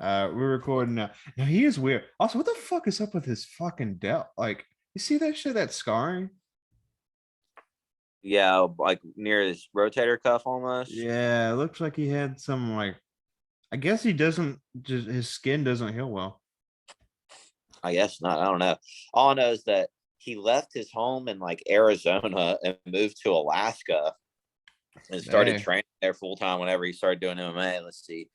We're recording now. Now he is weird. Also, what the fuck is up with his fucking delt? Like, you see that shit? That scarring? Yeah, like near his rotator cuff almost. Yeah, it looks like he had some like. I guess he doesn't. Just his skin doesn't heal well. I guess not. I don't know. All I know is that he left his home in like Arizona and moved to Alaska and started Hey, training there full time whenever he started doing MMA. Let's see.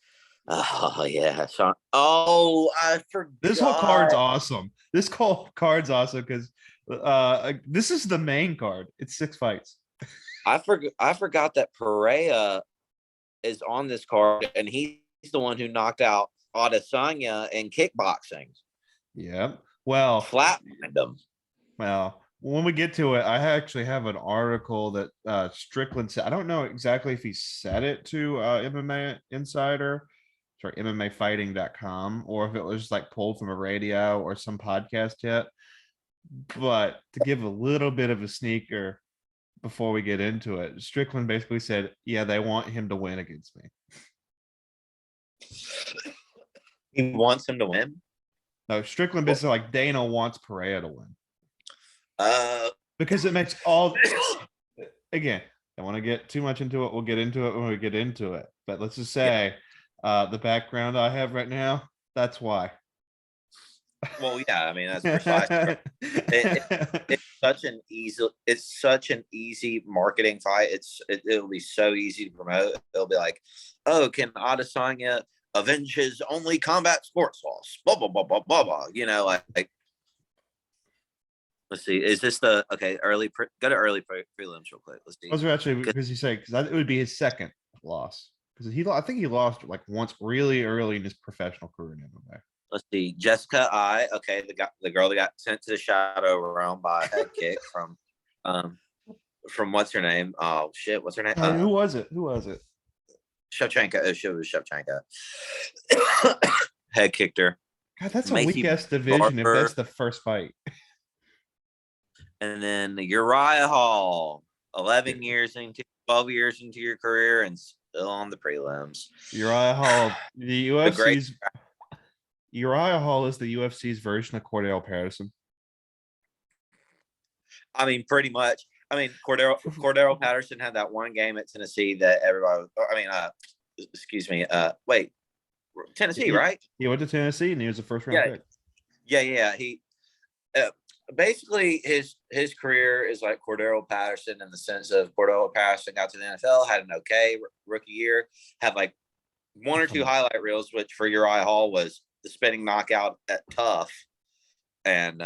Oh yeah, Sean. Oh, I this whole card's forgot. awesome. This card's awesome because this is the main card. It's 6 fights. I forgot that Perea is on this card, and he's the one who knocked out Adesanya in kickboxing. Yep. Well, Flatlined him. Well, when we get to it, I actually have an article that Strickland said. I don't know exactly if he said it to MMA Insider, sorry, MMAfighting.com, or if it was just like pulled from a radio or some podcast yet. But to give a little bit of a sneaker before we get into it, Strickland basically said, yeah, they want him to win against me. He wants him to win. No, Strickland basically like Dana wants Perea to win. Uh, Because it makes all again, I don't want to get too much into it. We'll get into it when we get into it. But let's just yeah. say the background I have right now, that's why. Well, yeah. I mean, that's precisely. It's such an easy marketing fight. It'll be so easy to promote. It'll be like, oh, can Adesanya avenge his only combat sports loss? Blah blah blah blah blah blah. You know, like let's see. Is this the okay? Go to early prelims real quick. Let's see. Those are actually because you say because it would be his second loss because I think he lost like once really early in his professional career in MMA. Let's see. Jessica okay, the girl that got sent to the shadow realm by a head kick from what's her name? Oh shit, what's her name? Who was it? Who was it? Shevchenko. Oh shit, it was Shevchenko. Head kicked her. God, that's a Macy weak ass division if Barber. that's the first fight. And then Uriah Hall, 11 years into 12 years into your career and still on the prelims. Uriah Hall, the The great, UFC's Uriah Hall is the UFC's version of Cordell Patterson. I mean, pretty much. I mean, Cordero Patterson had that one game at Tennessee that everybody. I mean, excuse me. Wait, Tennessee, right? He went to Tennessee and he was a first round pick. Yeah. He basically his career is like Cordero Patterson in the sense of Cordero Patterson got to the NFL, had an okay rookie year, had like one or two highlight reels, which for Uriah Hall was the spinning knockout at Tough, and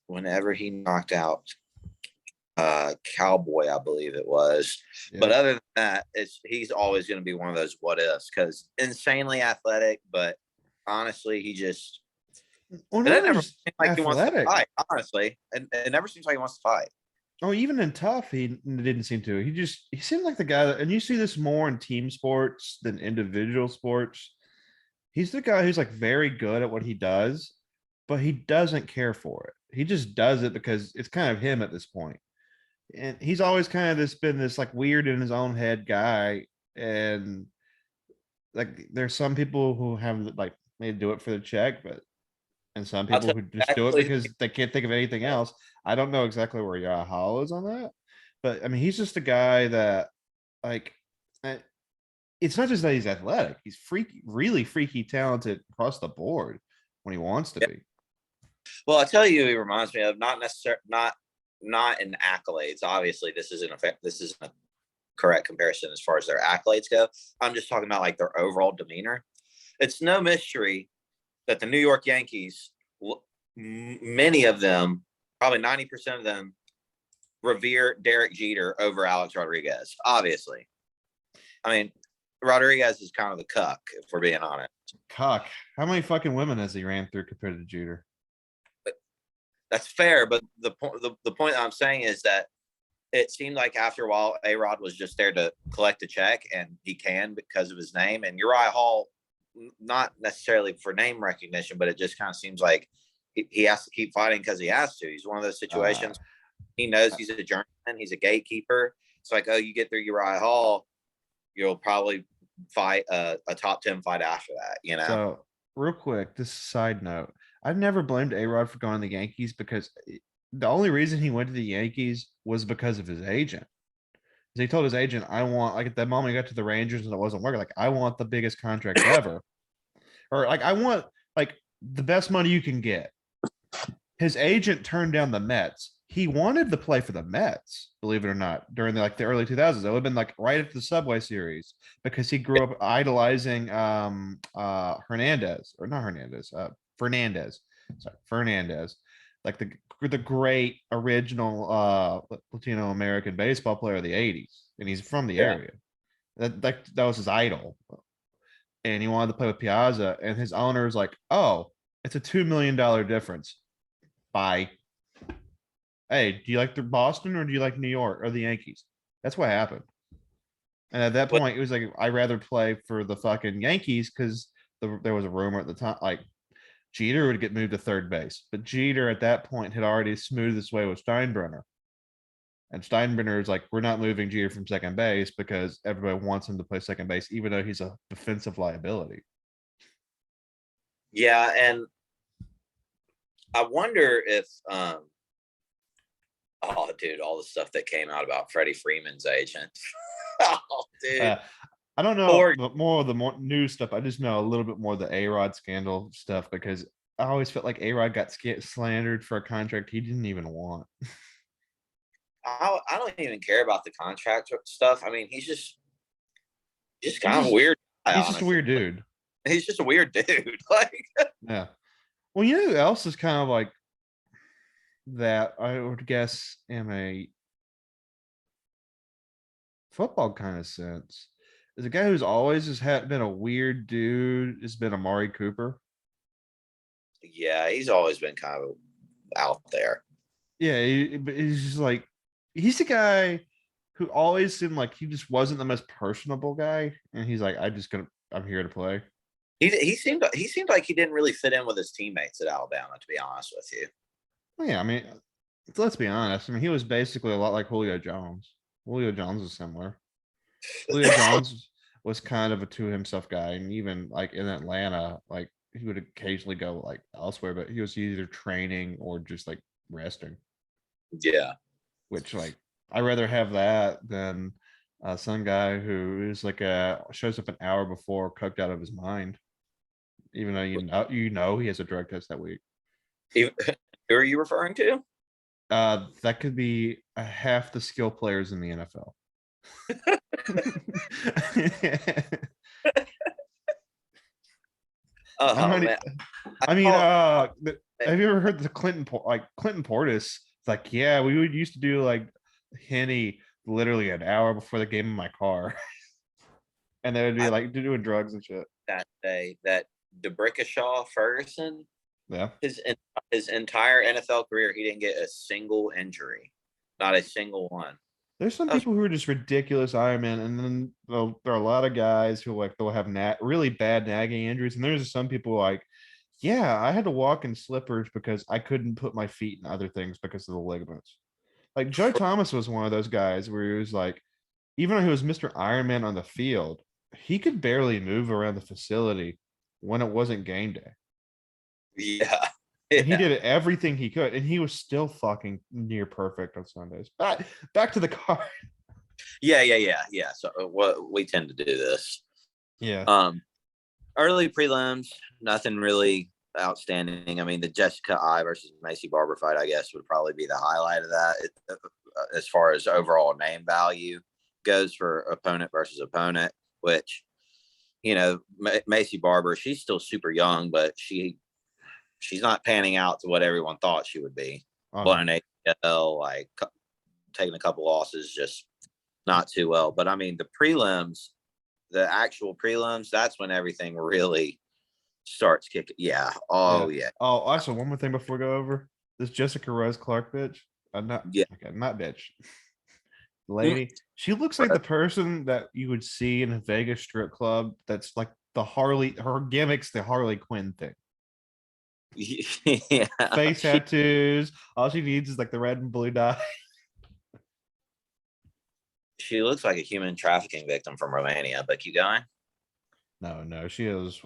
whenever he knocked out Cowboy, I believe it was. Yeah. But other than that, he's always going to be one of those what ifs because insanely athletic, but honestly, he just it never seems like he wants to fight. Honestly, and it never seems like he wants to fight. Oh, even in Tough, he didn't seem to. He seemed like the guy that, and you see this more in team sports than individual sports. He's the guy who's like very good at what he does, but he doesn't care for it. He just does it because it's kind of him at this point. And he's always kind of been this like weird in his own head guy. And like there's some people who have like they do it for the check, and some people who just do it because they can't think of anything else. I don't know exactly where Uriah Hall is on that, but I mean he's just a guy that like it's not just that he's athletic, he's freaky, really freaky talented across the board when he wants to be. Well, I tell you, he reminds me of not in accolades. Obviously, this isn't a correct comparison as far as their accolades go. I'm just talking about like their overall demeanor. It's no mystery that the New York Yankees, many of them, probably 90% of them, revere Derek Jeter over Alex Rodriguez. Obviously, I mean Rodriguez is kind of the cuck, if we're being honest. Cuck. How many fucking women has he ran through compared to Jeter? That's fair, but the point I'm saying is that it seemed like after a while, A-Rod was just there to collect a check, and he can because of his name. And Uriah Hall, not necessarily for name recognition, but it just kind of seems like he has to keep fighting because he has to. He's one of those situations. He knows he's a journeyman. He's a gatekeeper. It's like, oh, you get through Uriah Hall, you'll probably fight, a top 10 fight after that, you know? So real quick, this side note, I've never blamed A-Rod for going to the Yankees because the only reason he went to the Yankees was because of his agent. He told his agent, I want, like, at that moment he got to the Rangers and it wasn't working, like, I want the biggest contract ever. Or like, I want like the best money you can get. His agent turned down the Mets. He wanted to play for the Mets, believe it or not, during the early 2000s. It would have been like right after the Subway Series because he grew up idolizing Hernandez, or not Hernandez, Fernandez. Sorry, Fernandez. Like the great original Latino American baseball player of the 80s. And he's from the Yeah. area. That was his idol. And he wanted to play with Piazza, and his owner was like, "Oh, it's a $2 million difference. Bye. Hey, do you like the Boston or do you like New York or the Yankees?" That's what happened. And at that But point, it was like, I'd rather play for the fucking Yankees because there was a rumor at the time, like Jeter would get moved to third base. But Jeter at that point had already smoothed his way with Steinbrenner. And Steinbrenner is like, we're not moving Jeter from second base because everybody wants him to play second base, even though he's a defensive liability. yeah, and I wonder if, oh, dude, all the stuff that came out about Freddie Freeman's agent. Oh, dude. I don't know Poor, more of the more new stuff. I just know a little bit more of the A-Rod scandal stuff because I always felt like A-Rod got slandered for a contract he didn't even want. I don't even care about the contract stuff. I mean, he's just kind of just- weird. He's just a weird dude. He's just a weird dude. Like, Yeah. Well, you know who else is kind of like that? I would guess in a football kind of sense. Is a guy who's always just been a weird dude. Has been Amari Cooper. yeah, he's always been kind of out there. Yeah, but he's just like he's the guy who always seemed like he just wasn't the most personable guy, and he's like, I'm here to play. He seemed like he didn't really fit in with his teammates at Alabama, to be honest with you. Well, yeah, I mean, let's be honest. I mean, he was basically a lot like Julio Jones. Julio Jones is similar. Julio Jones was kind of a to himself guy, and even like in Atlanta, like he would occasionally go like elsewhere, but he was either training or just like resting. Yeah. Which like I rather have that than some guy who is like shows up an hour before coked out of his mind, even though you know he has a drug test that week. Who are you referring to? That could be half the skill players in the NFL. Oh, I'm not, man. I mean, Oh, have you ever heard the Clinton Portis? It's like, yeah, we would used to do like Henny literally an hour before the game in my car, and they would be like doing drugs and shit. that day that DeBrickashaw Ferguson, Yeah, his entire NFL career, he didn't get a single injury, not a single one. there's some That was- people who are just ridiculous Ironman, and then there are a lot of guys who like they'll have really bad nagging injuries, and there's some people like, yeah, I had to walk in slippers because I couldn't put my feet in other things because of the ligaments. Like Joe Thomas was one of those guys where he was like, even though he was Mr. Ironman on the field, he could barely move around the facility when it wasn't game day. Yeah. And he did everything he could, and he was still fucking near perfect on Sundays. Back to the car. Yeah. So what we tend to do this. Yeah. Early prelims, nothing really outstanding. I mean, the Jessica I versus Macy Barber fight, I guess, would probably be the highlight of that as far as overall name value goes for opponent versus opponent, which, you know, Macy Barber, she's still super young, but she's not panning out to what everyone thought she would be. Blown ACL, like taking a couple losses, just not too well. But I mean, the actual prelims, that's when everything really starts kicking. Yeah. Oh, yeah. Oh, also one more thing before we go over this Jessica Rose Clark bitch. Not bitch. Lady, she looks like the person that you would see in a Vegas strip club. That's like her gimmick's the Harley Quinn thing. Yeah. Face tattoos. All she needs is like the red and blue dye. She looks like a human trafficking victim from Romania, but keep going. No, she is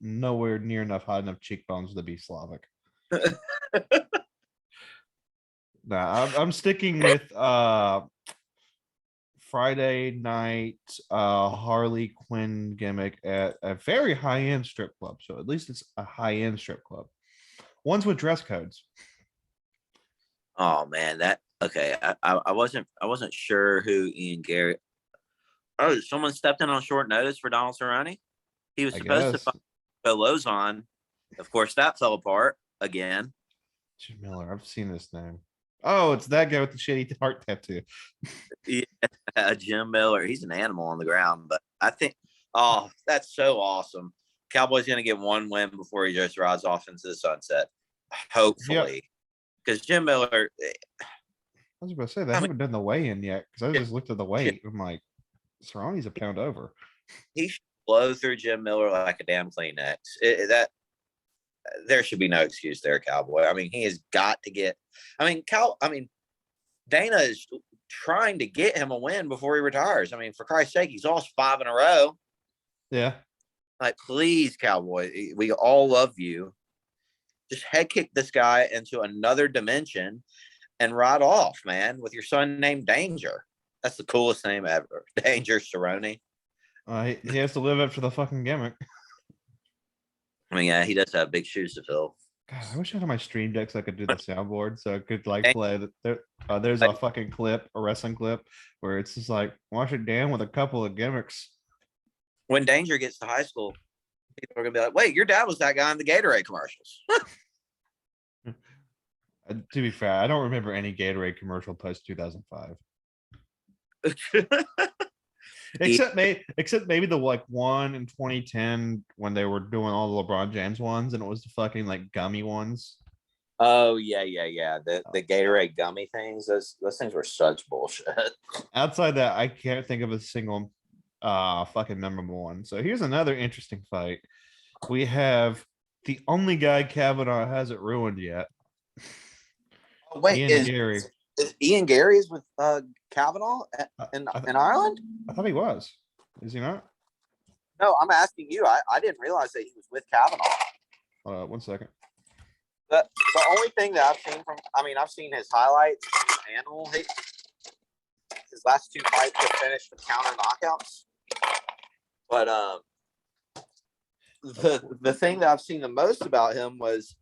nowhere near enough high enough cheekbones to be Slavic. Nah, I'm sticking with Friday night Harley Quinn gimmick at a very high end strip club. So at least it's a high end strip club. Ones with dress codes. Oh man, that okay. I wasn't sure who Ian Garrett. Oh, someone stepped in on short notice for Donald Cerrone. He was I supposed to guess. fight Lozon. Of course, that fell apart again. Jim Miller. I've seen this name. Oh, it's that guy with the shitty heart tattoo. Yeah, Jim Miller. He's an animal on the ground, but I think, oh, that's so awesome. Cowboys going to get one win before he just rides off into the sunset. Hopefully, because Jim Miller. I was about to say they I mean, haven't done the weigh-in yet because I just looked at the weight. I'm like, Cerrone's a pound over. he should blow through Jim Miller like a damn Kleenex. That there should be no excuse there, Cowboy. I mean, he has got to get. I mean, Dana is trying to get him a win before he retires. I mean, for Christ's sake, he's lost 5 in a row. Yeah. Like, please, Cowboy, we all love you. Just head kick this guy into another dimension and ride off, man, with your son named Danger. That's the coolest name ever. Danger Cerrone. He has to live up to the fucking gimmick. I mean, yeah, he does have big shoes to fill. God, I wish I had my stream deck so I could do the soundboard so I could like play that. There's a fucking clip, a wrestling clip, where it's just like wash it down with a couple of gimmicks. When Danger gets to high school, people are gonna be like, "Wait, your dad was that guy in the Gatorade commercials." To be fair, I don't remember any Gatorade commercial post 2005. Except maybe the like one in 2010 when they were doing all the LeBron James ones and it was the fucking like gummy ones. Oh yeah. The Gatorade gummy things. Those things were such bullshit. Outside that, I can't think of a single fucking memorable one. So here's another interesting fight. We have the only guy Kavanaugh hasn't ruined yet. Oh, wait, Ian Gary. Is Ian Gary is with Kavanaugh in Ireland? I thought he was. Is he not? No, I'm asking you. I didn't realize that he was with Kavanaugh. 1 second. The only thing that I've seen I've seen his highlights. Animal. His last 2 fights were finished with counter knockouts. But the thing that I've seen the most about him was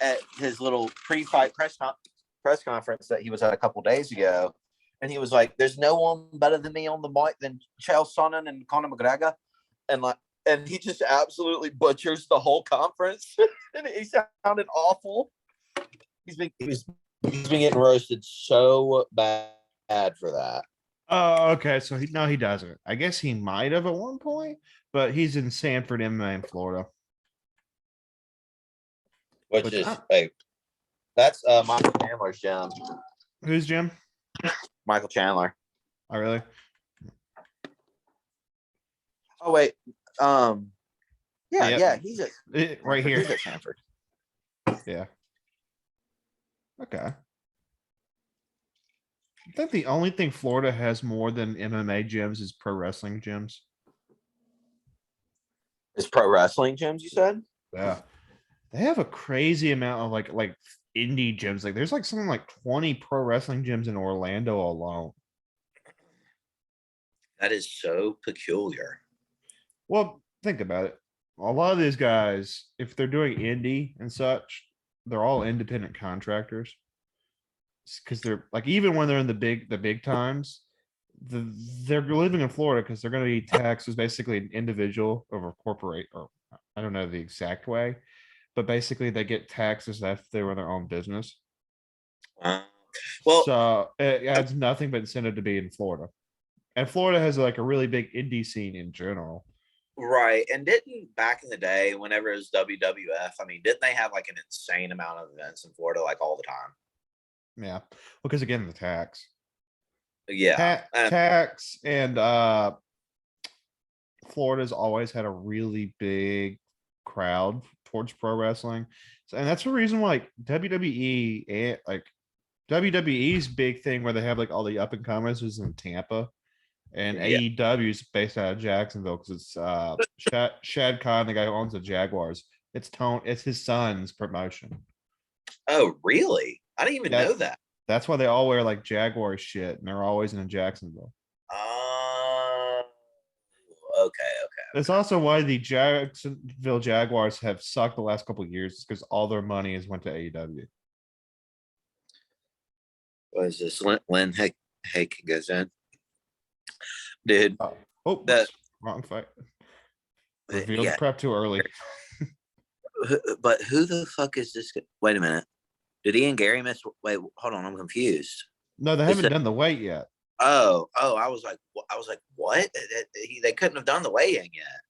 at his little pre-fight press conference that he was at a couple days ago, and he was like, "There's no one better than me on the mic than Chael Sonnen and Conor McGregor," and he just absolutely butchers the whole conference, and he sounded awful. He's been getting roasted so bad for that. Oh, okay. So he doesn't. I guess he might have at one point, but he's in Sanford, MMA in Florida. Which is that's Michael Chandler's gym. Who's Jim? Michael Chandler. Oh, really? Oh wait. Yeah. He's at right here. He's at Sanford. Yeah. Okay. I think the only thing Florida has more than MMA gyms is pro wrestling gyms. It's pro wrestling gyms, you said? Yeah. They have a crazy amount of like indie gyms. Like there's like something like 20 pro wrestling gyms in Orlando alone. That is so peculiar. Well, think about it. A lot of these guys, if they're doing indie and such, they're all independent contractors. Because they're like, even when they're in the big times, they're living in Florida because they're going to be taxed as basically an individual over corporate, or I don't know the exact way, but basically they get taxed as if they were their own business. Well, so it adds nothing but incentive to be in Florida, and Florida has like a really big indie scene in general. Right. And didn't back in the day, whenever it was WWF, didn't they have like an insane amount of events in Florida like all the time? Yeah. Because again, the tax. Yeah. Tax and Florida's always had a really big crowd towards pro wrestling. So, and that's the reason why like WWE and like WWE's big thing where they have like all the up and comers is in Tampa. And Yeah. AEW is based out of Jacksonville because it's Shad Khan, the guy who owns the Jaguars. It's his son's promotion. Oh, really? I didn't even know That that. that's why they all wear like Jaguar shit and they're always in Jacksonville. Okay. That's also why the Jacksonville Jaguars have sucked the last couple of years because all their money has went to AEW. What is this? Lynn Hake goes in. Dude, Oh, that wrong fight. Revealed yeah. prep too early. But who the fuck is this? Wait a minute. Did Ian Gary miss? Wait, hold on. I'm confused. No, they haven't done the weight yet. Oh, I was like, what? They couldn't have done the weigh-in yet.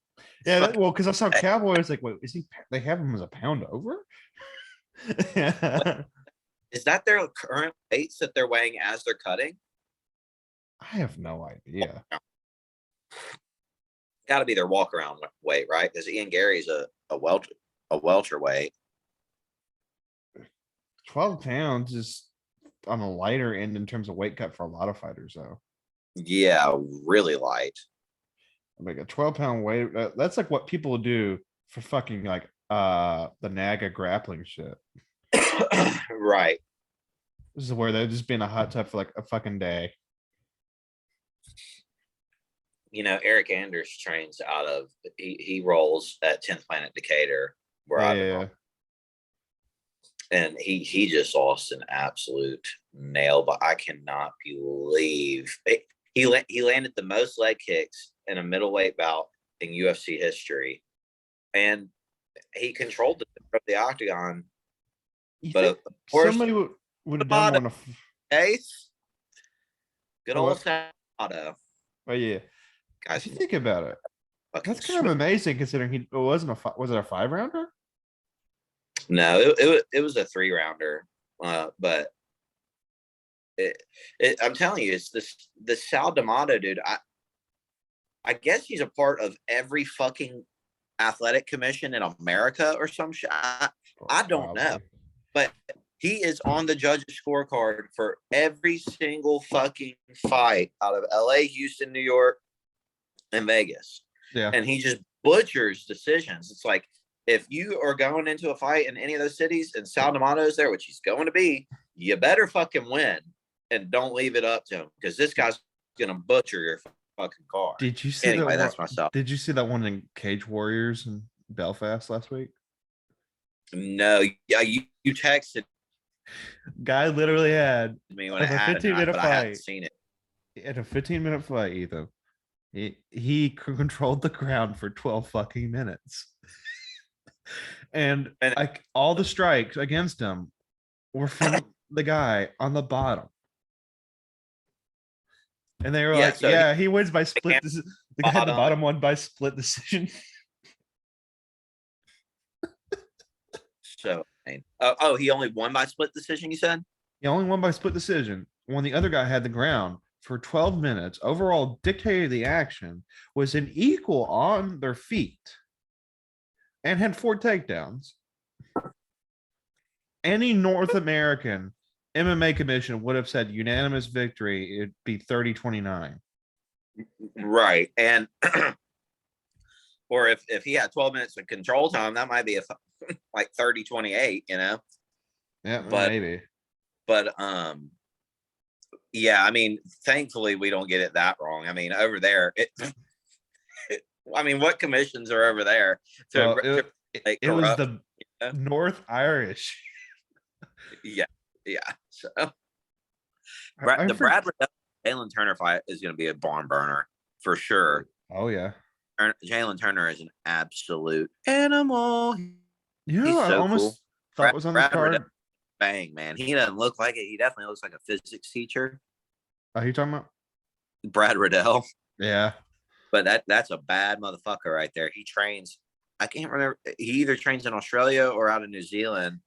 Yeah, well, because I saw Cowboys like, wait, is he? They have him as a pound over. Is that their current weights that they're weighing as they're cutting? I have no idea. Got to be their walk around weight, right? Because Ian Gary's a welterweight. 12 pounds is on the lighter end in terms of weight cut for a lot of fighters, though. Yeah, really light. Like a 12-pound weight, that's like what people do for fucking like the NAGA grappling shit. Right. This is where they're just being a hot tub for like a fucking day. You know, Eric Anders trains out of he rolls at 10th Planet Decatur, where I've been rolling. And he just lost an absolute nail, but I cannot believe he landed the most leg kicks in a middleweight bout in UFC history, and he controlled the octagon. But of course, somebody would have done one of Ace. Good old Sato. Oh yeah, guys, you think about it. That's kind of amazing considering he was it a 5-rounder? No, it was a 3-rounder, but I'm telling you, it's the Sal D'Amato dude. I guess he's a part of every fucking athletic commission in America or some shit. I don't know, but he is on the judges' scorecard for every single fucking fight out of LA, Houston, New York, and Vegas. Yeah, and he just butchers decisions. It's like, if you are going into a fight in any of those cities and Sal D'Amato is there, which he's going to be, you better fucking win and don't leave it up to him because this guy's going to butcher your fucking card. Did you see Anyway, that? that's myself. Did you see that one in Cage Warriors in Belfast last week? No, yeah, you texted Guy literally had me when it happened, 15-minute but fight. I hadn't seen it. In a 15-minute fight, Ethan, he controlled the ground for 12 fucking minutes. And like all the strikes against him were from the guy on the bottom. And they were like, yeah, he wins by split. The guy at the bottom won by split decision. So, he only won by split decision, you said? He only won by split decision. When the other guy had the ground for 12 minutes, overall dictated the action, was an equal on their feet, and had 4 takedowns. Any North American MMA commission would have said unanimous victory. It'd be 30-29. Right. And or if he had 12 minutes of control time, that might be like 30-28, you know? Yeah, maybe. But yeah, I mean, thankfully we don't get it that wrong. I mean, over there, I mean, what commissions are over there? It was the North Irish. Yeah. So the Brad Jalen Turner fight is going to be a barn burner for sure. Oh yeah, Jalen Turner is an absolute animal. Yeah, I almost thought it was on the card. Bang, man, he doesn't look like it. He definitely looks like a physics teacher. Are you talking about Brad Riddell? Yeah, but that's a bad motherfucker right there. He trains. I can't remember. He either trains in Australia or out of New Zealand.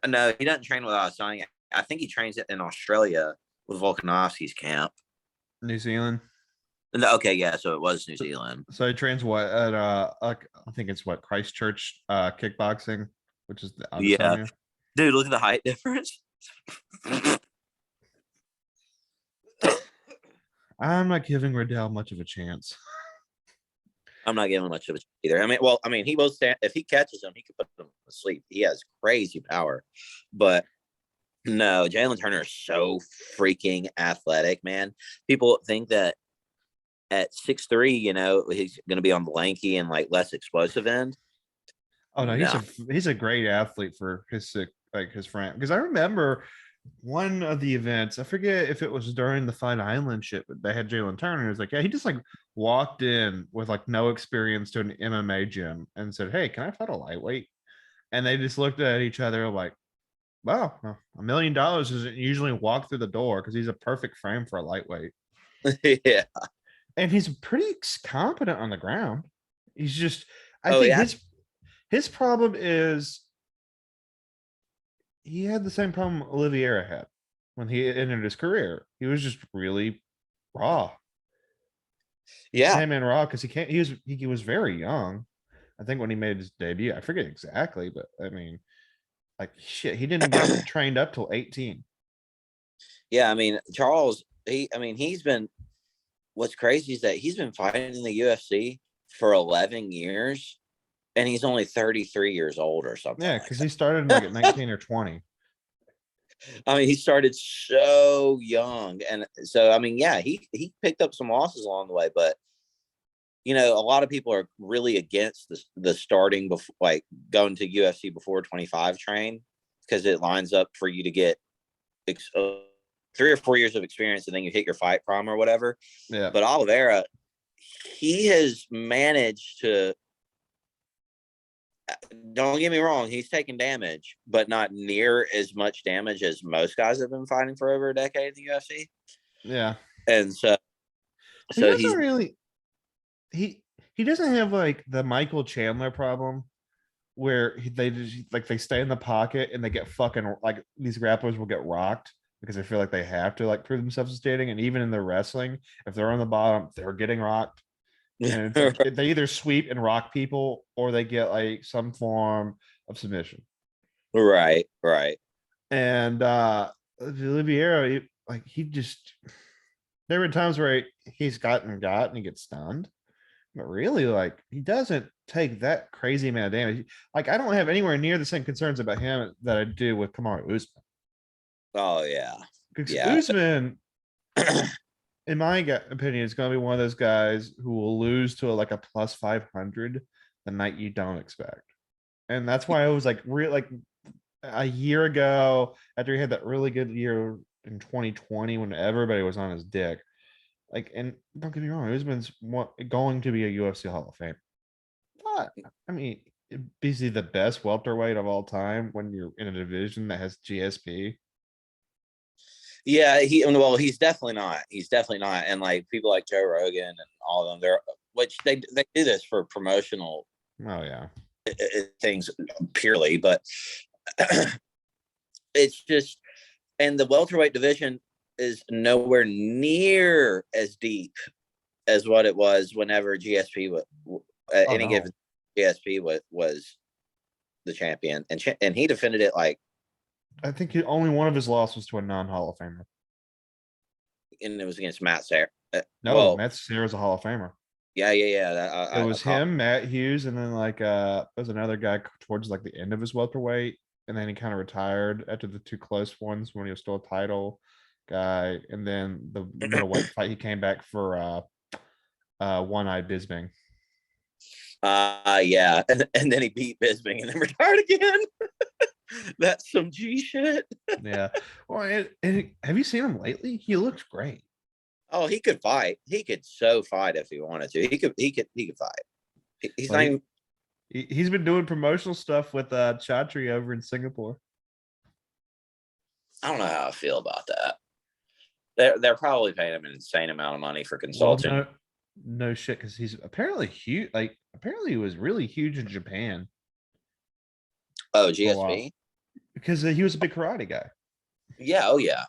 No, he doesn't train with us. I think he trains in Australia with Volkanovski's camp. New Zealand. Okay, yeah, so it was New Zealand. So he trains what at I think it's what Christchurch kickboxing, which is yeah. Dude, look at the height difference. I'm not giving Riddell much of a chance. I'm not giving much of it either. I mean, he will stand if he catches him, he could put him to sleep. He has crazy power, but no, Jalen Turner is so freaking athletic, man. People think that at 6'3", he's going to be on the lanky and like less explosive end. Oh no, No, he's a great athlete for like his friend. Because I remember one of the events, I forget if it was during the Fight Island shit, but they had Jalen Turner. It was like, yeah, he just like walked in with like no experience to an MMA gym and said, "Hey, can I fight a lightweight?" And they just looked at each other like, "Wow, $1 million doesn't usually walk through the door because he's a perfect frame for a lightweight." yeah. And he's pretty competent on the ground. He's just, I Oh think yeah, his problem is he had the same problem Oliveira had when he ended his career. He was just really raw. He yeah. came in raw because he was very young. I think when he made his debut, I forget exactly, but I mean, like shit, he didn't get trained up till 18. Yeah, I mean, Charles, he's been what's crazy is that he's been fighting in the UFC for 11 years and he's only 33 years old or something Yeah, like because he started like at that. 19 or 20. I mean, he started so young. And so, I mean, yeah, he picked up some losses along the way, but a lot of people are really against the starting before, like going to UFC before 25 train because it lines up for you to get 3 or 4 years of experience and then you hit your fight prom or whatever. Yeah. But Oliveira, he has managed to. Don't get me wrong, he's taking damage, but not near as much damage as most guys have been fighting for over a decade in the UFC. Yeah. And so, He so doesn't he's really he doesn't have like the Michael Chandler problem where they just like they stay in the pocket and they get fucking like these grapplers will get rocked because they feel like they have to like prove themselves standing. And even in their wrestling, if they're on the bottom, they're getting rocked. And it's like they either sweep and rock people or they get like some form of submission. right, right. And Oliveira, like he just there were times where he's gotten got and he gets stunned. But really, like he doesn't take that crazy amount of damage. Like I don't have anywhere near the same concerns about him that I do with Kamaru Usman. Oh yeah, Because yeah. Usman, in my opinion, is going to be one of those guys who will lose to like a plus 500 the night you don't expect. And that's why I was like, real like a year ago after he had that really good year in 2020 when everybody was on his dick. Like, and don't get me wrong, Usman's going to be a UFC Hall of Fame. But I mean, is he the best welterweight of all time when you're in a division that has GSP? Yeah, he's definitely not. He's definitely not. And like people like Joe Rogan and all of them, which they do this for promotional Oh yeah. things purely, but it's just and the welterweight division is nowhere near as deep as what it was whenever GSP at Oh any no. given GSP was the champion and he defended it like I think only one of his losses was to a non-Hall of Famer. and it was against Matt Sarah. No, Well, Matt Serra's a Hall of Famer. yeah. It I was caught. him, Matt Hughes, and then like there was another guy towards like the end of his welterweight, and then he kind of retired after the two close ones when he was still a title guy, and then the middleweight fight he came back for one-eye Bisbing. Yeah, and then he beat Bisping and then retired again. That's some G shit. Yeah. Well, have you seen him lately? He looks great. Oh, he could fight. He could so fight if he wanted to. He could fight. He's Well, not even. he's been doing promotional stuff with Chatri over in Singapore. I don't know how I feel about that. They're probably paying him an insane amount of money for Well, consulting. no shit, because he's apparently huge. Like apparently, he was really huge in Japan Oh, for a while GSP. because he was a big karate guy. Yeah. Oh, yeah.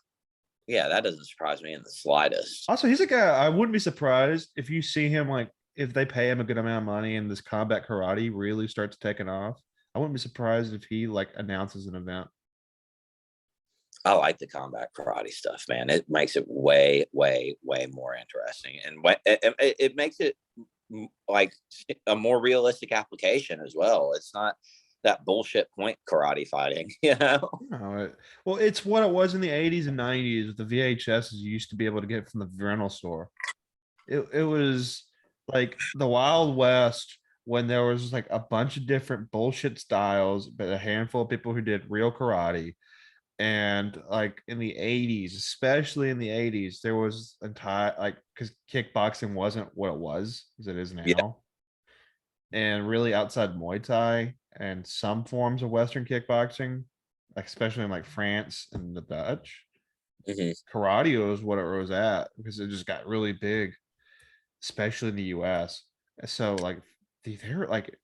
Yeah, that doesn't surprise me in the slightest. Also, he's a guy I wouldn't be surprised if you see him like if they pay him a good amount of money and this combat karate really starts taking off. I wouldn't be surprised if he like announces an event. I like the combat karate stuff, man. It makes it way, way, way more interesting, and it makes it like a more realistic application as well. It's not that bullshit point karate fighting, you know? Well, it's what it was in the 80s and 90s with the VHSs you used to be able to get from the rental store. It was like the Wild West when there was like a bunch of different bullshit styles, but a handful of people who did real karate. And like in the 80s, especially in the 80s, there was entire like because kickboxing wasn't what it was as it is Yeah. now. And really outside Muay Thai and some forms of Western kickboxing, like especially in like France and the Dutch, Mhm. karate was what it was at because it just got really big, especially in the US. So like they're like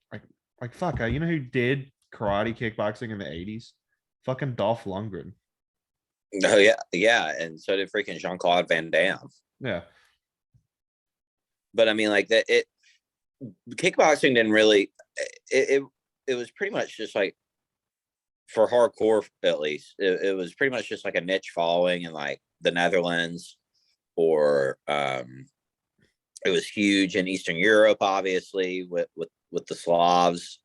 fuck, you know who did karate kickboxing in the 80s? Fucking Dolph Lundgren. Oh yeah, yeah, and so did freaking Jean Claude Van Damme. Yeah. But I mean, like that, it kickboxing didn't really. It was pretty much just like for hardcore, at least. It was pretty much just like a niche following in like the Netherlands, or it was huge in Eastern Europe, obviously with the Slavs.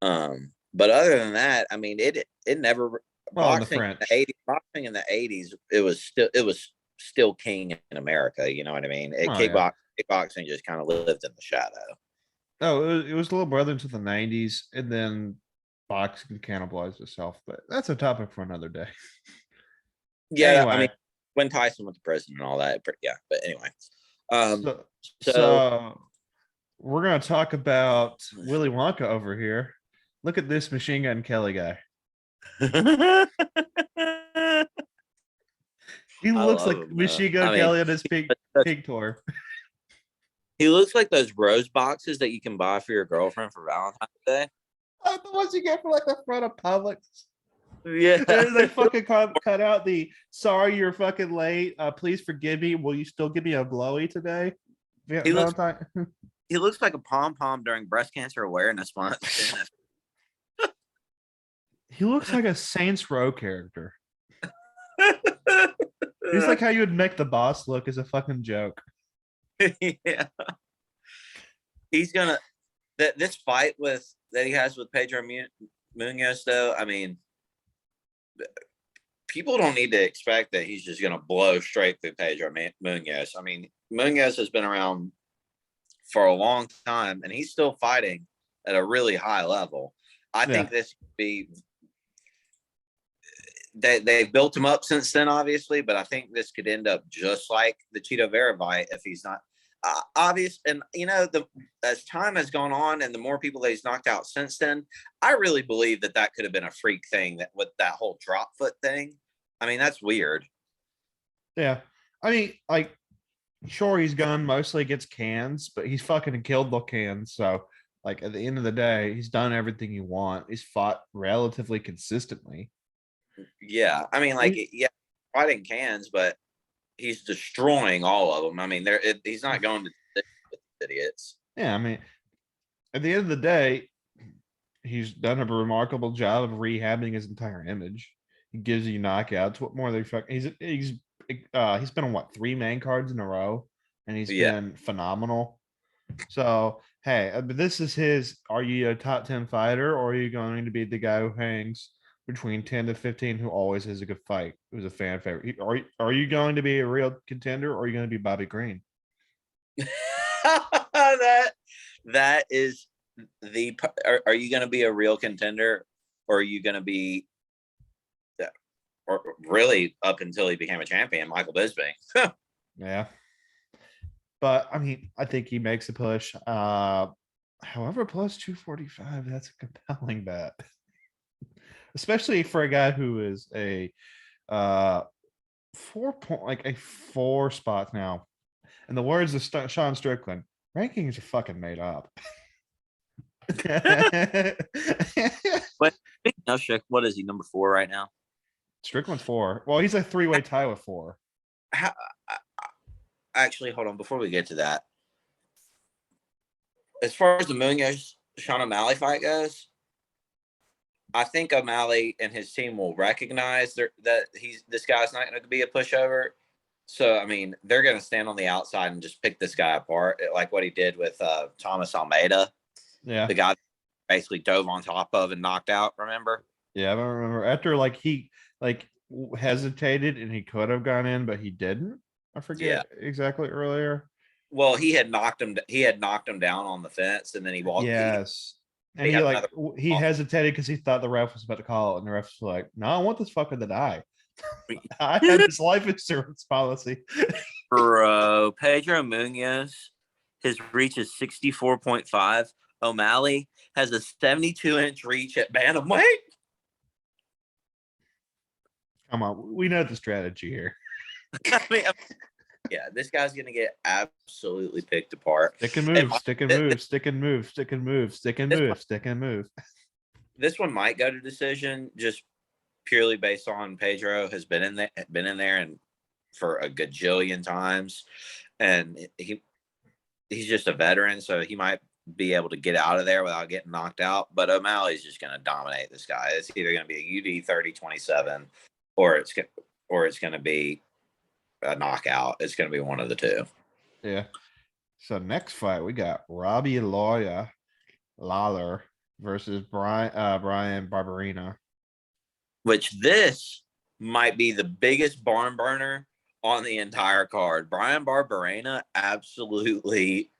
But other than that, I mean, it never Well, in the boxing in French. the 80s. Boxing in the 80s, it was still king in America. You know what I mean? Oh yeah. Kickboxing just kind of lived in the shadow. Oh, it was a little brother into the 90s, and then boxing cannibalized itself, but that's a topic for another day. Yeah, I mean, Anyway, when Tyson went to prison and all that, yeah. But anyway, um, so so so we're gonna talk about Willy Wonka over here. Look at this Machine Gun Kelly guy. I He looks love like him though. Machine Gun I mean, Kelly on his pig tour. he looks like those rose boxes that you can buy for your girlfriend for Valentine's Day. The ones you get for like the front of Publix. Yeah. They fucking cut out the sorry you're fucking late. Please forgive me. Will you still give me a blowy today? he looks Valentine. he looks like a pom pom during Breast Cancer Awareness Month. He looks like a Saints Row character. He's like how you would make the boss look as a fucking joke. Yeah, he's gonna this fight with that he has with Pedro Munoz though. I mean, people don't need to expect that he's just gonna blow straight through Pedro Munoz. I mean, Munoz has been around for a long time, and he's still fighting at a really high level. I Yeah. think this could be they've built him up since then, obviously, but I think this could end up just like the Cheeto Vera fight if he's not obvious. And you know, as time has gone on, and the more people that he's knocked out since then, I really believe that could have been a freak thing that with that whole drop foot thing. I mean, that's weird. Yeah. I mean, like, sure, he's gone mostly against cans, but he's fucking killed the cans. So, like, at the end of the day, he's done everything you want. He's fought relatively consistently. Yeah, I mean, like, yeah, fighting cans, but he's destroying all of them. I mean, he's not going to idiots. Yeah, I mean, at the end of the day, he's done a remarkable job of rehabbing his entire image. He gives you knockouts. What more they fuck? He's been on what 3 main cards in a row, and he's Yeah. been phenomenal. So hey, but this is his. Are you a top 10 fighter, or are you going to be the guy who hangs between 10 to 15, who always has a good fight, who's a fan favorite? Are you going to be a real contender, or are you going to be Bobby Green? that is the. Are you going to be a real contender, or are you going to be, or really up until he became a champion, Michael Bisping? Yeah. But I mean, I think he makes a push. However, plus 245, that's a compelling bet. Especially for a guy who is a 4 point, like a 4 spot now. In the words of Sean Strickland, rankings are fucking made up. But no, Strick, what is he, number 4 right now? Strickland's 4. Well, he's a 3-way tie with 4. How, actually, hold on. Before we get to that, as far as the Munoz Sean O'Malley fight goes, I think O'Malley and his team will recognize that this guy's not going to be a pushover. So I mean, they're going to stand on the outside and just pick this guy apart, like what he did with Thomas Almeida, Yeah. the guy that basically dove on top of and knocked out. Remember? Yeah, I don't remember after like he like hesitated and he could have gone in, but he didn't. I Yeah. forget exactly earlier. Well, he had knocked him. He had knocked him down on the fence, and then he walked. Yes. And He he had like another. he hesitated because he thought the ref was about to call it, and the ref was like, "No, I want this fucker to die. I have this life insurance policy." Bro, Pedro Munoz, his reach is 64.5. O'Malley has a 72-inch reach at bantamweight. Come on, we know the strategy here. I mean, yeah, this guy's gonna get absolutely picked apart. Stick and And move, stick and move, stick and move, stick and move, stick and move, stick and move. this one might go to decision just purely based on Pedro has been in there and for a gajillion times, and he's just a veteran, so he might be able to get out of there without getting knocked out. But O'Malley's just going to dominate this guy. It's either going to be a UD 30-27, or it's going to be a knockout. It's going to be one of the two. Yeah. So next fight we got Robbie Lawler versus Brian Barberina. Which this might be the biggest barn burner on the entire card. Brian Barberena absolutely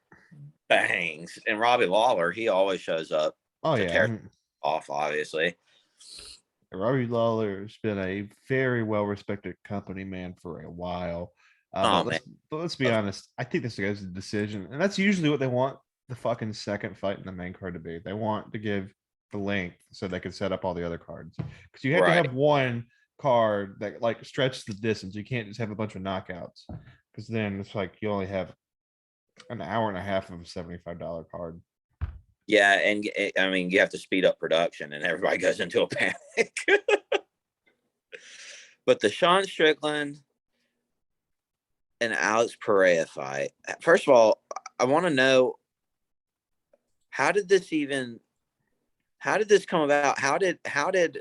bangs, and Robbie Lawler, he always shows up Oh to yeah, tear off. Obviously, Robbie Lawler has been a very well-respected company man for a while. oh But man, let's be honest. I think this goes to decision, and that's usually what they want the fucking second fight in the main card to be. They want to give the length so they can set up all the other cards because you have to right? have one card that like stretches the distance. You can't just have a bunch of knockouts because then it's like you only have an hour and a half of a $75 card. Yeah, and I mean you have to speed up production, and everybody goes into a panic. But the Sean Strickland and Alex Perea fight. First of all, I want to know how did this come about? How did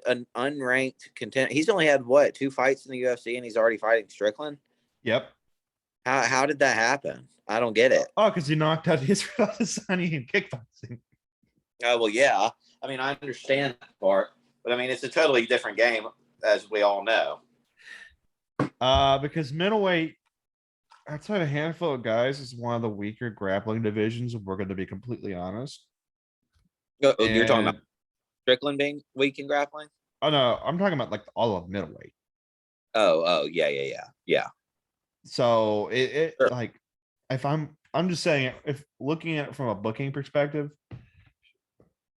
an unranked contender? He's only had what 2 fights in the UFC, and he's already fighting Strickland. Yep. How did that happen? I don't get it. Oh, because he knocked out Israel Adesanya in kickboxing. Oh well, yeah. I mean, I understand that part, but I mean, it's a totally different game, as we all know. Because middleweight, outside a handful of guys, is one of the weaker grappling divisions. If we're going to be completely honest. You're talking about And Strickland being weak in grappling? oh no, I'm talking about like all of middleweight. Oh, yeah. So it Sure. like if I'm just saying if looking at it from a booking perspective,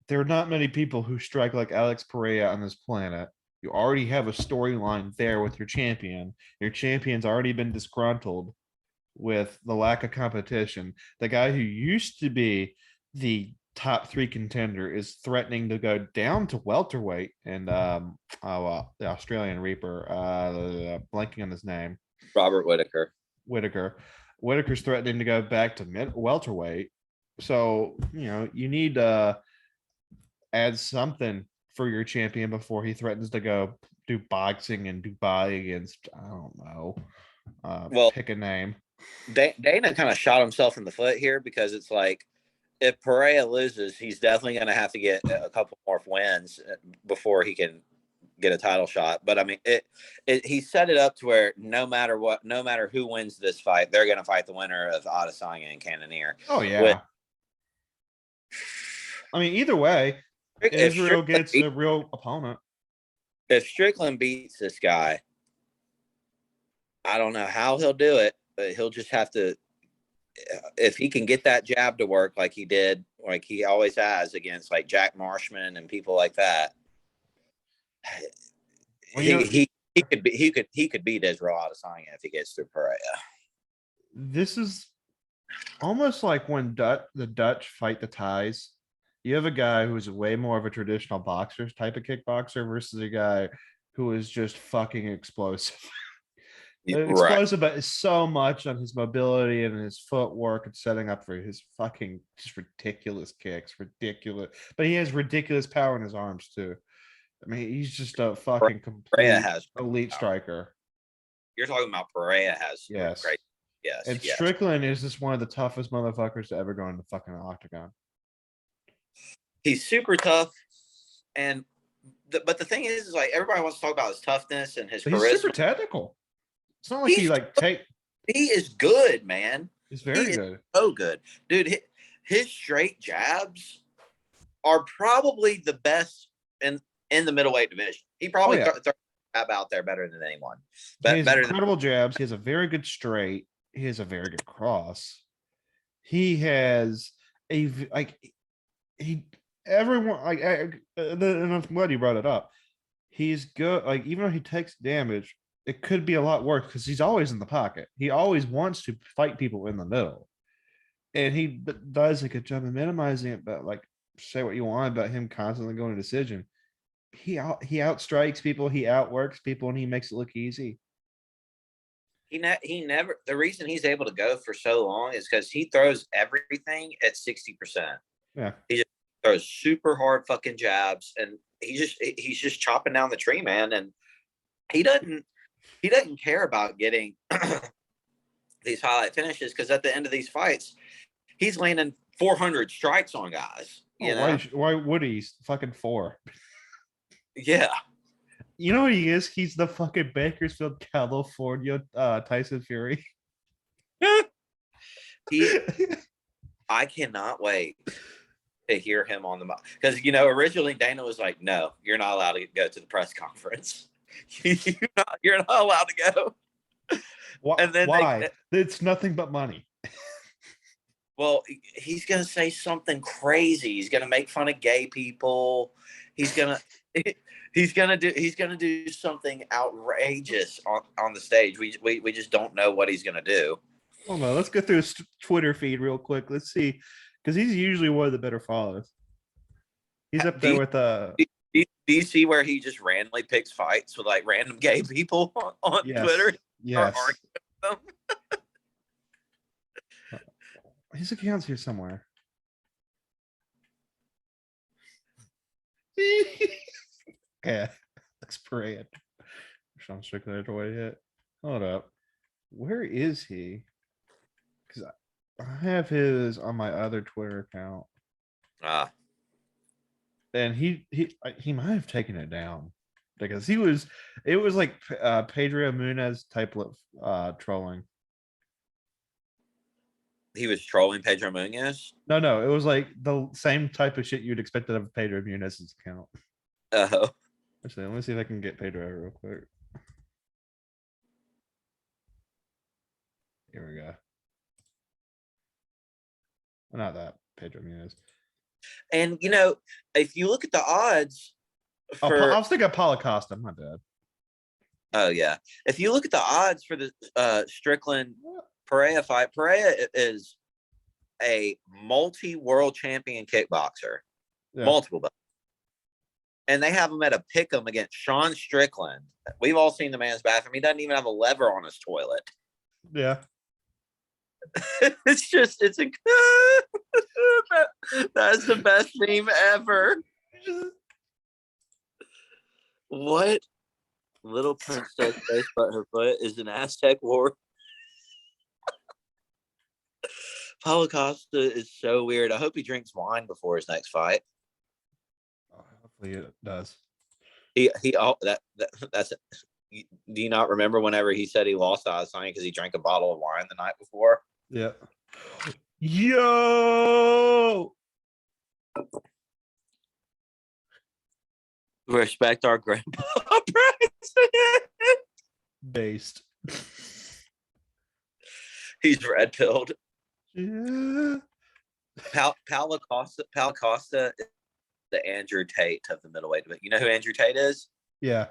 there are not many people who strike like Alex Perea on this planet. You already have a storyline there with your champion. Your champion's already been disgruntled with the lack of competition. The guy who used to be the top 3 contender is threatening to go down to welterweight, and the Australian Reaper, blanking on his name, Robert Whitaker. Whitaker's threatening to go back to welterweight. So you need to add something for your champion before he threatens to go do boxing in Dubai against, I don't know, Well, pick a name. Dana kind of shot himself in the foot here because it's like if Perea loses, he's definitely going to have to get a couple more wins before he can get a title shot. But I mean, he set it up to where no matter who wins this fight, they're going to fight the winner of Adesanya and Cannonier. Oh yeah. I mean, either way, Israel gets a real opponent. If Strickland beats this guy, I don't know how he'll do it, but he'll just have to. If he can get that jab to work like he did, like he always has against like Jack Marshman and people like that, Well, he could beat Israel Adesanya if he gets through Perea. This is almost like when the Dutch fight the Thais. You have a guy who's way more of a traditional boxer type of kickboxer versus a guy who is just fucking explosive. Explosive, but is so much on his mobility and his footwork and setting up for his fucking just ridiculous kicks, ridiculous. But he has ridiculous power in his arms too. I mean, he's just a fucking Perea complete has. elite striker. You're talking about Perea has Yes. great. Yes, And yes. Strickland is just one of the toughest motherfuckers to ever go into fucking octagon. He's super tough, and but the thing is like everybody wants to talk about his toughness and his But he's super charisma. technical. It's not like he He's like take. he is good, man. He's He very is good. so good, dude. His straight jabs are probably the best in the middleweight division. He Oh probably yeah, throws a jab out there better than anyone. he But has better than incredible jabs. He has a very good straight. He has a very good cross. He has like he everyone like and I'm glad you brought it up. He's good. Like even though he takes damage, it could be a lot worse because he's always in the pocket. He always wants to fight people in the middle, and he does a good job of minimizing it. But like, say what you want about him constantly going to decision. He outstrikes people. He outworks people, and he makes it look easy. he never. The reason he's able to go for so long is because he throws everything at 60%. Yeah. He just throws super hard fucking jabs, and he's just chopping down the tree, man. And he doesn't care about getting these highlight finishes because at the end of these fights, he's landing 400 strikes on guys. You know? Why would he? He's fucking 4. Yeah. You know what he is? He's the fucking Bakersfield, California, Tyson Fury. I cannot wait to hear him on the mic because originally Dana was like, "No, you're not allowed to go to the press conference. you're not allowed to go." And then why? It's nothing but money. Well, he's gonna say something crazy. He's gonna make fun of gay people. He's gonna do something outrageous on the stage. We just don't know what he's gonna do. Oh no, let's go through his Twitter feed real quick. Let's see, because he's usually one of the better followers. He's up there with Do you see where he just randomly picks fights with like random gay people on Twitter? Yes. His account's here somewhere. Yeah, that's Perea. Sean Strickland away yet. Hold up. Where is he? Because I have his on my other Twitter account. And he might have taken it down because it was like Pedro Munez type of trolling. He was trolling Pedro Munez? No, it was like the same type of shit you'd expect out of Pedro Munez's account. Oh. Actually, let me see if I can get Pedro real quick. Here we go. Not that Pedro Munez. And if you look at the odds for I was thinking of Paulo Costa, my bad. Oh yeah. If you look at the odds for the Strickland Perea fight, Perea is a multi-world champion kickboxer. Yeah. Multiple belts. And they have him at a pick'em against Sean Strickland. We've all seen the man's bathroom. He doesn't even have a lever on his toilet. Yeah. It's that's the best meme ever. What? Little princess face but her foot is an Aztec war. Paulo Costa is so weird. I hope he drinks wine before his next fight. Hopefully it does. That's. Do you not remember whenever he said he lost Adesanya because he drank a bottle of wine the night before? Yeah. Yo. Respect our grandpa president. Based. He's red pilled. Yeah. Paulo Costa is the Andrew Tate of the middleweight division. You know who Andrew Tate is? Yeah.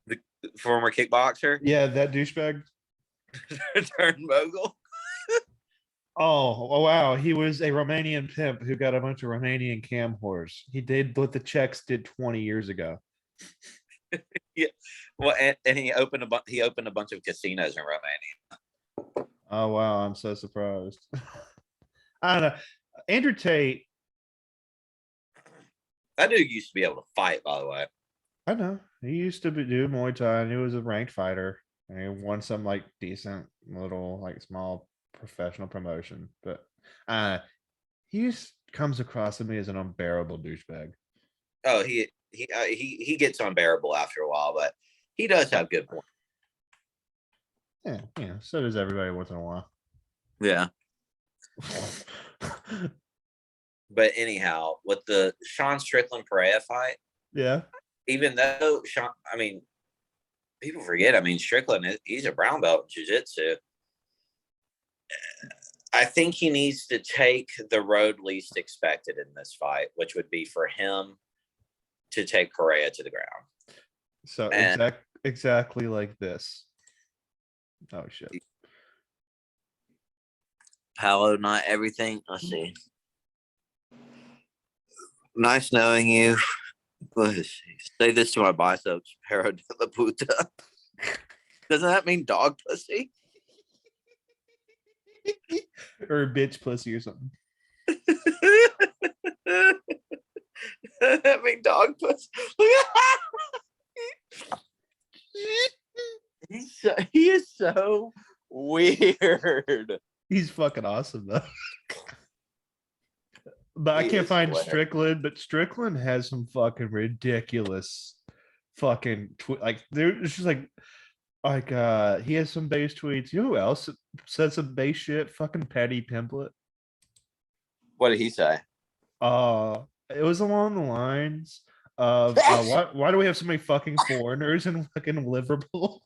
The former kickboxer. Yeah, that douchebag. Turned mogul. Oh wow, he was a Romanian pimp who got a bunch of Romanian cam whores. He did what the Czechs did 20 years ago. Yeah, well, and he opened a bunch of casinos in Romania. Oh wow, I'm so surprised. I don't know. Andrew Tate. That dude used to be able to fight, by the way. I know. He used to do Muay Thai and he was a ranked fighter. And he won some like decent little like small professional promotion. But uh he just comes across to me as an unbearable douchebag. Oh, he gets unbearable after a while, but he does have good points. Yeah, yeah. So does everybody once in a while. Yeah. But anyhow, with the Sean Strickland Perea fight, Yeah. even though Sean, I mean, people forget. I mean, Strickland, he's a brown belt in jiu-jitsu. I think he needs to take the road least expected in this fight, which would be for him to take Perea to the ground. So And exactly like this. Oh shit. Paolo, not everything. Let's see. Nice knowing you. Let's see. Say this to my biceps. Pero de la puta. Doesn't that mean dog pussy? Or bitch pussy or something. That mean dog pussy. He is so weird. He's fucking awesome though. But I He can't is find hilarious. Strickland, but Strickland has some fucking ridiculous fucking like there's just like he has some base tweets. You know who else said some base shit? Fucking Petty Pimplett. What did he say? It was along the lines of why do we have so many fucking foreigners in fucking Liverpool?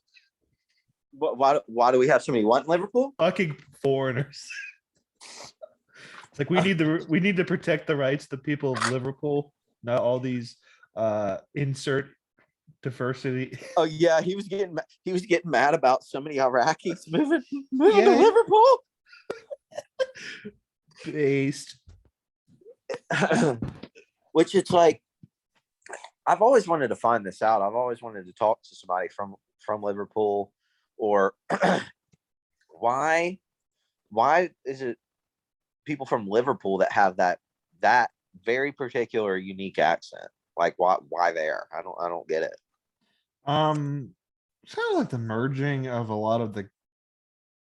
Why do we have so many what in Liverpool? Fucking foreigners. It's like we need to protect the rights of the people of Liverpool, not all these insert diversity. Oh yeah, he was getting mad about so many Iraqis moving to Yeah. Liverpool. Based. Which it's like I've always wanted to find this out. I've always wanted to talk to somebody from Liverpool, or why is it people from Liverpool that have that very particular unique accent? Like why there? I don't get it. It's kind of like the merging of a lot of the,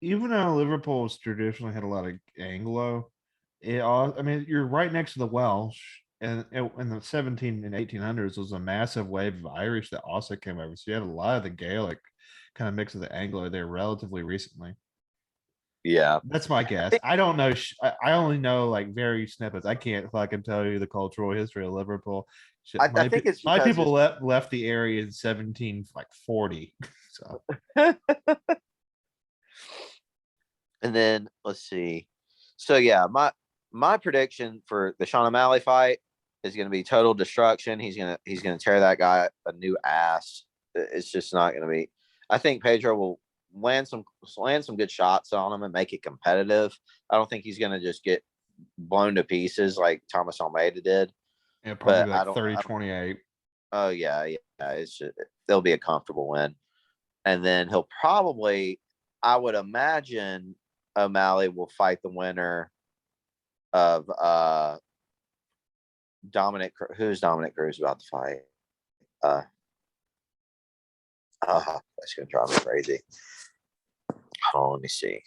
even though Liverpool's traditionally had a lot of Anglo, I mean, you're right next to the Welsh, and in the 17 and 1800s was a massive wave of Irish that also came over. So you had a lot of the Gaelic kind of mix with the Anglo there relatively recently. Yeah, That's my guess. I don't know. I only know like very snippets. I can't fucking tell you the cultural history of Liverpool. Shit, I think it's my because people left the area in 1740. So and then let's see. So yeah, my prediction for the Sean O'Malley fight is going to be total destruction. He's gonna tear that guy a new ass. It's just not going to be. I think Pedro will land some good shots on him and make it competitive. I don't think he's going to just get blown to pieces like Thomas Almeida did. yeah, probably But like 30-28. Oh yeah. It's just, there'll be a comfortable win, and then he'll probably, I would imagine, O'Malley will fight the winner of Dominic. Who's Dominic Cruz about to fight? That's gonna drive me crazy. Oh, let me see.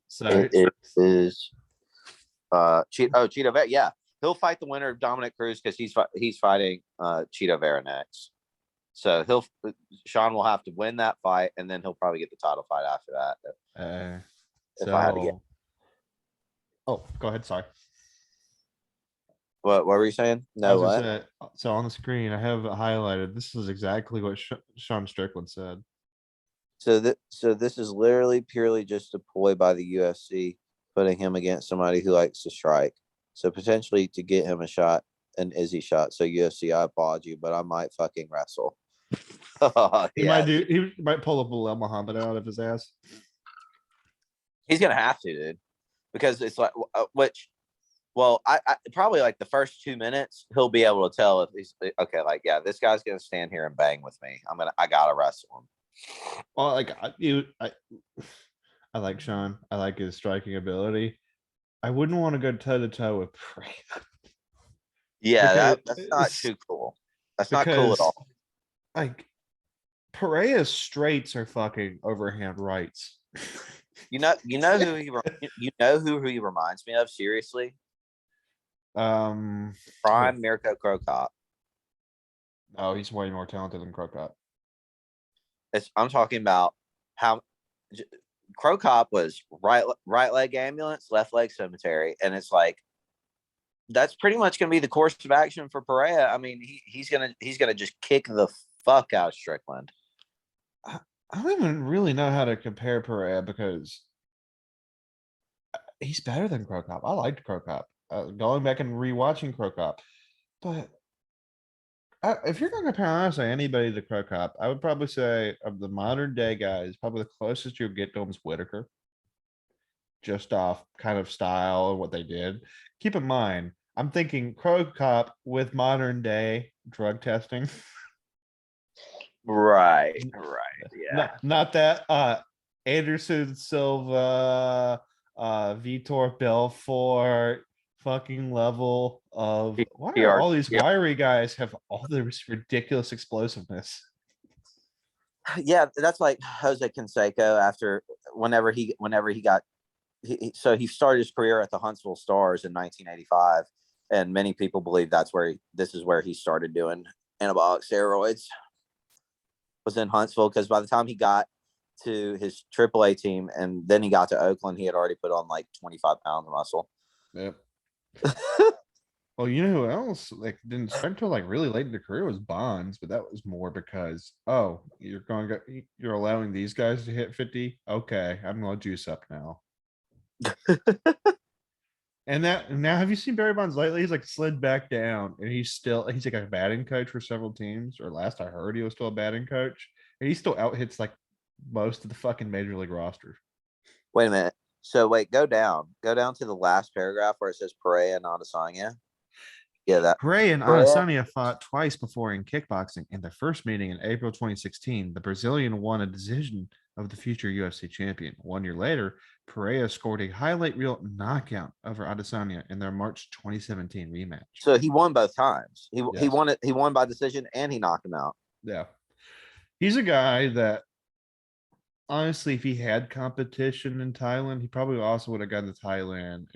So It is Cheeto Vera. Yeah, he'll fight the winner of Dominic Cruz because he's fighting Cheeto Vera next. So Sean will have to win that fight, and then he'll probably get the title fight after that. If I had to get, oh, go ahead. Sorry. what were you saying? I No, was gonna what? say, so on the screen, I have it highlighted. This is exactly what Sean Strickland said. So this is literally purely just a ploy by the UFC, putting him against somebody who likes to strike. So potentially to get him a shot, an Izzy shot. So UFC, I applaud you, but I might fucking wrestle. He might pull up a Bilal Muhammad out of his ass. He's gonna have to, dude, because it's like I probably like the first 2 minutes he'll be able to tell if he's okay. Like, yeah, this guy's gonna stand here and bang with me. I gotta wrestle him. Well, like I like Sean. I like his striking ability. I wouldn't want to go toe to toe with Perea. Yeah, because that's not too cool. That's not cool at because all. like Perea's straights are fucking overhand rights. You know who he reminds me of. Seriously, Um, who? prime Mirko Krokop. Oh, he's way more talented than Krokop. I'm talking about how Krokop was right leg ambulance, left leg cemetery, and it's like that's pretty much going to be the course of action for Perea. I mean, he's gonna just kick the fuck out of Strickland. I don't even really know how to compare Perea because he's better than Krokop. I liked Krokop. Going back and rewatching Krokop, but if you're going to compare honestly anybody to Krokop, I would probably say of the modern day guys, probably the closest you'll get to him is Whitaker, just off kind of style and what they did. Keep in mind, I'm thinking Krokop with modern day drug testing. Right. Yeah. Not that Anderson Silva, Vitor Belfort fucking level of why are all these wiry guys have all this ridiculous explosiveness? Yeah, that's like Jose Canseco after whenever he got so he started his career at the Huntsville Stars in 1985, and many people believe this is where he started doing anabolic steroids, was in Huntsville, because by the time he got to his AAA team and then he got to Oakland, he had already put on like 25 pounds of muscle. Yep. Well, you know who else like didn't start until like really late in the career was Bonds, but that was more because you're allowing these guys to hit 50. Okay, I'm gonna juice up now. And that now have you seen Barry Bonds lately? He's like slid back down and he's like a batting coach for several teams, or last I heard he was still a batting coach. And he still out hits like most of the fucking major league roster. Wait a minute. So wait, go down to the last paragraph where it says Perea and Adesanya. Yeah, that Perea and Perea. Adesanya fought twice before in kickboxing. In their first meeting in April 2016, the Brazilian won a decision of the future UFC champion. 1 year later, Perea scored a highlight reel knockout over Adesanya in their March 2017 rematch. So he won both times. He Yes. won it. He won by decision and he knocked him out. Yeah. He's a guy that honestly, if he had competition in Thailand, he probably also would have gone to Thailand.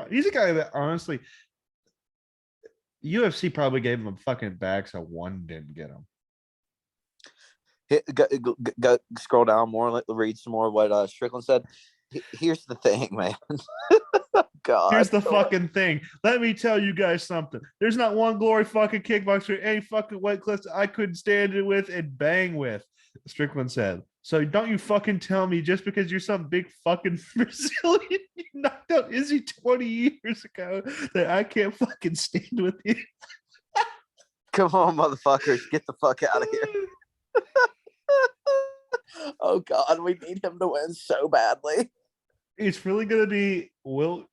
He's a guy that honestly, UFC probably gave him a fucking bag, so one didn't get him. Go scroll down more, read some more what Strickland said. Here's the thing, man. God. Here's the fucking thing. Let me tell you guys something. There's not one glory fucking kickboxer, any fucking weight class I couldn't stand it with and bang with, Strickland said. So don't you fucking tell me just because you're some big fucking Brazilian you knocked out Izzy 20 years ago that I can't fucking stand with you. Come on, motherfuckers. Get the fuck out of here. Oh God, we need him to win so badly. It's really gonna be will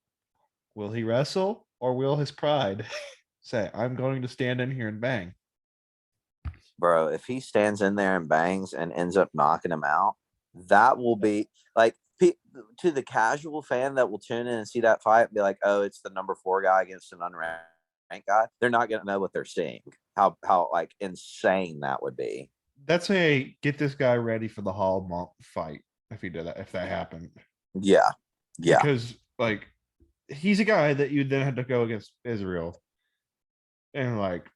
he wrestle or will his pride say, I'm going to stand in here and bang? Bro, if he stands in there and bangs and ends up knocking him out, that will be like to the casual fan that will tune in and see that fight and be like, oh, it's the number 4 guy against an unranked guy. They're not going to know what they're seeing. How like insane that would be. That's a get this guy ready for the Hall fight if he did that, if that happened. Yeah. Because like he's a guy that you then had to go against Israel. And like,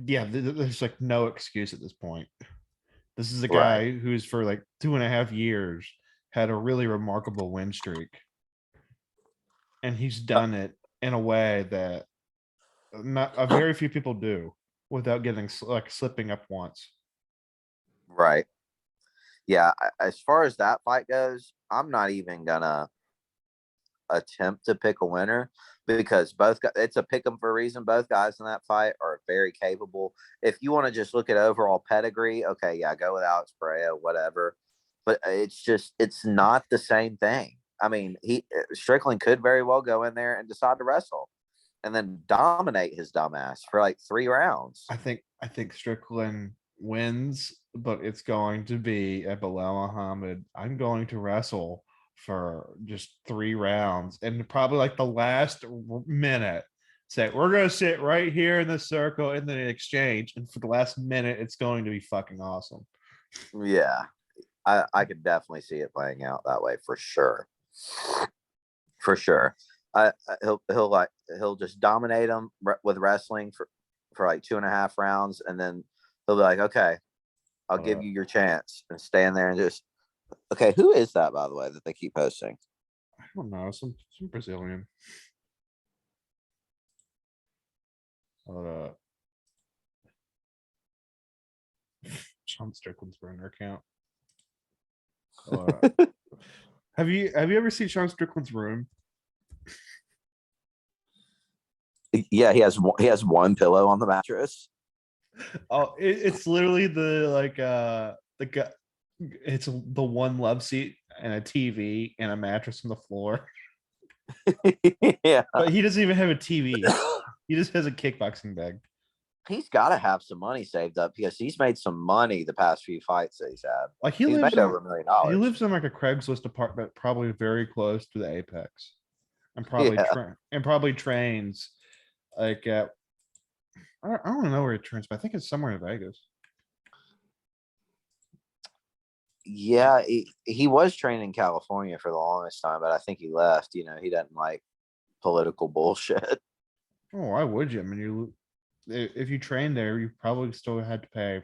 yeah, there's like no excuse at this point. This is a guy who's for like 2.5 years had a really remarkable win streak. And he's done it in a way that not a very few people do without getting like slipping up once. Right. Yeah. As far as that fight goes, I'm not even gonna attempt to pick a winner because both guys, it's a pick 'em for a reason. Both guys in that fight are very capable. If you want to just look at overall pedigree, okay, yeah, go with Alex Perea, whatever. But it's not the same thing. I mean, Strickland could very well go in there and decide to wrestle and then dominate his dumbass for like 3 rounds. I think Strickland wins, but it's going to be at Bilal Muhammad. I'm going to wrestle for just 3 rounds, and probably like the last minute, Say, we're gonna sit right here in this circle in the exchange, and for the last minute, it's going to be fucking awesome. Yeah, I could definitely see it playing out that way for sure. For sure. He'll just dominate him with wrestling for like 2.5 rounds, and then he'll be like, okay, I'll give you your chance, and stand there and just, okay, who is that, by the way, that they keep posting? I don't know, some Brazilian. Uh, Sean Strickland's burner account. Have you ever seen Sean Strickland's room? Yeah, he has one pillow on the mattress. Oh, it's literally the guy. It's the one love seat and a TV and a mattress on the floor. Yeah. But he doesn't even have a TV. He just has a kickboxing bag. He's got to have some money saved up because he's made some money the past few fights that he's had. Like he's made over $1 million. He lives in like a Craigslist apartment, probably very close to the Apex, and probably trains like at. I don't know where he trains, but I think it's somewhere in Vegas. Yeah, he was training in California for the longest time, but I think he left. You know, he doesn't like political bullshit. Oh, why would you? I mean, if you train there, you probably still had to pay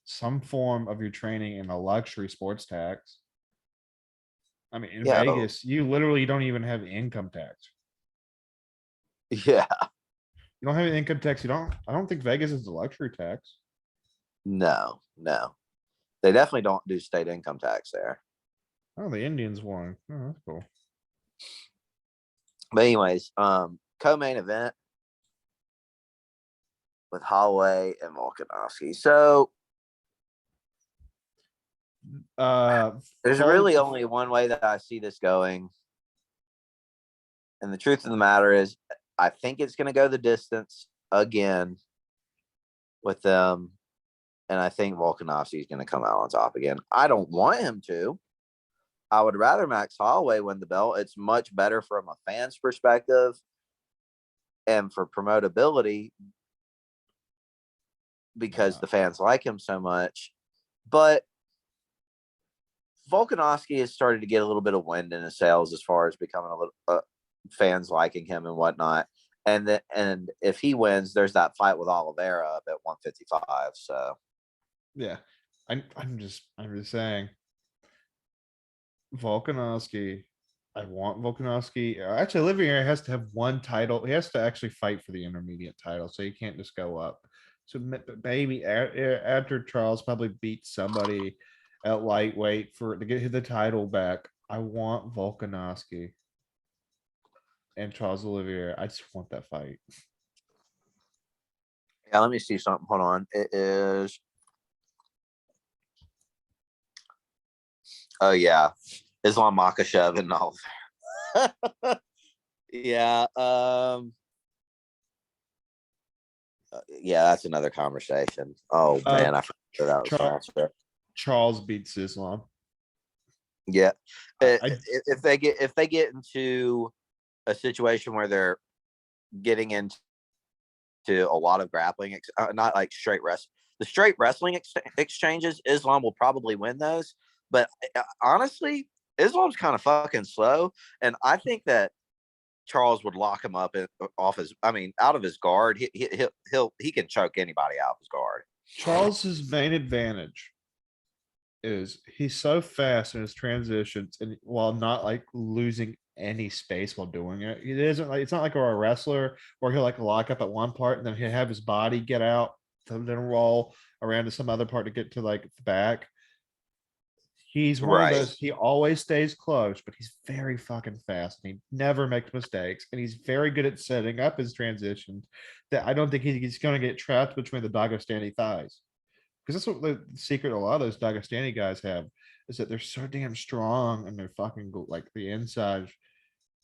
some form of your training in a luxury sports tax. I mean, in Yeah. Vegas, you literally don't even have income tax. Yeah. You don't have income tax. I don't think Vegas is a luxury tax. No. They definitely don't do state income tax there. Oh, the Indians won. Oh, that's cool. But anyways, co-main event with Holloway and Volkanovski. So there's really only one way that I see this going. And the truth of the matter is, I think it's going to go the distance again with them. And I think Volkanovski is going to come out on top again. I don't want him to. I would rather Max Holloway win the belt. It's much better from a fan's perspective and for promotability because the fans like him so much. But Volkanovski has started to get a little bit of wind in his sails as far as becoming a little fans liking him and whatnot. And if he wins, there's that fight with Oliveira up at 155. So yeah, I'm just saying. Volkanovski. I want Volkanovski. Actually, Oliveira has to have one title. He has to actually fight for the intermediate title, so he can't just go up. So maybe after Charles probably beats somebody at lightweight to get the title back, I want Volkanovski and Charles Oliveira. I just want that fight. Yeah, let me see something. Hold on. It is. Oh yeah, Islam Makhachev and Oliveira. Yeah. Yeah, that's another conversation. Oh man, I forgot that was Charles beats Islam. Yeah, if they get into a situation where they're getting into a lot of grappling, not like straight wrestling. The straight wrestling exchanges, Islam will probably win those. But honestly, Islam's kind of fucking slow, and I think that Charles would lock him up out of his guard. He can choke anybody out of his guard. Charles's main advantage is he's so fast in his transitions, and while not like losing any space while doing it, it isn't like it's not like a wrestler where he'll like lock up at one part and then he'll have his body get out, then roll around to some other part to get to like the back. He's one of those, he always stays close, but he's very fucking fast and he never makes mistakes. And he's very good at setting up his transitions that I don't think he's going to get trapped between the Dagestani thighs. Because that's what the secret a lot of those Dagestani guys have is that they're so damn strong and they're fucking like the inside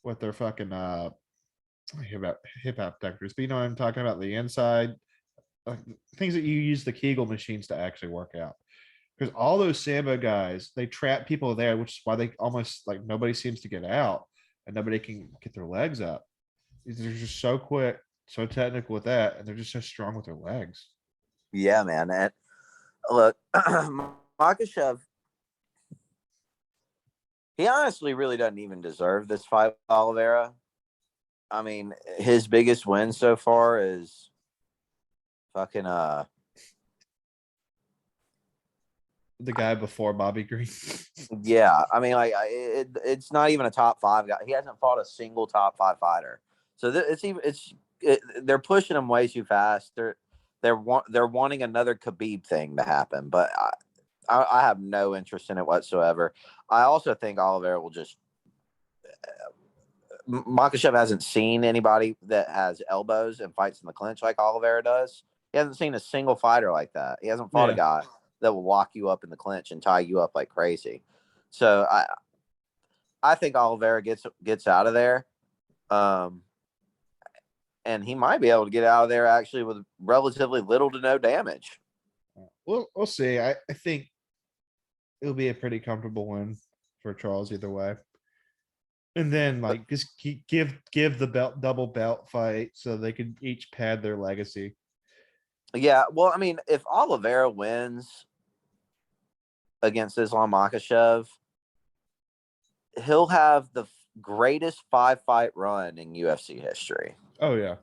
with their fucking hip abductors. But you know what I'm talking about? The inside, like, things that you use the Kegel machines to actually work out. Because all those Sambo guys, they trap people there, which is why they almost like nobody seems to get out and nobody can get their legs up. They're just so quick so technical with that, and they're just so strong with their legs. Yeah, man. And look, Makhachev, he honestly really doesn't even deserve this fight with Oliveira. I mean, his biggest win so far is fucking The guy before Bobby Green. yeah. I mean, like it's not even a top 5 guy. He hasn't fought a single top 5 fighter. So they're pushing him way too fast. They're wanting another Khabib thing to happen, but I have no interest in it whatsoever. I also think Oliveira will just. Makhachev hasn't seen anybody that has elbows and fights in the clinch like Oliveira does. He hasn't seen a single fighter like that. He hasn't fought a Yeah. guy that will lock you up in the clinch and tie you up like crazy. So I think Oliveira gets out of there. And he might be able to get out of there actually with relatively little to no damage. We'll see. I think it'll be a pretty comfortable win for Charles either way. And then like just give the double belt fight so they could each pad their legacy. Yeah, well, I mean, if Oliveira wins against Islam Makhachev, he'll have the greatest 5-fight run in UFC history. Oh yeah.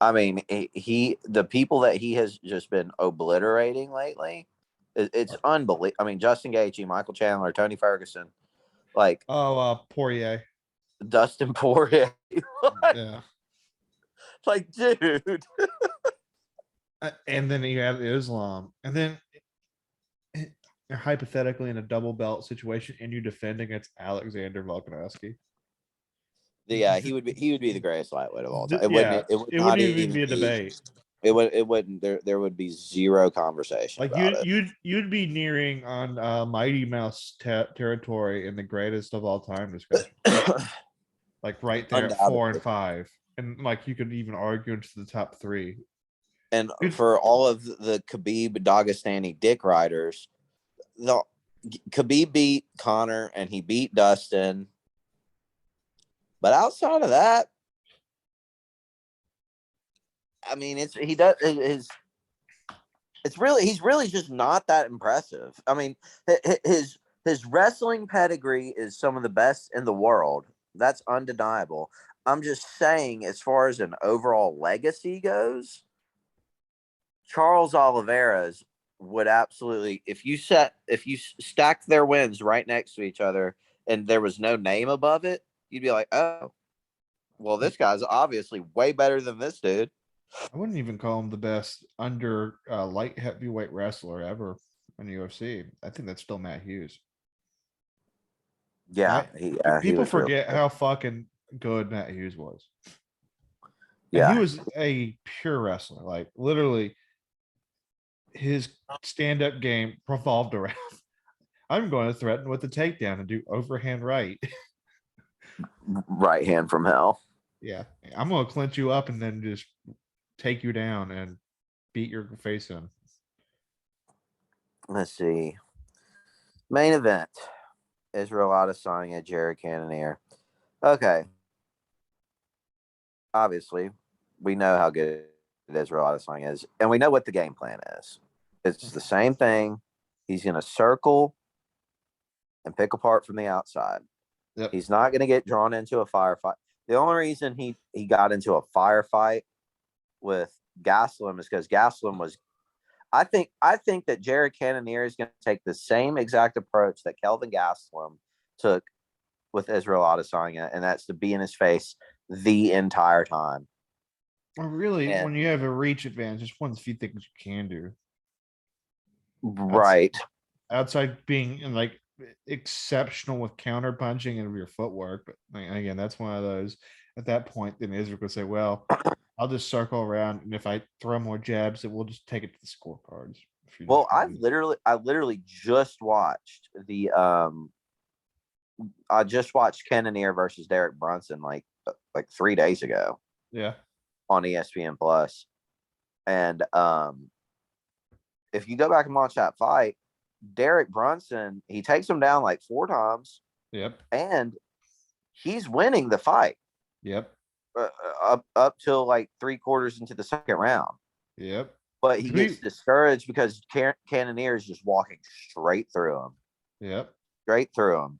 I mean, the people that he has just been obliterating lately, it's unbelievable. I mean, Justin Gaethje, Michael Chandler, Tony Ferguson, like Poirier. Dustin Poirier, Yeah. like dude. And then you have Islam, and then you're hypothetically in a double belt situation, and you defend against Alexander Volkanovski. Yeah, he would be the greatest lightweight of all time. It Yeah, would it not wouldn't even even be a be. debate. It wouldn't. There would be zero conversation Like about you'd be nearing on Mighty Mouse territory in the greatest of all time discussion. it. Like right there at 4 and Undoubtedly. 5, and like you could even argue into the top 3. And Dude, for all of the Khabib Dagestani dick riders, the Khabib beat Connor and he beat Dustin. But outside of that, I mean, he's really just not that impressive. I mean, his wrestling pedigree is some of the best in the world. That's undeniable. I'm just saying, as far as an overall legacy goes, Charles Oliveira's would absolutely, if you stacked their wins right next to each other and there was no name above it, you'd be like, oh, well, this guy's obviously way better than this dude. I wouldn't even call him the best under light heavyweight wrestler ever in the UFC. I think that's still Matt Hughes. Yeah, he People was real forget good. how fucking good Matt Hughes was. And he Yeah, was a pure wrestler. Like literally his stand-up game revolved around I'm going to threaten with the takedown and do overhand right. right hand from hell. Yeah. I'm gonna clinch you up and then just take you down and beat your face in. Let's see. Main event. Israel Adesanya, Jared Cannonier. Okay. Obviously, we know how good Israel Adesanya is, and we know what the game plan is. It's the same thing. He's going to circle and pick apart from the outside. Yep. He's not going to get drawn into a firefight. The only reason he got into a firefight with Gastelum is because Gastelum was. I think that Jared Cannonier is going to take the same exact approach that Kelvin Gastelum took with Israel Adesanya, and that's to be in his face the entire time. Well, really, And, when you have a reach advantage, just one of the few things you can do. right. Outside being like exceptional with counter punching and your footwork. But again, that's one of those at that point, then Israel could say, well, I'll just circle around, and if I throw more jabs, it will just take it to the scorecards. Well, I literally just watched I just watched Cannonier versus Derek Brunson like 3 days ago. Yeah. On ESPN Plus. And if you go back and watch that fight, Derek Brunson, he takes him down like 4 times. Yep. And he's winning the fight. Yep. up till like 3/4 into the second round. Yep. But he gets discouraged because Cannonier is just walking straight through him. Yep. Straight through him.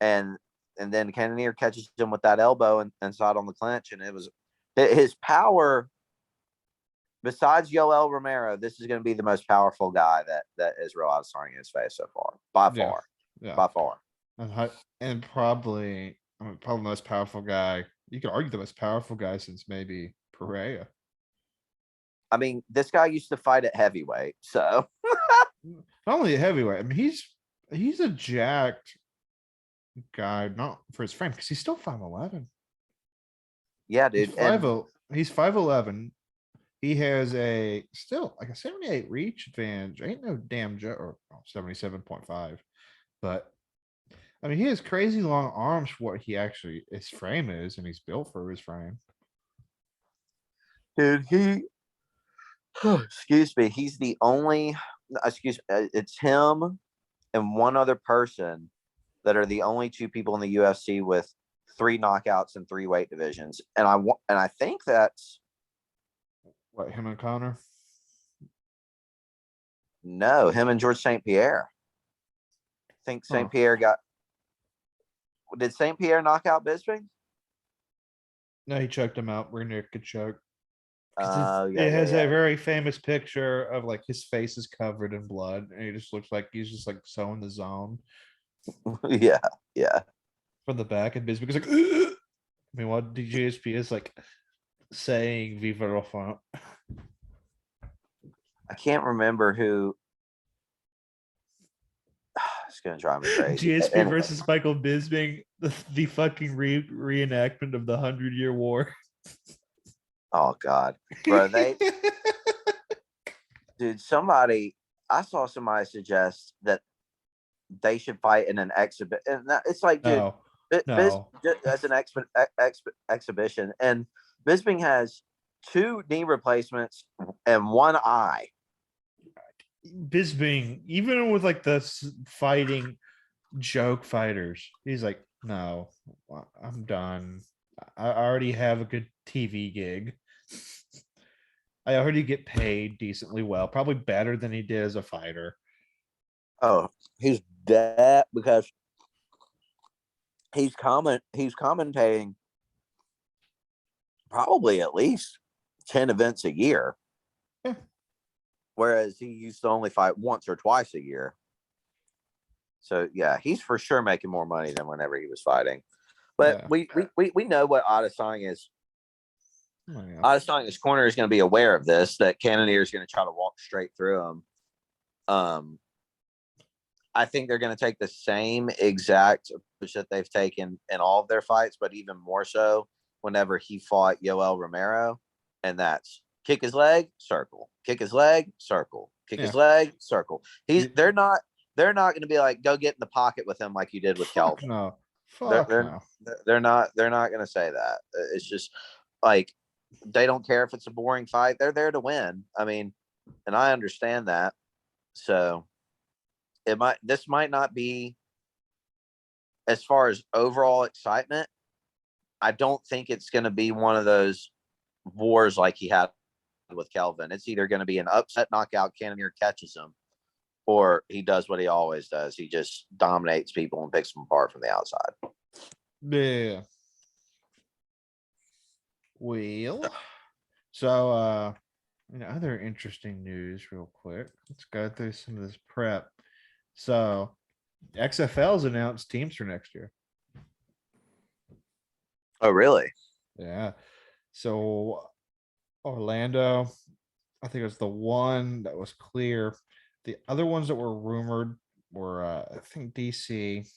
And then Cannonier catches him with that elbow and inside on the clinch. And it was his power. Besides Yoel Romero, this is going to be the most powerful guy that Israel Adesanya has faced so far. By far. Yeah. By far. And probably the most powerful guy. You could argue the most powerful guy since maybe Perea. I mean, this guy used to fight at heavyweight, so Not only a heavyweight. I mean, he's a jacked guy, not for his frame, because he's still 5'11". Yeah, dude. He's 5'11". He has still like a 78 reach advantage. Ain't no damn joke, or 77.5. But I mean, he has crazy long arms for what his frame is, and he's built for his frame. Dude, excuse me, he's the only, it's him and one other person that are the only two people in the UFC with 3 knockouts in 3 weight divisions. And I think that's what, him and Connor? No, him and George St. Pierre. I think St. Pierre did St. Pierre knock out Bisping? No, he choked him out. Rear naked choke. It has a very famous picture of like his face is covered in blood, and he just looks like he's just like so in the zone. Yeah. From the back, and Bisping's like, ugh! I mean, what DJSP is like saying "Viva Rafa." I can't remember who. It's gonna drive me crazy. GSP versus Michael Bisping, the fucking reenactment of the 100-Year War. Oh God, bro, dude, I saw somebody suggest that they should fight in an exhibit, and it's like, dude, no. As an exhibition, and Bisping has 2 knee replacements and 1 eye. Bisping, even with like the fighting joke fighters, he's like, no, I'm done. I already have a good TV gig. I already get paid decently well, probably better than he did as a fighter. Oh, he's dead because he's commentating probably at least 10 events a year. Yeah. Whereas he used to only fight once or twice a year. So yeah, he's for sure making more money than whenever he was fighting. But we know what Adesanya is. Oh, yeah. Adesanya's corner is going to be aware of this, that Cannonier is going to try to walk straight through him. I think they're going to take the same exact approach that they've taken in all of their fights, but even more so whenever he fought Yoel Romero, and that's kick his leg, circle, kick his leg, circle, kick his leg, circle. They're not going to be like, go get in the pocket with him like you did with Kelvin. No. They're not going to say that. It's just like, they don't care if it's a boring fight. They're there to win. I mean, and I understand that. So this might not be, as far as overall excitement, I don't think it's going to be one of those wars like he had with Kelvin. It's either going to be an upset knockout, Cannonier catches him, or he does what he always does. He just dominates people and picks them apart from the outside. Yeah. Well, so other interesting news real quick. Let's go through some of this prep. So XFL's announced teams for next year. Oh, really? Yeah. So Orlando, I think it was the one that was clear. The other ones that were rumored were I think DC.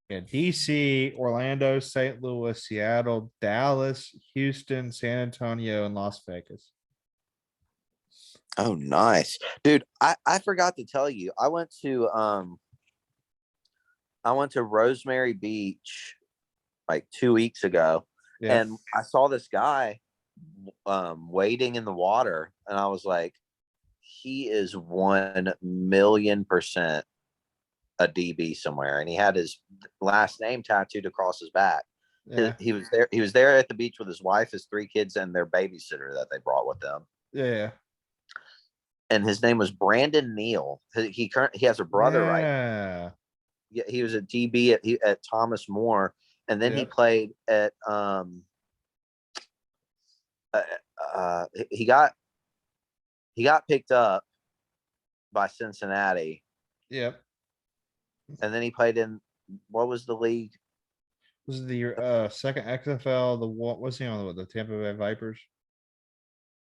Yeah, DC, Orlando, St. Louis, Seattle, Dallas, Houston, San Antonio, and Las Vegas. Oh, nice. Dude, I forgot to tell you. I went to Rosemary Beach like 2 weeks ago, and I saw this guy wading in the water, and I was like, he is 1,000,000% a DB somewhere, and he had his last name tattooed across his back. Yeah, He was there. He was there at the beach with his wife, his 3 kids, and their babysitter that they brought with them. yeah, And his name was Brandon Neal. He has a brother, right? yeah, Yeah, he was a DB at Thomas More, and then he yep, played at uh, he got picked up by Cincinnati, yep. and then he played in what was the league? This is the second XFL. The what was he on the Tampa Bay Vipers?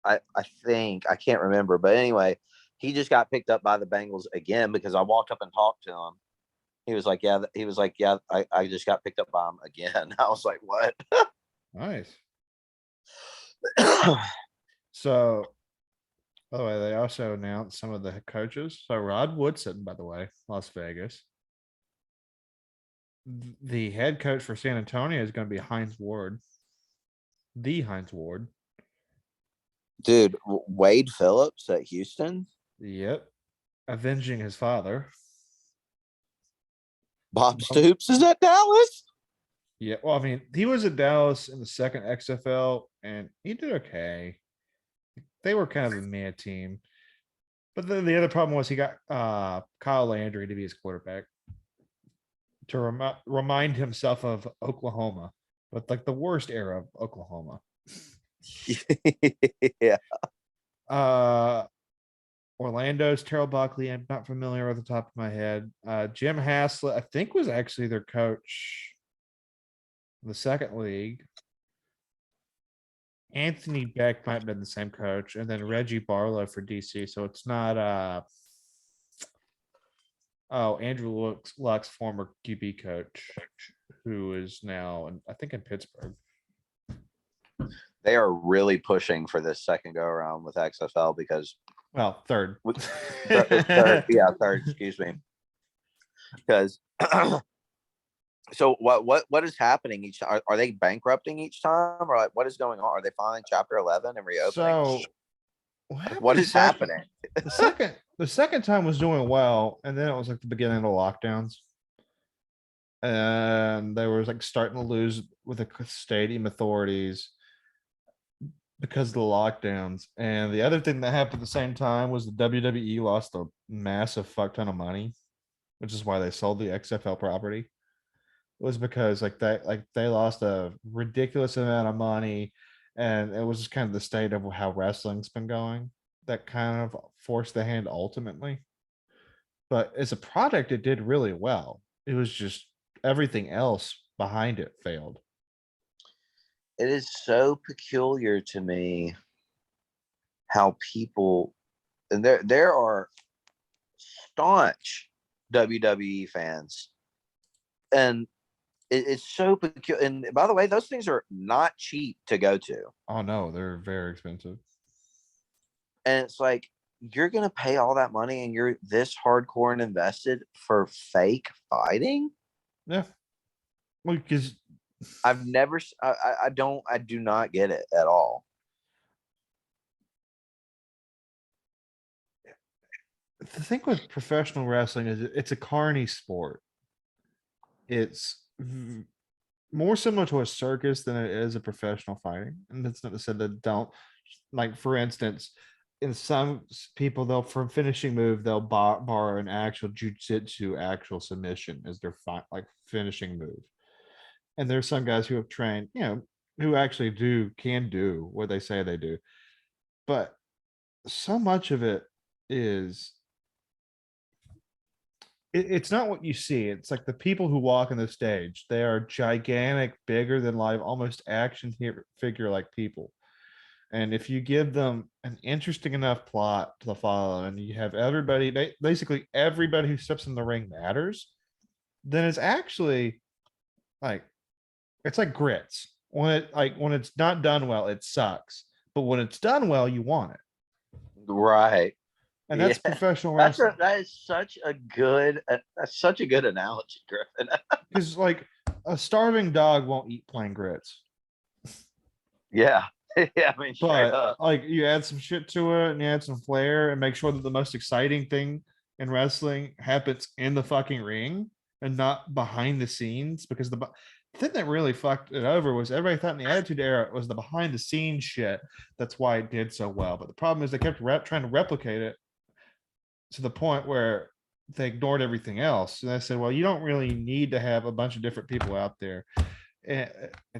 I think I can't remember, but anyway, he just got picked up by the Bengals again because I walked up and talked to him. He was like, "Yeah." He was like, "Yeah, I just got picked up by him again." I was like, "What?" Nice. So, by the way, they also announced some of the coaches. So Rod Woodson, by the way, Las Vegas. The head coach for San Antonio is going to be Heinz Ward. The Heinz Ward. Dude, Wade Phillips at Houston, Yep. Avenging his father. Bob Stoops is at Dallas. Yeah. Well, I mean, he was at Dallas in the second XFL and he did okay. They were kind of a mad team. But then the other problem was he got Kyle Landry to be his quarterback to remind himself of Oklahoma, but like the worst era of Oklahoma. Yeah. Orlando's Terrell Buckley. I'm not familiar off the top of my head. Jim Haslett, I think, was actually their coach in the second league. Anthony Beck might have been the same coach, and then Reggie Barlow for DC. So it's not Andrew Luck's former QB coach, who is now I think in Pittsburgh. They are really pushing for this second go around with XFL because Well, third. third, excuse me. Because so what is happening each time? Are they bankrupting each time, or like what is going on? Are they filing Chapter 11 and reopening? So what is happening? The second time was doing well, and then it was like the beginning of the lockdowns. And they were like starting to lose with the stadium authorities because of the lockdowns. And the other thing that happened at the same time was the WWE lost a massive fuck ton of money, which is why they sold the XFL property. It was because like they lost a ridiculous amount of money, and it was just kind of the state of how wrestling's been going that kind of forced the hand ultimately. But as a product, it did really well. It was just everything else behind it failed. It is so peculiar to me how people, and there are staunch WWE fans, and it's so peculiar. And by the way, those things are not cheap to go to. Oh no, they're very expensive. And it's like you're gonna pay all that money, and you're this hardcore and invested for fake fighting. Yeah, well, because I've never, I do not get it at all. the thing with professional wrestling is it's a carny sport. It's more similar to a circus than it is a professional fighting. And that's not to say that don't, like, for instance, in some people, they'll for finishing move, they'll borrow an actual jujitsu actual submission as their like finishing move. And there's some guys who have trained, who actually can do what they say they do. But so much of it is it's not what you see. It's like the people who walk on the stage. They are gigantic, bigger than life, almost action figure like people. And if you give them an interesting enough plot to follow, and you have everybody, basically everybody who steps in the ring matters, then it's actually like it's like grits. When it's not done well, it sucks. But when it's done well, you want it. Right. And that's professional wrestling. That is such a good analogy, Griffin. Because like a starving dog won't eat plain grits. Yeah. Yeah, I mean, But like you add some shit to it and you add some flair and make sure that the most exciting thing in wrestling happens in the fucking ring and not behind the scenes, because The thing that really fucked it over was everybody thought in the Attitude Era was the behind the scenes shit. That's why it did so well. But the problem is they kept trying to replicate it to the point where they ignored everything else. And I said, well, you don't really need to have a bunch of different people out there. And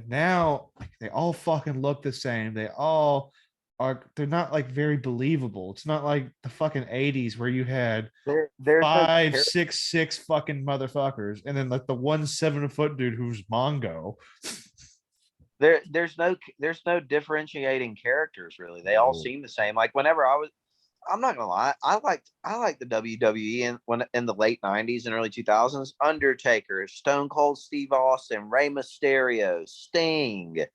now they all fucking look the same. They all are, they're not like very believable. It's not like the fucking 80s where you had There's no 5'6" fucking motherfuckers, and then like the 1 7 foot dude who's Mongo. there's no differentiating characters really. They all No. seem the same. Like whenever I'm not gonna lie, I liked the WWE in the late '90s and early 2000s. Undertaker, Stone Cold Steve Austin, Rey Mysterio, Sting,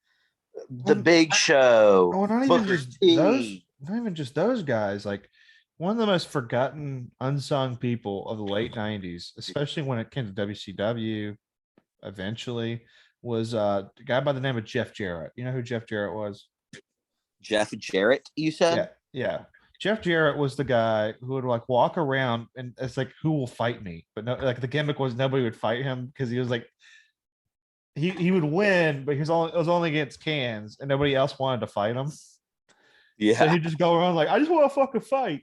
The Big Show, Oh, not even Booker just those, T. not even just those guys. Like one of the most forgotten, unsung people of the late '90s, especially when it came to WCW, eventually, was a guy by the name of Jeff Jarrett. You know who Jeff Jarrett was? Jeff Jarrett, you Yeah, said? yeah. Jeff Jarrett was the guy who would like walk around and it's like, who will fight me? But no, like the gimmick was nobody would fight him because he was like, he would win, but it was only against cans and nobody else wanted to fight him. So Yeah. he'd just go around like, I just want to fucking fight.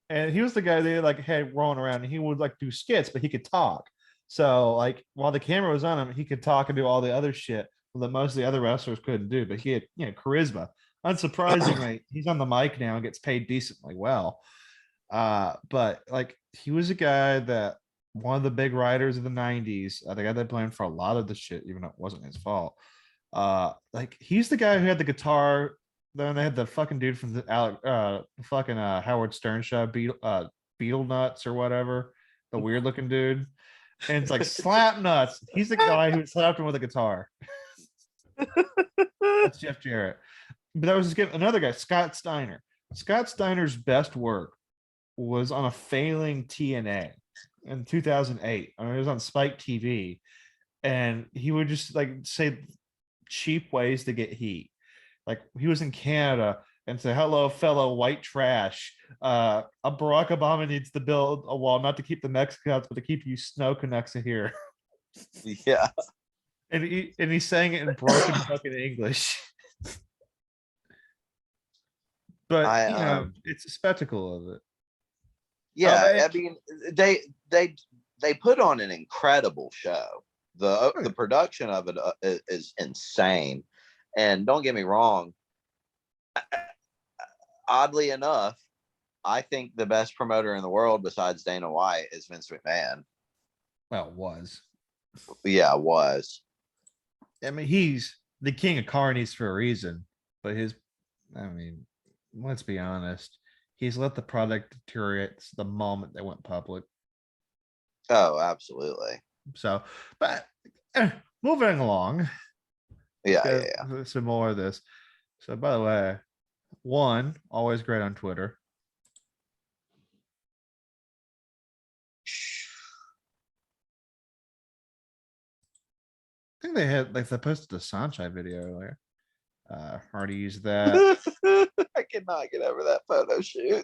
And he was the guy they like had rolling around and he would like do skits, but he could talk. So like while the camera was on him, he could talk and do all the other shit that most of the other wrestlers couldn't do. But he had, charisma. Unsurprisingly, he's on the mic now and gets paid decently well. But like he was a guy that one of the big writers of the 90s, the guy that blamed for a lot of the shit, even though it wasn't his fault. Like he's the guy who had the guitar. Then they had the fucking dude from the Howard Stern show, Beetle Nuts or whatever, the weird looking dude. And it's like Slap Nuts. He's the guy who slapped him with a guitar. That's Jeff Jarrett. But that was just another guy, Scott Steiner. Scott Steiner's best work was on a failing TNA in 2008. I mean, it was on Spike TV, and he would just like say cheap ways to get heat. Like he was in Canada and say, "Hello, fellow white trash. Barack Obama needs to build a wall, not to keep the Mexicans, but to keep you snow Canucks here." Yeah. And he sang it in broken fucking English. But it's a spectacle of it. Yeah, I mean, they put on an incredible show. The production of it is insane. And don't get me wrong, oddly enough, I think the best promoter in the world besides Dana White is Vince McMahon. Well, it was. Yeah, it was. I mean, he's the king of carnies for a reason. But let's be honest. He's let the product deteriorate the moment they went public. Oh, absolutely. So, but moving along. Yeah. Some more of this. So, by the way, one, always great on Twitter. I think they had like they posted a Sanchai video earlier. Already used that. I cannot get over that photo shoot.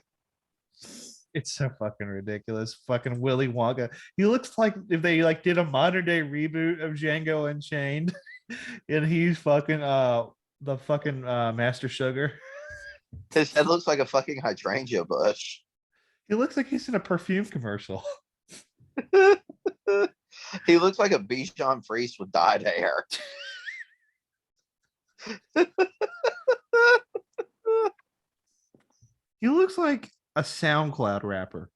It's so fucking ridiculous. Fucking Willy Wonka. He looks like if they like did a modern day reboot of Django Unchained, and he's fucking the fucking Master Sugar. His head looks like a fucking hydrangea bush. He looks like he's in a perfume commercial. He looks like a Bichon Frise with dyed hair. He looks like a SoundCloud rapper.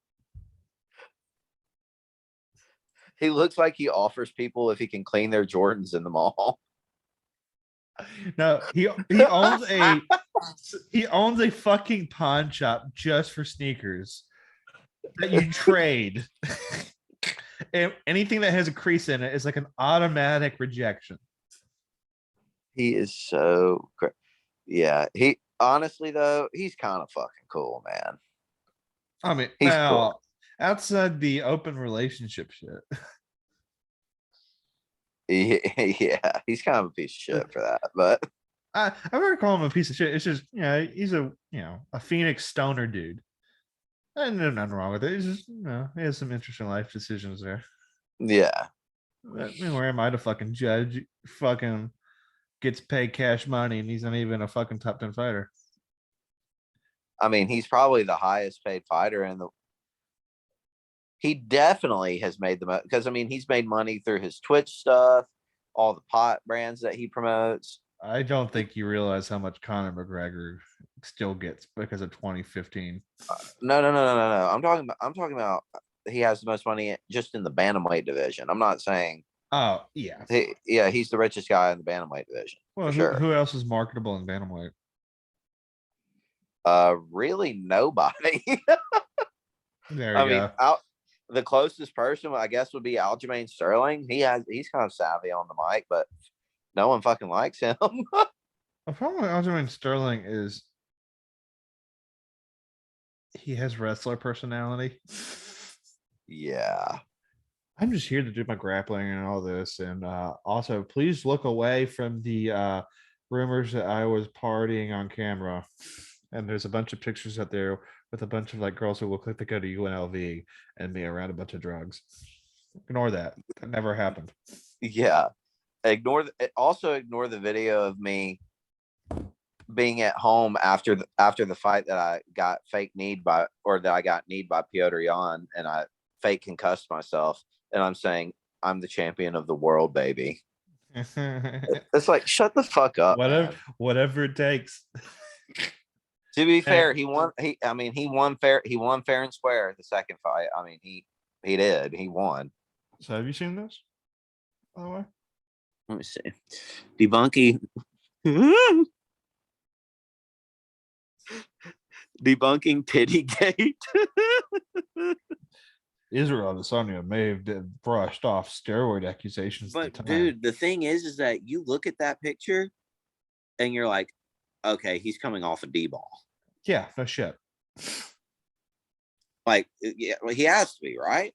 He looks like he offers people if he can clean their Jordans in the mall. No, he owns a fucking pawn shop just for sneakers that you trade. And anything that has a crease in it is like an automatic rejection. He is so great. Yeah, he honestly though, he's kind of fucking cool, man. I mean, He's now cool. outside the open relationship shit. Yeah, he's kind of a piece of shit for that, but I never call him a piece of shit. It's just, he's a Phoenix stoner dude. And there's nothing wrong with it. He's just, he has some interesting life decisions there. yeah. Where am I to fucking judge? Fucking gets paid cash money and he's not even a fucking top 10 fighter. I mean, he's probably the highest paid fighter in the. He definitely has made the most because I mean he's made money through his Twitch stuff, all the pot brands that he promotes. I don't think you realize how much Conor McGregor still gets because of 2015. No. I'm talking about he has the most money just in the bantamweight division. I'm not saying Oh yeah. yeah, he's the richest guy in the bantamweight division Well, for who sure. who else is marketable in bantamweight? Really nobody. There I you mean, go. out the closest person I guess would be Aljamain Sterling. He's kind of savvy on the mic, but no one fucking likes him. The problem with Aljamain Sterling is he has wrestler personality. Yeah. I'm just here to do my grappling and all this. And also, please look away from the rumors that I was partying on camera. And there's a bunch of pictures out there with a bunch of like girls who look like they go to UNLV and me around a bunch of drugs. Ignore that. That never happened. Yeah. Also ignore the video of me being at home after the fight that I got fake kneed by or that I got kneed by Piotr Jan and I fake concussed myself and I'm saying I'm the champion of the world, baby. It's like shut the fuck up, whatever, man. whatever it takes. To be And fair, he won. I mean, he won fair. He won fair and square the second fight. I mean, he did. He won. so, have you seen this? By the way, Let me see. Debunking. Debunking Tittygate. Israel Adesanya may have brushed off steroid accusations at the But time. dude, the thing is that you look at that picture and you're like, okay, he's coming off a D ball. Yeah, no shit. Like, yeah, well, he has to be, right?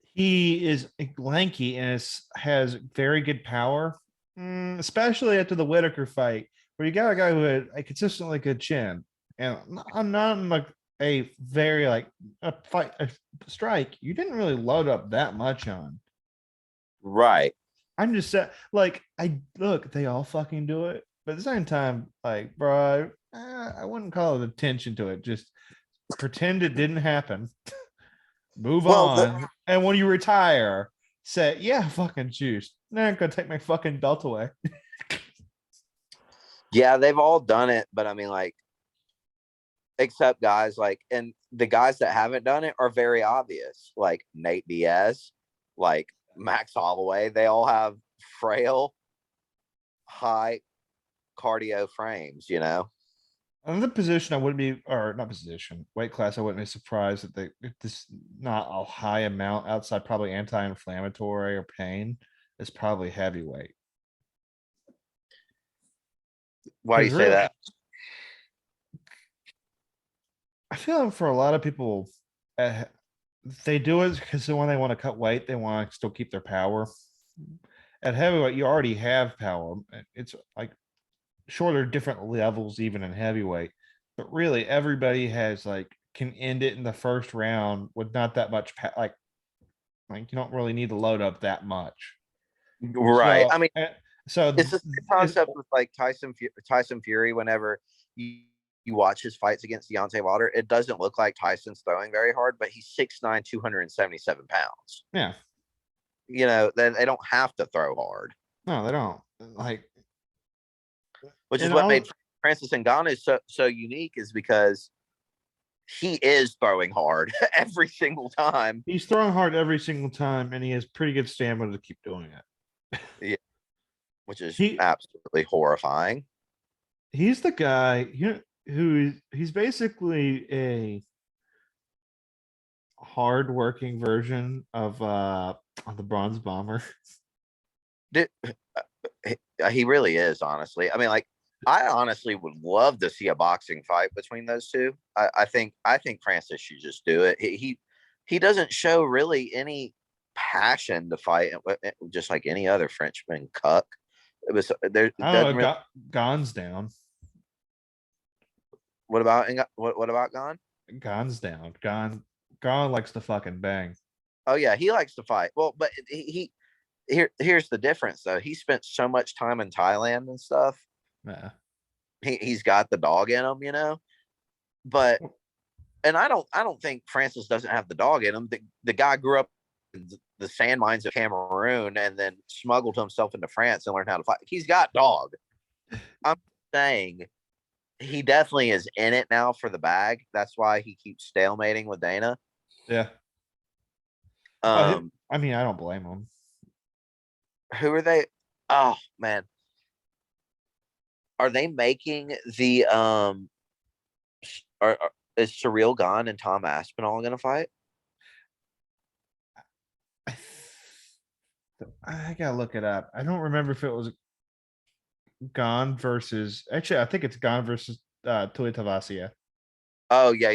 He is lanky and has very good power, especially after the Whitaker fight, where you got a guy who had a consistently good chin. And I'm not like a very like a strike. You didn't really load up that much on. Right. I'm just saying, like, I look, they all fucking do it, but at the same time, like, bro, I wouldn't call it attention to it. Just pretend it didn't happen. Move Well, on. And when you retire, say, yeah, fucking juice. They're not gonna take my fucking belt away. yeah, they've all done it, but I mean, like, except guys like, and the guys that haven't done it are very obvious, like Nate Diaz, like Max Holloway. They all have frail, high cardio frames, you know? Another position I wouldn't be, or not position, weight class, I wouldn't be surprised that they if this not a high amount outside probably anti-inflammatory or pain is probably heavyweight. Why do you Because say really, that? I feel like for a lot of people, uh, they do it because when they want to cut weight, they want to still keep their power. At heavyweight, you already have power. It's like shorter, different levels, even in heavyweight. But really, everybody has like can end it in the first round with not that much. Like you don't really need to load up that much. Right. So, I mean, so it's the same concept with like Tyson Fury. Whenever you watch his fights against Deontay Wilder, it doesn't look like Tyson's throwing very hard, but he's 6'9", 277 pounds. yeah, You know, then they don't have to throw hard, no, they don't like. which is And what made all Francis Ngannou so unique, is because he is throwing hard every single time. he's throwing hard every single time, and he has pretty good stamina to keep doing it. Yeah, which is He absolutely horrifying. he's the guy he's basically a hard-working version of the Bronze Bomber. Dude, he really is, honestly. I mean, like, I honestly would love to see a boxing fight between those two. I think Francis should just do it. He doesn't show really any passion to fight, just like any other Frenchman cuck. It was there. It I doesn't don't know. really. Gon's down. What about Gon? Gon's down. Gon likes to fucking bang. Oh yeah, he likes to fight. Well, but here's the difference though. He spent so much time in Thailand and stuff. Yeah. He's got the dog in him, But and I don't think Francis doesn't have the dog in him. The guy grew up in the sand mines of Cameroon and then smuggled himself into France and learned how to fight. He's got dog. I'm saying he definitely is in it now for the bag. That's why he keeps stalemating with Dana. Yeah. Um, I mean, I don't blame him. who are they? Oh man, are they making the is Surreal gone and Tom Aspinall gonna fight? I I gotta look it up. I don't remember if it was Gone versus. Actually, I think it's Gone versus Tuli Tavasia Oh yeah.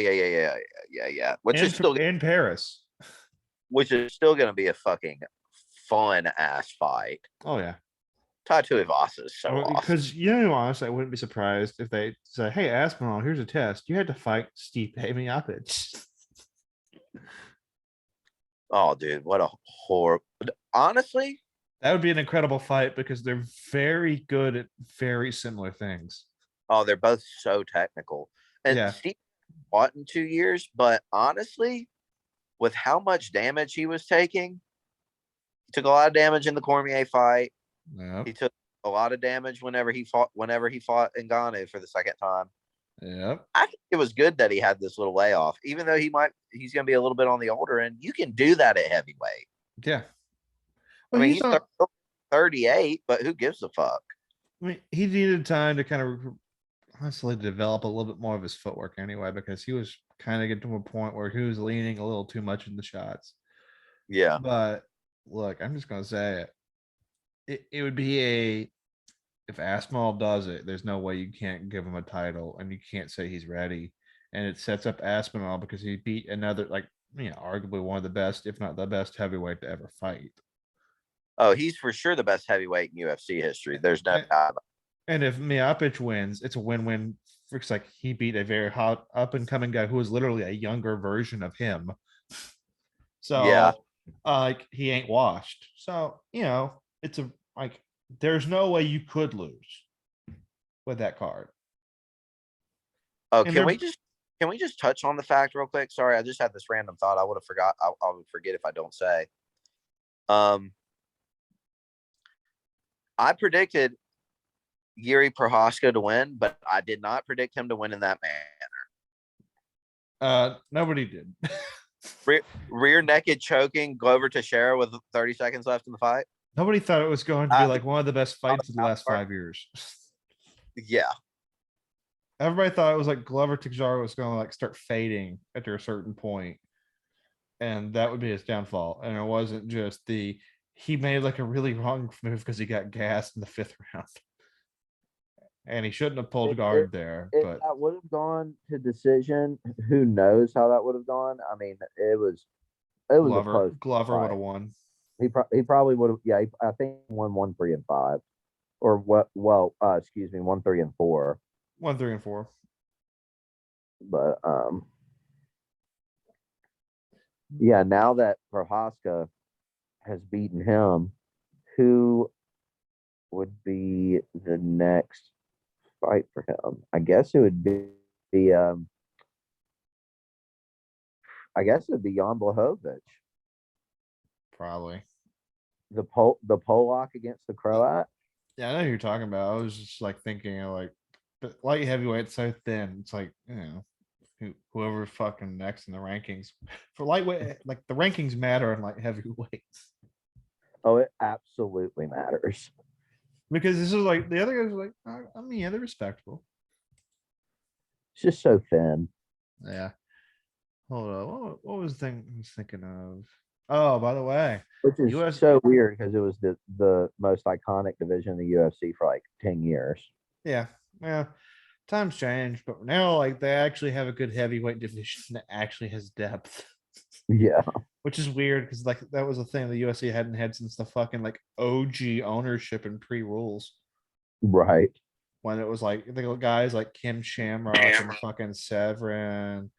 in Paris. Which is still gonna be a fucking fun ass fight. Oh yeah. Tattoo Ivasa is so awesome. Because honestly, I wouldn't be surprised if they say, "Hey, Aspinall, here's a test. You had to fight Stipe Miocic." Oh, dude, what a horrible. Honestly, That would be an incredible fight because they're very good at very similar things. oh, they're both so technical. And Yeah. Steve fought in 2 years, but honestly, with how much damage he was taking, he took a lot of damage in the Cormier fight. Yep. He took a lot of damage whenever he fought Ngannou for the second time. Yep. I think it was good that he had this little layoff, even though he's going to be a little bit on the older end. You can do that at heavyweight. Yeah. I Well, mean, he's he's 38, but who gives a fuck? I mean, he needed time to kind of honestly develop a little bit more of his footwork anyway, because he was kind of getting to a point where he was leaning a little too much in the shots. Yeah. But look, I'm just gonna say it. It would be if Aspinall does it, there's no way you can't give him a title and you can't say he's ready. And it sets up Aspinall because he beat another, like, arguably one of the best, if not the best heavyweight to ever fight. Oh, he's for sure the best heavyweight in UFC history. There's no doubt. And if Miocic wins, it's a win-win. It's like he beat a very hot up and coming guy who was literally a younger version of him. Yeah. So like he ain't washed. So, it's there's no way you could lose with that card. Oh, And can we just touch on the fact real quick? Sorry, I just had this random thought. I would have forgot. I would forget if I don't say. I predicted Yuri Prohaska to win, but I did not predict him to win in that manner. Nobody did. Rear naked choking Glover Teixeira with 30 seconds left in the fight. Nobody thought it was going to be like one of the best fights in the last 5 years. Yeah. Everybody thought it was like Glover Teixeira was going to like start fading after a certain point, and that would be his downfall. And it wasn't just he made like a really wrong move because he got gassed in the 5th round. And he shouldn't have pulled guard there. But that would have gone to decision. Who knows how that would have gone? I mean, it was Glover would have won. He probably would have. Yeah, I think won 1, 3, and 5, or what? Well, excuse me, 1, 3, and 4. 1, 3, and 4. But yeah. Now that Prohaska has beaten him, who would be the next fight for him? I guess it would be Jan Blachowicz. Probably. The Polak against the Croat. Yeah, I know who you're talking about. I was just like thinking but light heavyweight so thin. It's like, whoever fucking next in the rankings for lightweight, like the rankings matter in light heavyweights. Oh, it absolutely matters. Because this is like the other guys are like, they're respectable. It's just so thin. Yeah. Hold on. What was the thing I was thinking of? Oh, by the way, which is so weird because it was the most iconic division in the UFC for like 10 years. Yeah. Yeah. Times change, but now like they actually have a good heavyweight division that actually has depth. Yeah. Which is weird because like that was a thing the UFC hadn't had since the fucking like OG ownership and pre-rules. Right. When it was like the guys like Kim Shamrock and fucking Severin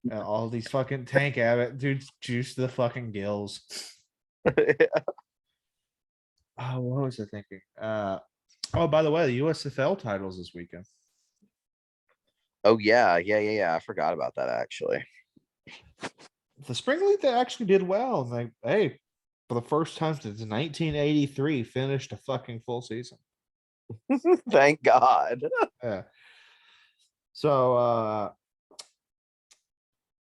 and all these fucking Tank Abbott dudes juice to the fucking gills. Yeah. Oh, what was I thinking? Oh, by the way, the USFL titles this weekend. Oh yeah. I forgot about that actually. The spring league, they actually did well. And hey, for the first time since 1983, finished a fucking full season. Thank God. Yeah. So,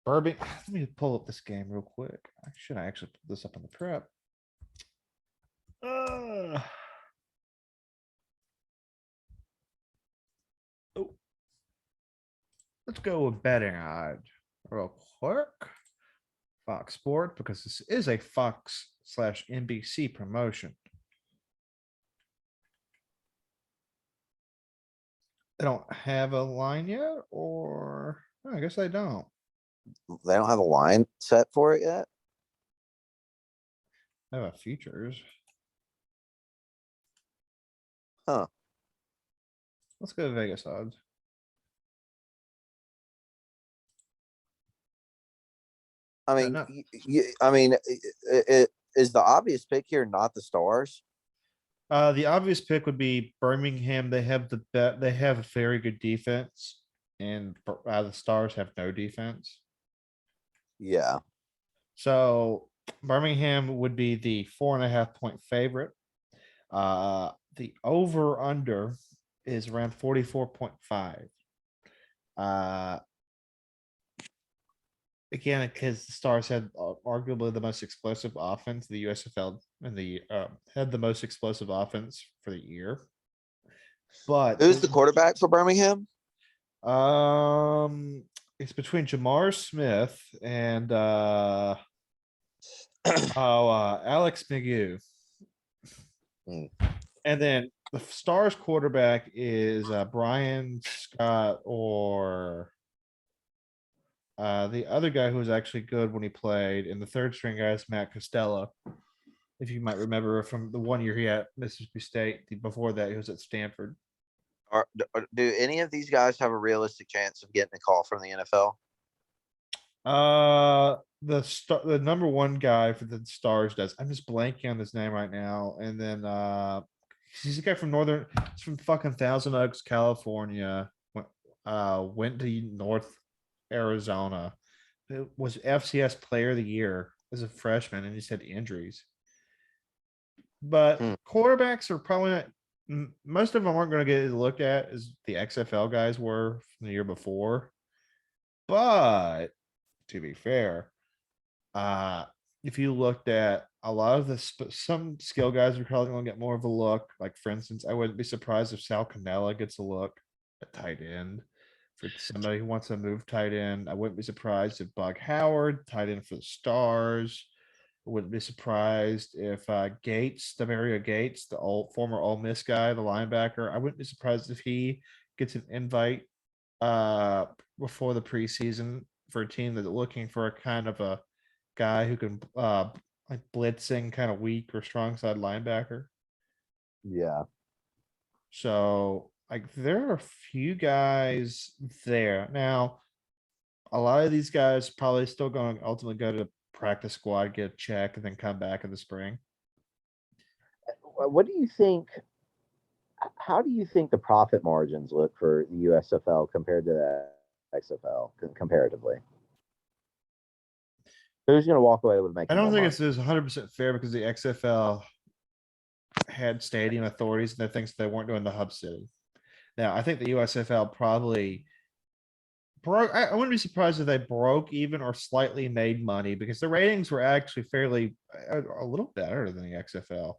Birmingham, let me pull up this game real quick. Should I actually put this up on the prep? Oh, let's go with betting odds real quick. Fox Sport, because this is a Fox/NBC promotion. They don't have a line yet, or I guess they don't. They don't have a line set for it yet. They have a futures. Huh. Let's go to Vegas odds. I No, mean, no. it is the obvious pick here, not the Stars. The obvious pick would be Birmingham. They have the bet. They have a very good defense, and the Stars have no defense. Yeah. So Birmingham would be the 4.5 point favorite. The over under is around 44.5. Uh, Again, because the Stars had arguably the most explosive offense, the USFL and the had the most explosive offense for the year. But Who's the quarterback for Birmingham? it's between Jamar Smith and Alex McGee. Hmm. And then the Stars quarterback is Brian Scott or the other guy who was actually good when he played, and the third string guy is Matt Costello. If you might remember from the 1 year he had Mississippi State, before that he was at Stanford. Do any of these guys have a realistic chance of getting a call from the NFL? The number one guy for the Stars does. I'm just blanking on his name right now. And then he's a guy from he's from fucking Thousand Oaks, California. Went to North Arizona. It was FCS player of the year as a freshman, and he's had injuries. But Hmm. quarterbacks are probably not, most of them aren't going to get looked at as the XFL guys were from the year before. But to be fair, if you looked at a lot of some skill guys are probably going to get more of a look. Like for instance, I wouldn't be surprised if Sal Cannella gets a look at tight end. For somebody who wants to move tight end, I wouldn't be surprised if Bug Howard, tight end for the Stars. I wouldn't be surprised if Gates, Demario Gates, the former Ole Miss guy, the linebacker, I wouldn't be surprised if he gets an invite before the preseason for a team that's looking for a kind of a guy who can like blitzing kind of weak or strong side linebacker. Yeah. So like there are a few guys there. Now, a lot of these guys probably still going to ultimately go to practice squad, get a check, and then come back in the spring. What do you think? How do you think the profit margins look for the USFL compared to the XFL comparatively? Who's going to walk away with I making don't more think money? it's 100% fair because the XFL had stadium authorities and they thinks they weren't doing the hub city. Now, I think the USFL probably broke. I wouldn't be surprised if they broke even or slightly made money because the ratings were actually fairly a little better than the XFL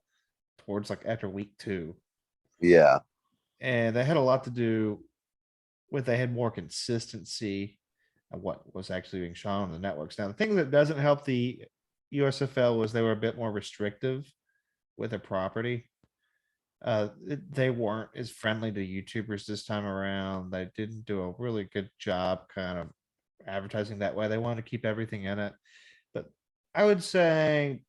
towards like after week 2. Yeah. And they had a lot to do with they had more consistency of what was actually being shown on the networks. Now, the thing that doesn't help the USFL was they were a bit more restrictive with their property. They weren't as friendly to YouTubers this time around. They didn't do a really good job kind of advertising that way. They wanted to keep everything in it. But I would say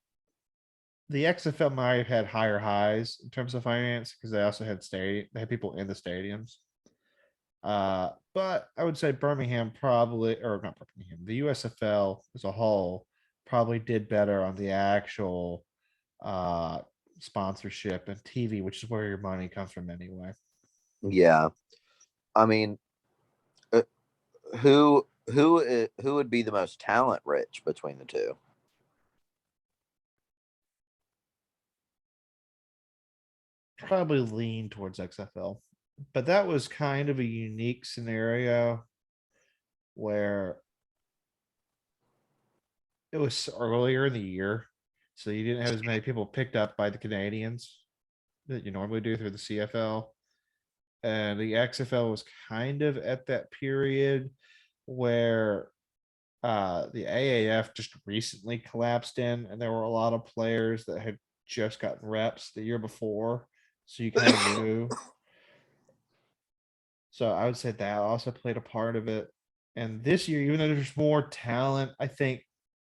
the XFL might have had higher highs in terms of finance because they also had they had people in the stadiums. But I would say Birmingham probably, or not Birmingham, the USFL as a whole probably did better on the actual sponsorship and TV, which is where your money comes from anyway. Yeah. I mean, who would be the most talent rich between the two? Probably lean towards XFL, but that was kind of a unique scenario where it was earlier in the year, so you didn't have as many people picked up by the Canadians that you normally do through the CFL. And the XFL was kind of at that period where the AAF just recently collapsed in, and there were a lot of players that had just gotten reps the year before. So you kind of knew. So I would say that also played a part of it. And this year, even though there's more talent, I think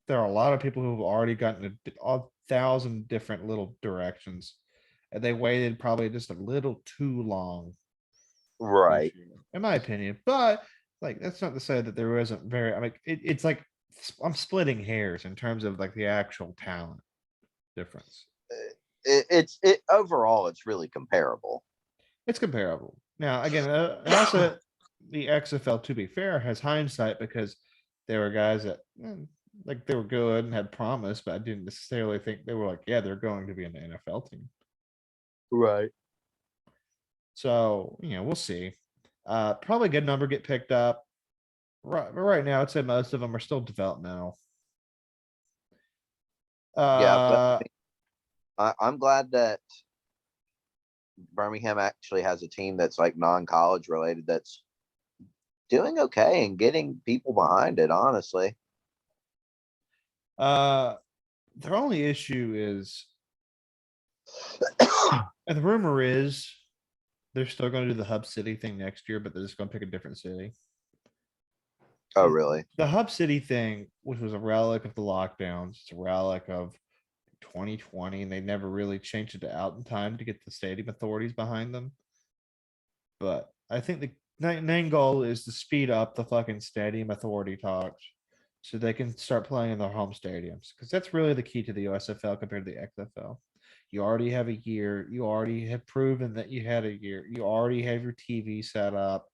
there are a lot of people who've already gotten a thousand different little directions. And they waited probably just a little too long this Right. year, in my opinion. But like, that's not to say that there isn't very, I mean, it's like, I'm splitting hairs in terms of like the actual talent difference. It overall, it's really comparable. It's comparable. Now, again, also the XFL, to be fair, has hindsight because there were guys that like they were good and had promise, but I didn't necessarily think they were like, yeah, they're going to be in the NFL team. Right. So, we'll see. Probably a good number get picked up. Right, but right now, I'd say most of them are still developmental. Yeah, but Uh, I'm glad that Birmingham actually has a team that's like non-college related that's doing okay and getting people behind it, honestly. their only issue is, and the rumor is they're still going to do the Hub City thing next year, but they're just going to pick a different city. Oh, really? The Hub City thing, which was a relic of the lockdowns, it's a relic of 2020, and they never really changed it out in time to get the stadium authorities behind them. But I think the main goal is to speed up the fucking stadium authority talks so they can start playing in their home stadiums, because that's really the key to the USFL compared to the XFL. You already have a year. You already have proven that you had a year. You already have your TV set up,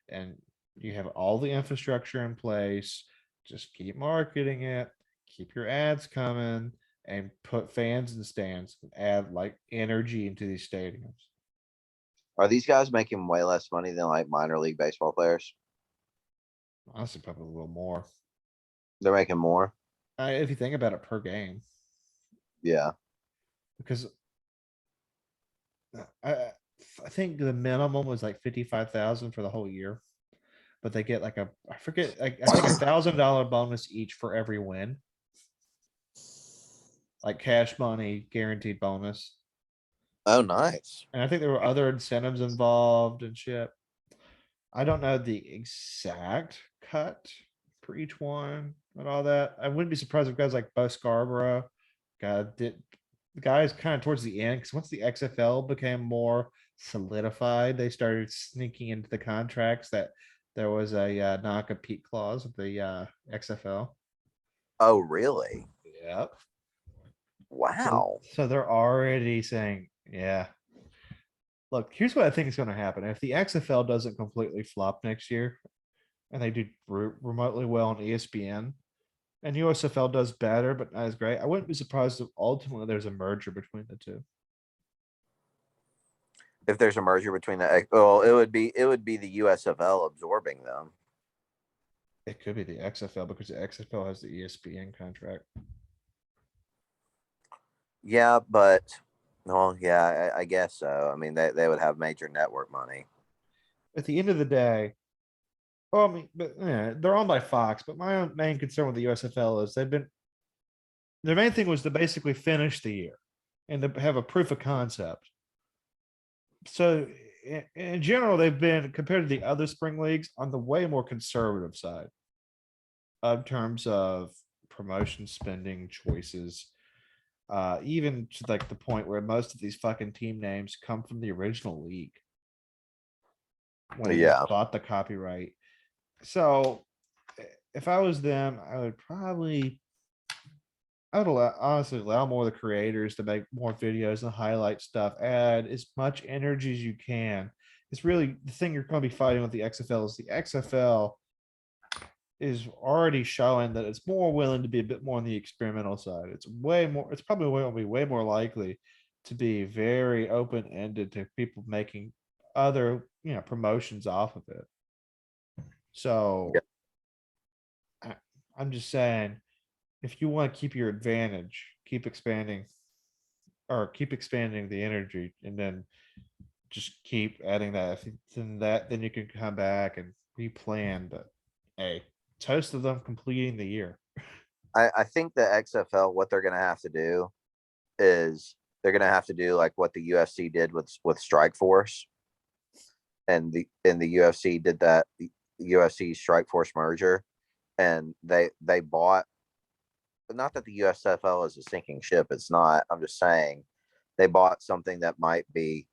and you have all the infrastructure in place. Just keep marketing it, keep your ads coming, and put fans in the stands and add like energy into these stadiums. Are these guys making way less money than like minor league baseball players? Honestly, probably a little more. They're making more. If you think about it per game, Yeah. because I think the minimum was like 55,000 for the whole year, but they get like I forget, like I think $1,000 bonus each for every win, like cash money, guaranteed bonus. Oh, nice. And I think there were other incentives involved and shit. I don't know the exact cut for each one and all that. I wouldn't be surprised if guys like Bo Scarborough, the guys kind of towards the end, because once the XFL became more solidified, they started sneaking into the contracts that there was a non-compete clause of the XFL. Oh, really? Yep. Wow. So they're already saying, yeah. Look, here's what I think is going to happen. If the XFL doesn't completely flop next year, and they do remotely well on ESPN, and USFL does better, but not as great, I wouldn't be surprised if ultimately there's a merger between the two. If there's a merger between well, it would be the USFL absorbing them. It could be the XFL because the XFL has the ESPN contract. Yeah, but well, yeah, I guess so. I mean, they would have major network money. At the end of the day, well, I mean, but yeah, they're owned by Fox. But my own main concern with the USFL is their main thing was to basically finish the year and to have a proof of concept. So in general, they've been, compared to the other spring leagues, on the way more conservative side in terms of promotion spending choices. Even to like the point where most of these fucking team names come from the original league when they Yeah. just bought the copyright. So if I was them, I would probably I would honestly allow more of the creators to make more videos and highlight stuff. Add as much energy as you can. It's really the thing you're going to be fighting with the XFL is the XFL is already showing that it's more willing to be a bit more on the experimental side. It's way more, it's probably will be way more likely to be very open-ended to people making other, promotions off of it. So Yeah. I'm just saying, if you want to keep your advantage, keep expanding the energy and then just keep adding that. If then you can come back and replan, but hey, toast of them completing the year. I think the XFL, what they're gonna have to do is they're gonna have to do like what the UFC did with Strike Force, and the UFC did that, the UFC Strike Force merger, and they bought. Not that the USFL is a sinking ship. It's not. I'm just saying they bought something that might be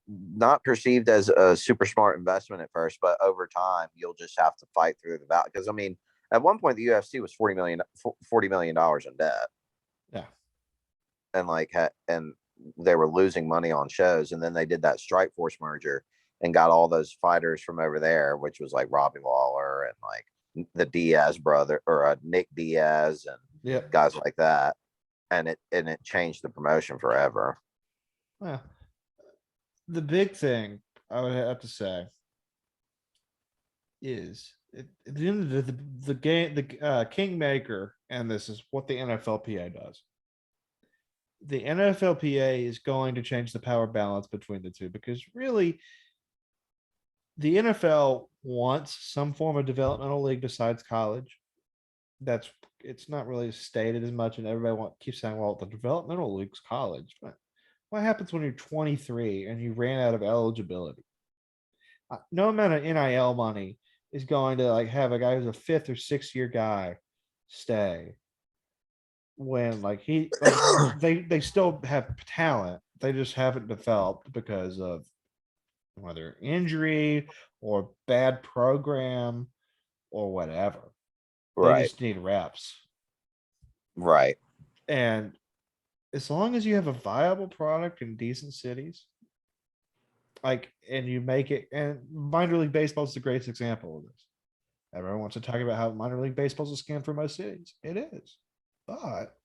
not perceived as a super smart investment at first, but over time you'll just have to fight through the value. Because I mean, at one point the UFC was $40 million in debt, Yeah. and and they were losing money on shows, and then they did that Strike Force merger and got all those fighters from over there, which was like Robbie Lawler and like the Diaz brother or Nick Diaz and Yeah. guys like that, and it changed the promotion forever. Well, the big thing I would have to say is at the end of the game, the kingmaker, and this is what the NFLPA does. The NFLPA is going to change the power balance between the two because really the NFL wants some form of developmental league besides college. It's not really stated as much, and everybody keeps saying, well, the developmental league's college. But what happens when you're 23 and you ran out of eligibility? No amount of NIL money is going to like have a guy who's a 5th or 6th year guy stay when like they still have talent. They just haven't developed because of whether injury or bad program or whatever. They Right. just need reps. Right. And as long as you have a viable product in decent cities, like, and you make it, and minor league baseball is the greatest example of this. Everyone wants to talk about how minor league baseball is a scam for most cities. It is. But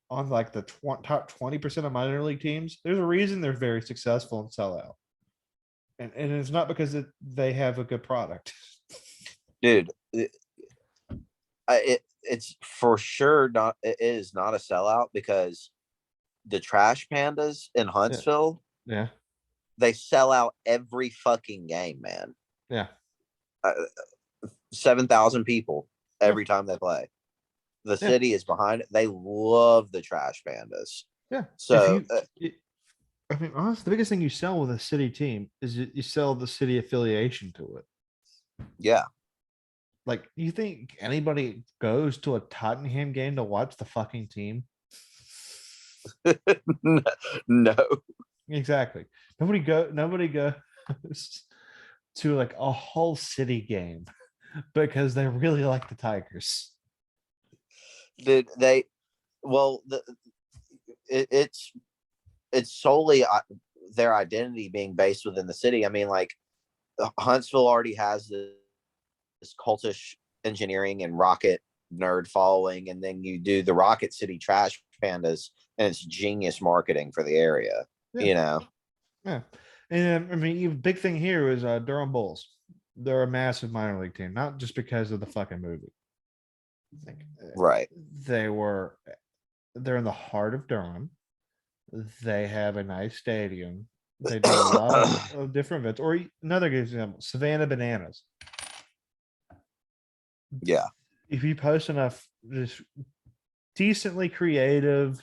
on like the top 20% of minor league teams, there's a reason they're very successful and sell out. And it's not because they have a good product. Dude, it's for sure not. It is not a sellout because the Trash Pandas in Huntsville, Yeah. they sell out every fucking game, man. Yeah. 7,000 people every time they play. The city is behind it. They love the Trash Pandas. Yeah. So, I mean, honestly, the biggest thing you sell with a city team is you sell the city affiliation to it. yeah. Like, you think anybody goes to a Tottenham game to watch the fucking team? No. Exactly. Nobody goes to like a whole city game because they really like the Tigers. It's solely their identity being based within the city. I mean, like Huntsville already has this cultish engineering and rocket nerd following, and then you do the Rocket City Trash Pandas, and it's genius marketing for the area. Yeah. Yeah. And I mean, even big thing here is Durham Bulls. They're a massive minor league team, not just because of the fucking movie. Right. They're in the heart of Durham. They have a nice stadium. They do a lot of different events. Or another good example, Savannah Bananas. Yeah. If you post enough just decently creative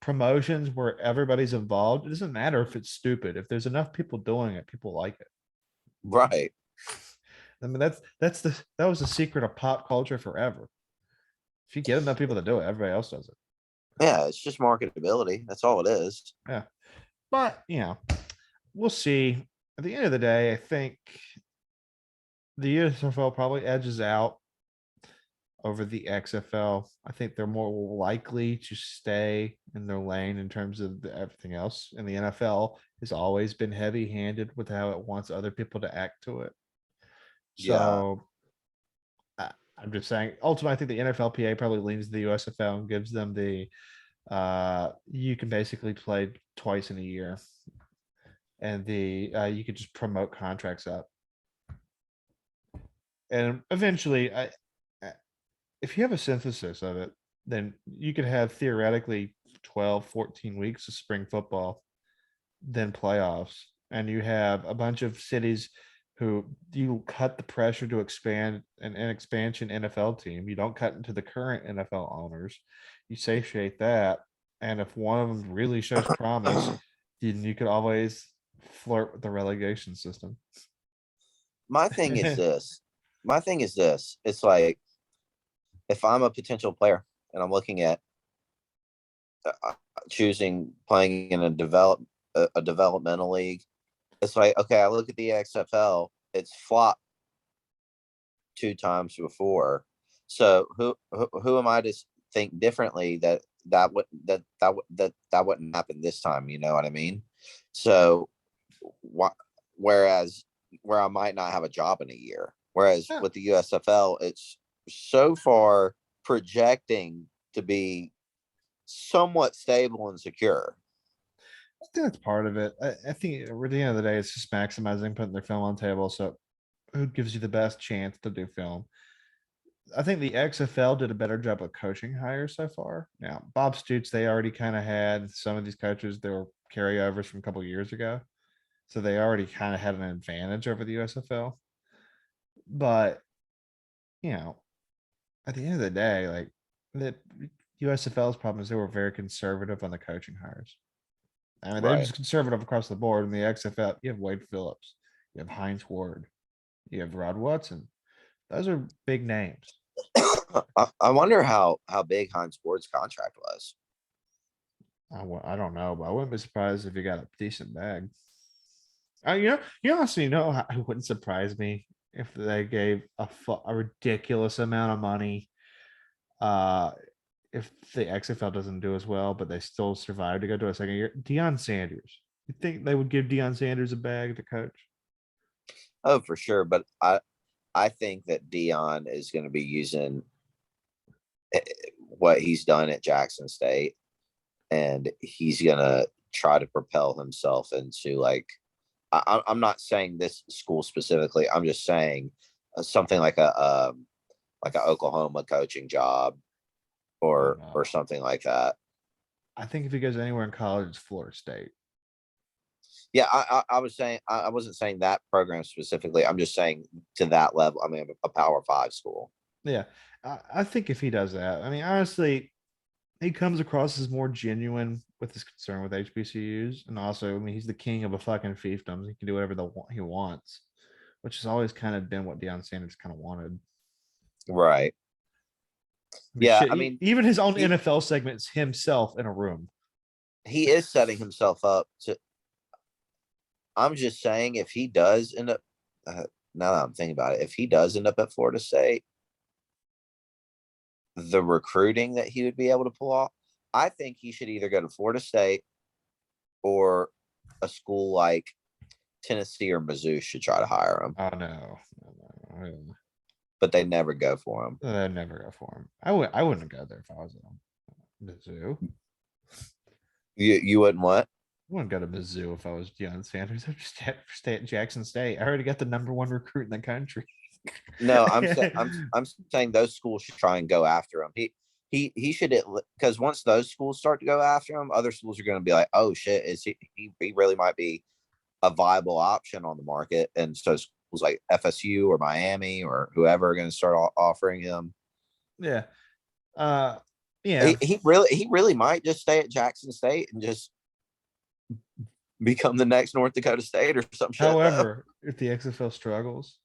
promotions where everybody's involved, it doesn't matter if it's stupid. If there's enough people doing it, people like it. Right. I mean, that was the secret of pop culture forever. If you get enough people to do it, everybody else does it. Yeah, it's just marketability. That's all it is. Yeah. But, we'll see. At the end of the day, I think the USFL probably edges out over the XFL. I think they're more likely to stay in their lane in terms of everything else. And the NFL has always been heavy-handed with how it wants other people to act to it. Yeah. So I'm just saying, ultimately, I think the NFLPA probably leans to the USFL and gives them the you can basically play twice in a year, and you could just promote contracts up. And eventually, if you have a synthesis of it, then you could have theoretically 12, 14 weeks of spring football, then playoffs, and you have a bunch of cities who you cut the pressure to expand an expansion NFL team. You don't cut into the current NFL owners. You satiate that. And if one of them really shows promise, then you could always flirt with the relegation system. My thing is this. My thing is this. It's like, if I'm a potential player and I'm looking at choosing playing in a developmental league, it's like, okay, I look at the XFL, it's flopped 2 times before. So who am I to think differently that wouldn't happen this time? You know what I mean? So whereas where I might not have a job in a year, whereas Yeah. with the USFL, it's so far projecting to be somewhat stable and secure. I think that's part of it. I think at the end of the day, it's just maximizing putting their film on table. So who gives you the best chance to do film? I think the XFL did a better job of coaching hires so far. Now, Bob Stoops, they already kind of had some of these coaches, they were carryovers from a couple of years ago. So they already kind of had an advantage over the USFL. But, at the end of the day, like the USFL's problem is they were very conservative on the coaching hires. I mean, they're Right. just conservative across the board. In the XFL, you have Wade Phillips, you have Heinz Ward, you have Rod Watson. Those are big names. I wonder how big Heinz Ward's contract was. I don't know, but I wouldn't be surprised if you got a decent bag. Honestly, it wouldn't surprise me if they gave a ridiculous amount of money. If the XFL doesn't do as well, but they still survive to go to a second year. Deion Sanders. You think they would give Deion Sanders a bag to coach? Oh, for sure. But I think that Dion is going to be using what he's done at Jackson State, and he's going to try to propel himself into I'm not saying this school specifically. I'm just saying something like a Oklahoma coaching job or something like that. I think if he goes anywhere in college, it's Florida State. Yeah, I was saying I wasn't saying that program specifically. I'm just saying to that level. I mean, a Power 5 school. Yeah, I think if he does that, I mean, honestly, he comes across as more genuine with his concern with HBCUs, and also, I mean, he's the king of a fucking fiefdom. He can do whatever he wants, which has always kind of been what Deion Sanders kind of wanted. Right. I mean, Yeah, shit, I mean, even his own NFL segments himself in a room. he is setting himself up to. I'm just saying, if he does end up, now that I'm thinking about it, if he does end up at Florida State, the recruiting that he would be able to pull off, I think he should either go to Florida State or a school like Tennessee or Mizzou should try to hire him. Oh no. But they never go for him. They'd never go for him. I wouldn't go there if I was at Mizzou. You wouldn't what? I wouldn't go to Mizzou if I was Deion Sanders. I'd just stay at Jackson State. I already got the number 1 recruit in the country. No, I'm saying those schools should try and go after him. He should, because once those schools start to go after him, other schools are going to be like, oh shit, is he really might be a viable option on the market, and so schools like FSU or Miami or whoever are going to start offering him. Yeah. Yeah. He really might just stay at Jackson State and just become the next North Dakota State or some shit. However, if the XFL struggles,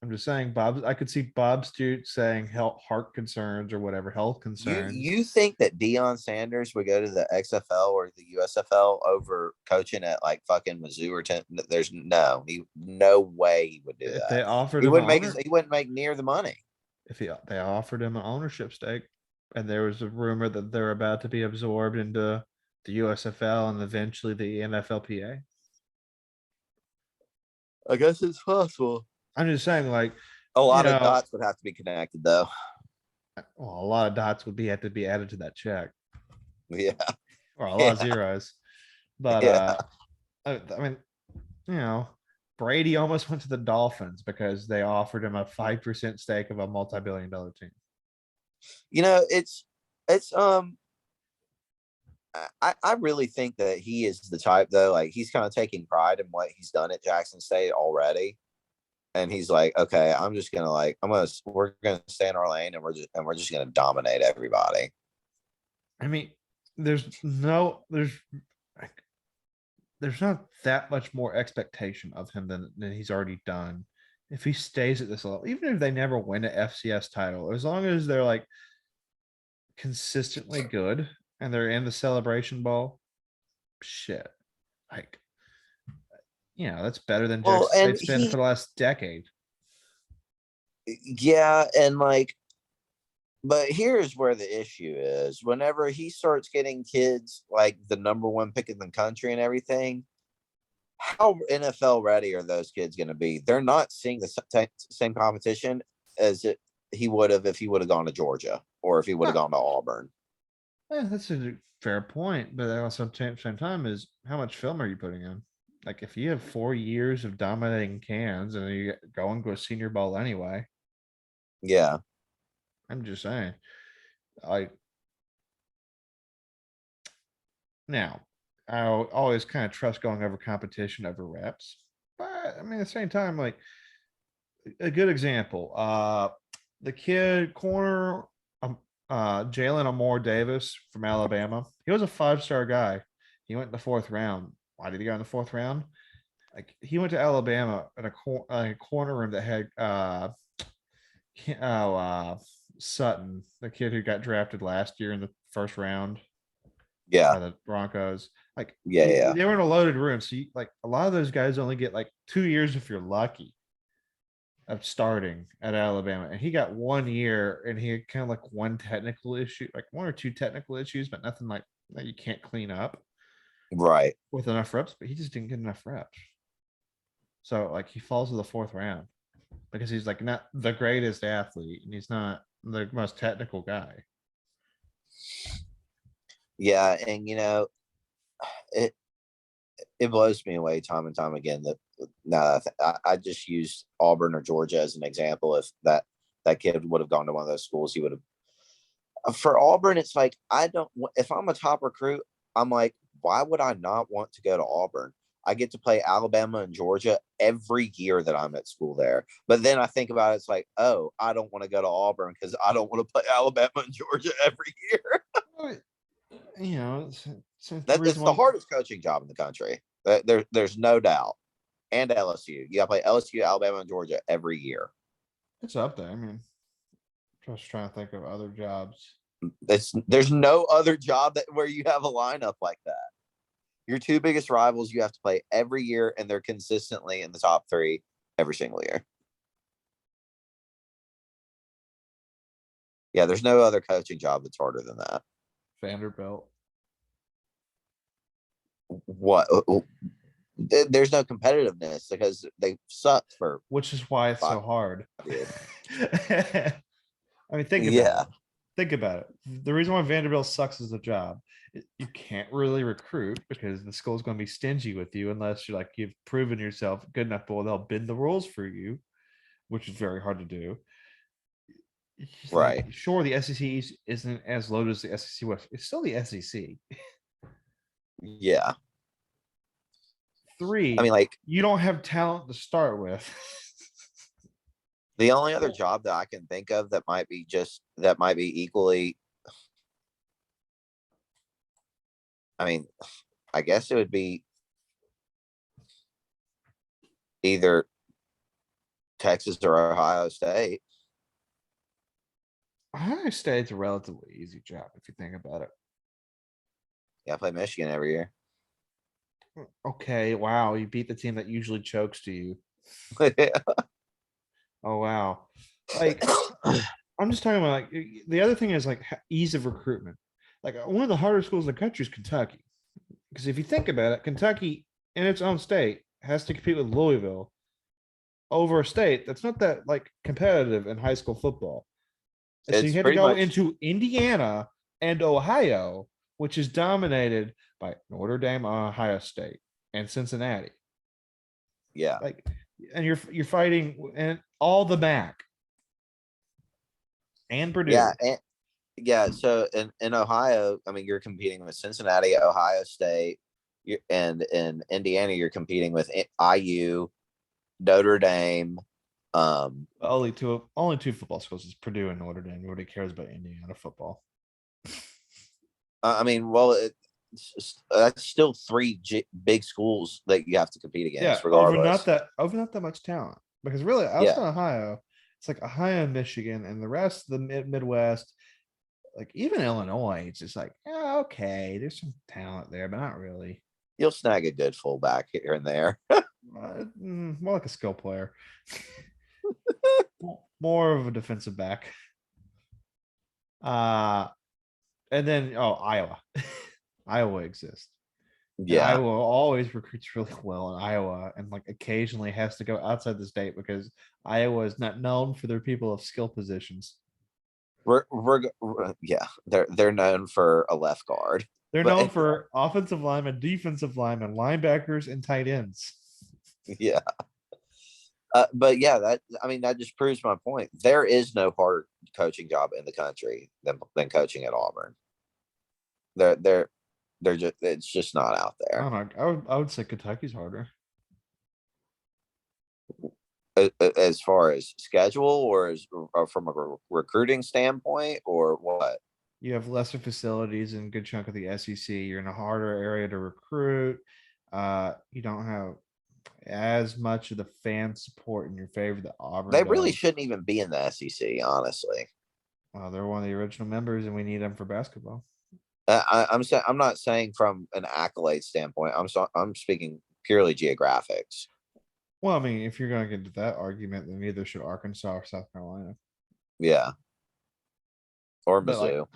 I'm just saying, I could see Bob Stoops saying heart concerns or whatever, health concerns. You think that Deion Sanders would go to the XFL or the USFL over coaching at like fucking Mizzou or there's no way he would do If that. they offered He him wouldn't make near the money. if they offered him an ownership stake, and there was a rumor that they're about to be absorbed into the USFL and eventually the NFLPA. I guess it's possible. I'm just saying, like, A lot you of know, dots would have to be connected, though. well, a lot of dots would have to be added to that check, Yeah, or a lot of yeah, zeros. But yeah. I mean, you know, Brady almost went to the Dolphins because they offered him a 5% stake of a multi-billion-dollar team. You know, it's I really think that he is the type though, like he's kind of taking pride in what he's done at Jackson State already. And he's like, okay, I'm just gonna like, we're gonna stay in our lane and we're just gonna dominate everybody. I mean, like, there's not that much more expectation of him than he's already done. If he stays at this level, even if they never win an FCS title, as long as they're like consistently good and they're in the Celebration Bowl, shit, like, that's better than Well, Jackson and State's been for the last decade. yeah, and like, but here's where the issue is. Whenever he starts getting kids like the number one pick in the country and everything, how NFL ready are those kids going to be? They're not seeing the same competition as he would have if he would have gone to Georgia or if he would have gone to Auburn. Yeah, that's a fair point, but also at the same time is how much film are you putting in? Like if you have 4 years of dominating cans and you go and go Senior Bowl anyway, Yeah, I'm just saying. I Now I always kind of trust going over competition over reps, but I mean at the same time, like a good example, the kid corner, Jalen Amore Davis from Alabama. He was a 5-star guy. He went in the 4th round. Why did he go in the 4th round? Like he went to Alabama in a corner room that had Sutton, the kid who got drafted last year in the 1st round yeah, by the Broncos. Like yeah. they were in a loaded room. So like a lot of those guys only get like 2 years if you're lucky of starting at Alabama. And he got 1 year and he had kind of like one technical issue, like 1 or 2 technical issues, but nothing like that you can't clean up Right. with enough reps, but he just didn't get enough reps. So like he falls to the 4th round because he's like not the greatest athlete and he's not the most technical guy. Yeah, and it it blows me away time and time again that now I just used Auburn or Georgia as an example. If that kid would have gone to one of those schools, he would have. For Auburn, it's like I don't. If I'm a top recruit, I'm like, why would I not want to go to Auburn? I get to play Alabama and Georgia every year that I'm at school there. But then I think about it, it's like, oh, I don't want to go to Auburn because I don't want to play Alabama and Georgia every year. That's the hardest coaching job in the country. There's no doubt. And LSU, you got to play LSU, Alabama, and Georgia every year. It's up there. I mean, just trying to think of other jobs. There's no other job where you have a lineup like that. Your two biggest rivals you have to play every year, and they're consistently in the top 3 every single year. Yeah, there's no other coaching job that's harder than that. Vanderbilt. What? There's no competitiveness because they suck for. Which is why it's so hard. I mean, think about it. The reason why Vanderbilt sucks as a job, you can't really recruit because the school's going to be stingy with you unless you're like you've proven yourself good enough, but they'll bend the rules for you, which is very hard to do. Right. Like, sure, the SEC isn't as loaded as the SEC West. It's still the SEC. Yeah. 3, I mean, like, you don't have talent to start with. the only other job that I can think of that might be equally. I mean, I guess it would be either Texas or Ohio State. Ohio State's a relatively easy job if you think about it. Yeah, I play Michigan every year. Okay, wow, you beat the team that usually chokes to you. Oh wow. Like I'm just talking about like, the other thing is like ease of recruitment. Like one of the hardest schools in the country is Kentucky. Because if you think about it, Kentucky in its own state has to compete with Louisville over a state that's not that like competitive in high school football. And so you It's had to pretty go much, into Indiana and Ohio, which is dominated by Notre Dame, Ohio State, and Cincinnati. yeah. Like, and you're fighting and all the MAC and Yeah. Purdue. Yeah. So in Ohio, I mean, you're competing with Cincinnati, Ohio State, and in Indiana, you're competing with IU, Notre Dame. Only two football schools is Purdue and Notre Dame. Nobody cares about Indiana football. I mean, well, that's still three big schools that you have to compete Yeah, against, regardless. over not that much talent. Because really, Yeah, outside Ohio, it's like Ohio and Michigan and the rest of the Midwest, like even Illinois, it's just like, yeah, okay, there's some talent there, but not really. you'll snag a good fullback here and there. More like a skill player. More of a defensive back. Uh and then Iowa. Iowa exists. And Yeah, Iowa always recruits really well in Iowa and like occasionally has to go outside the state because Iowa is not known for their people of skill positions. yeah, they're known for a left guard, They're but known for offensive linemen, defensive linemen, linebackers, and tight ends. yeah, but yeah, that I mean that just proves my point. There is no hard coaching job in the country than coaching at Auburn. They're they're they're just it's just not out I there. don't know. I would say Kentucky's harder. As far as schedule or from a recruiting standpoint or what. You have lesser facilities and good chunk of the SEC. You're in a harder area to recruit. You don't have as much of the fan support in your favor that Auburn They really does. shouldn't even be in the SEC, honestly. They're one of the original members, and we need them for basketball. I'm saying I'm not saying from an accolade standpoint. I'm speaking purely geographics. Well, I mean, if you're going to get into that argument, then neither should Arkansas or South Carolina. Yeah, or But like, Mizzou.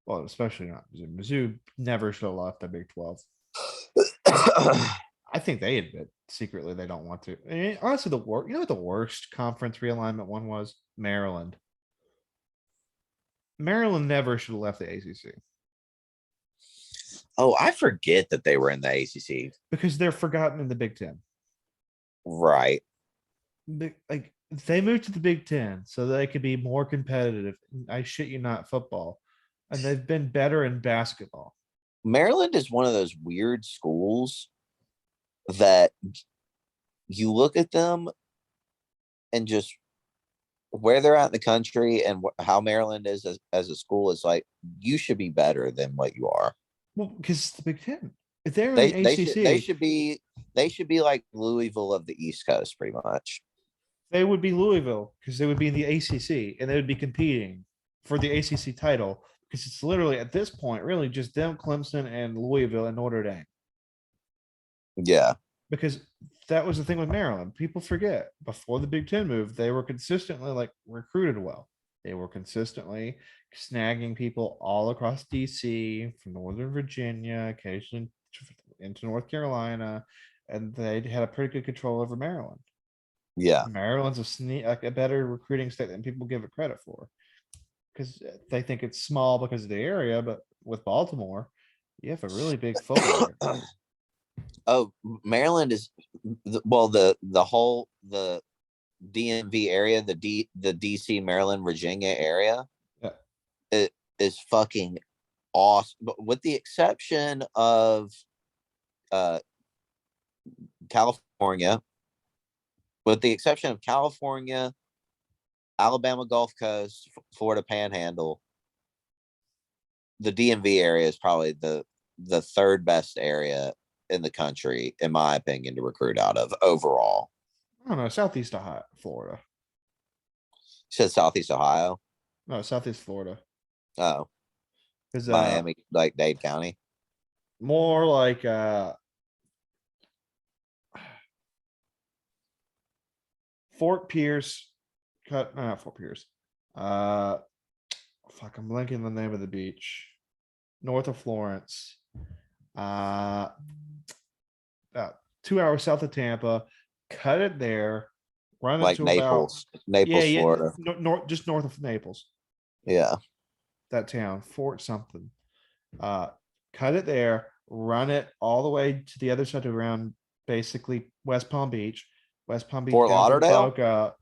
well, especially not Mizzou. Mizzou never should have left the Big 12. I think they admit secretly they don't want to. Honestly, you know what the worst conference realignment one was? Maryland. Maryland never should have left the ACC Oh, I forget that they were in the ACC. because they're forgotten in the Big Ten. Right. Like they moved to the Big Ten so they could be more competitive. I shit you not, football, and they've been better in basketball. Maryland is one of those weird schools that you look at them and just where they're at in the country and how Maryland is as a school is like you should be better than what you are. Well, because it's the Big Ten. If they're in the ACC, they should be like Louisville of the East Coast, pretty much. they would be Louisville because they would be in the ACC and they would be competing for the ACC title because it's literally at this point really just them, Clemson, and Louisville and Notre Dame. Yeah, Because that was the thing with Maryland. People forget before the Big Ten move, they were consistently like recruited well. They were consistently snagging people all across DC from Northern Virginia, occasionally into North Carolina, and they had a pretty good control over Maryland. yeah, Maryland's like a better recruiting state than people give it credit for because they think it's small because of the area, but with Baltimore, you have a really big football area. Oh, Maryland is well the whole the DMV area, the DC, Maryland, Virginia area. Yeah. It is fucking awesome, but with the exception of uh California, with the exception of California, Alabama Gulf Coast, Florida Panhandle, the DMV area is probably the third best area in the country, in my opinion, to recruit out of overall. I don't know, Southeast Ohio, Florida. You said Southeast Ohio. No, Southeast Florida. Oh, Because Miami, like Dade County. more like Fort Pierce, not Fort Pierce. Uh, fuck, I'm blanking the name of the beach. North of Florence. Uh, about 2 hours south of Tampa. Cut it there. Run it Like to about, yeah, Naples, yeah, Florida. north, just north of Naples, Yeah. that town, Fort something. Uh, cut it there, run it all the way to the other side around basically West Palm Beach. West Palm Beach Fort down to Lauderdale? Boca.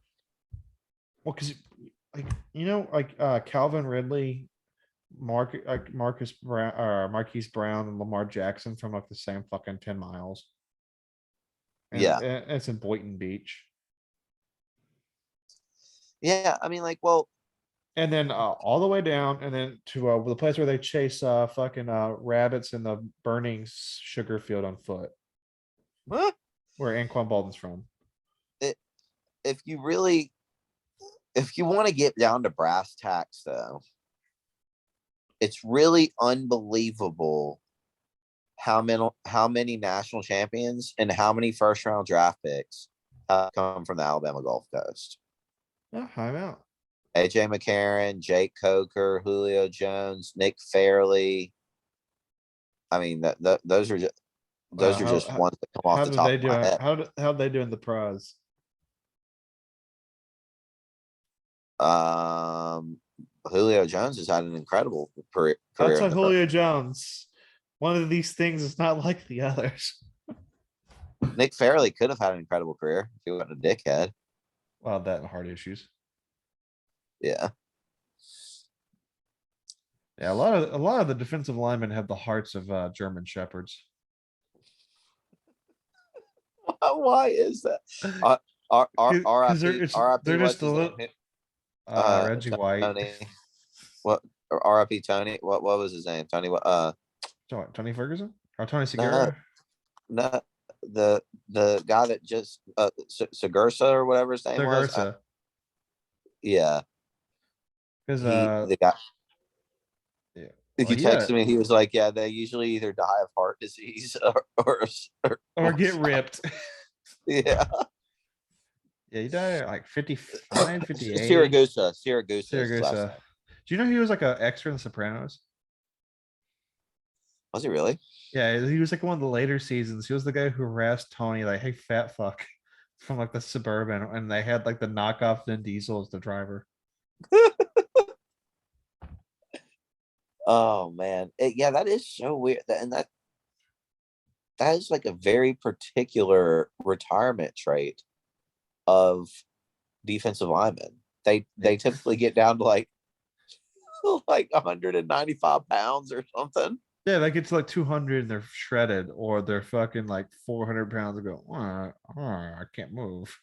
Well, cause like, like Calvin Ridley, Marcus Brown, Marquise Brown and Lamar Jackson from like the same fucking 10 miles. Yeah. And it's in Boynton Beach. Yeah. I mean, like, well, And then all the way down and then to the place where they chase fucking rabbits in the burning sugar field on foot, huh? where Anquan Baldwin's from. If you really, if you want to get down to brass tacks, though, it's really unbelievable how many national champions and how many first round draft picks have come from the Alabama Gulf Coast. Yeah, I'm out. AJ McCarron, Jake Coker, Julio Jones, Nick Fairley. I mean, those are just ones that come off How the did top they of do my it? head. How'd they do in the pros? Julio Jones has had an incredible career That's in like the pro. Julio Jones. One of these things is not like the others. Nick Fairley could have had an incredible career if he wasn't a dickhead. Well, that and heart issues. Yeah. Yeah, a lot of the defensive linemen have the hearts of German shepherds. Why is that? Because RIP, they're what's just a his name? little Reggie White. Tony. What RIP Tony? What was his name? Tony what Tony Ferguson or Tony no, Segura. no, the guy that just Segursa or whatever his name was. Yeah. Because The guy yeah, he well, yeah, texted me, he was like, yeah, they usually either die of heart disease or get ripped. yeah. Yeah, he died at like 55, 58. Siragusa is his last Siragusa. name. Do you know he was like an extra in The Sopranos? Was he really? Yeah, he was like one of the later seasons. He was the guy who harassed Tony, like, "Hey, fat fuck," from like the Suburban, and they had like the knockoff Vin Diesel as the driver. Oh man. Yeah, that is so weird. That is like a very particular retirement trait of defensive linemen. They typically get down to like 195 pounds or something. Yeah, they get to like 200 and they're shredded, or they're fucking like 400 pounds and go, I can't move.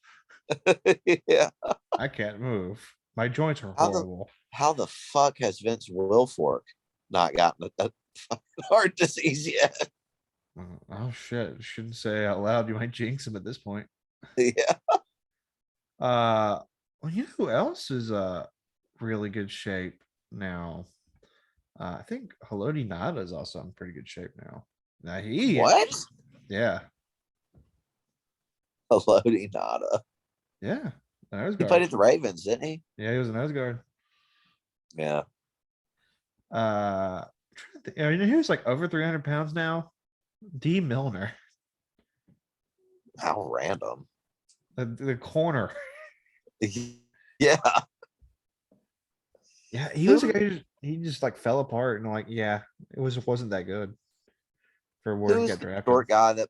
Yeah. I can't move. My joints are How the horrible. how the fuck has Vince Wilfork not gotten a heart disease yet? Oh shit. Shouldn't say out loud. You might jinx him at this point. Yeah. Well, you know who else is really good shape now? I think Haloti Nada is also in pretty good shape now. Now What? yeah, Elodie Nada. yeah. Nose He played guard. at the Ravens, didn't he? Yeah, he was a nose guard. Yeah. You know, he was like over 300 pounds now. D Milner, How random. the corner. Yeah. Yeah, he was a guy he just like fell apart and like, yeah, wasn't that good for where Who he was got the drafted. short guy that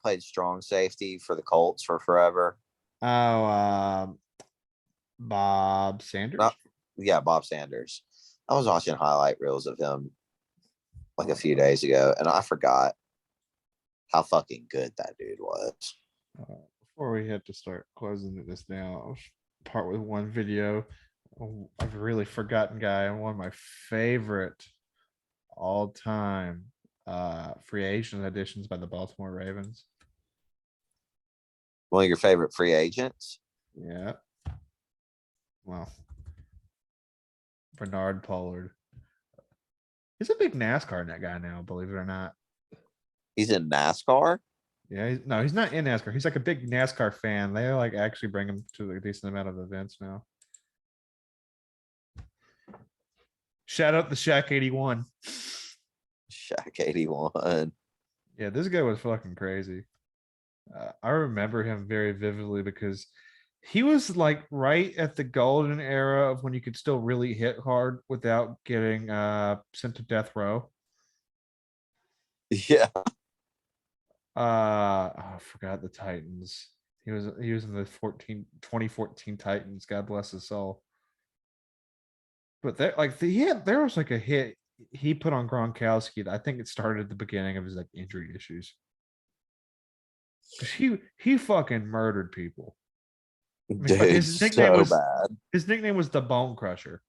played strong safety for the Colts for forever? Oh, Bob Sanders. Yeah, Bob Sanders. I was watching highlight reels of him like a few days ago, and I forgot how fucking good that dude was. Before we had to start closing this down, I'll part with one video. I've really forgotten guy and one of my favorite all time free agent additions by the Baltimore Ravens. One of your favorite free agents? Yeah. Well, Bernard Pollard. He's a big NASCAR net guy now, believe it or not. He's in NASCAR? Yeah, no, he's not in NASCAR. He's like a big NASCAR fan. They like actually bring him to a decent amount of events now. Shout out the Shaq 81. Shaq 81. Yeah, this guy was fucking crazy. I remember him very vividly because he was like right at the golden era of when you could still really hit hard without getting sent to death row. Yeah. I forgot the Titans. He was in the 2014 Titans. God bless his soul. But there was like a hit he put on Gronkowski. I think it started at the beginning of his like injury issues. Cause he fucking murdered people. I mean, Dude, his nickname so was bad. the Bone Crusher.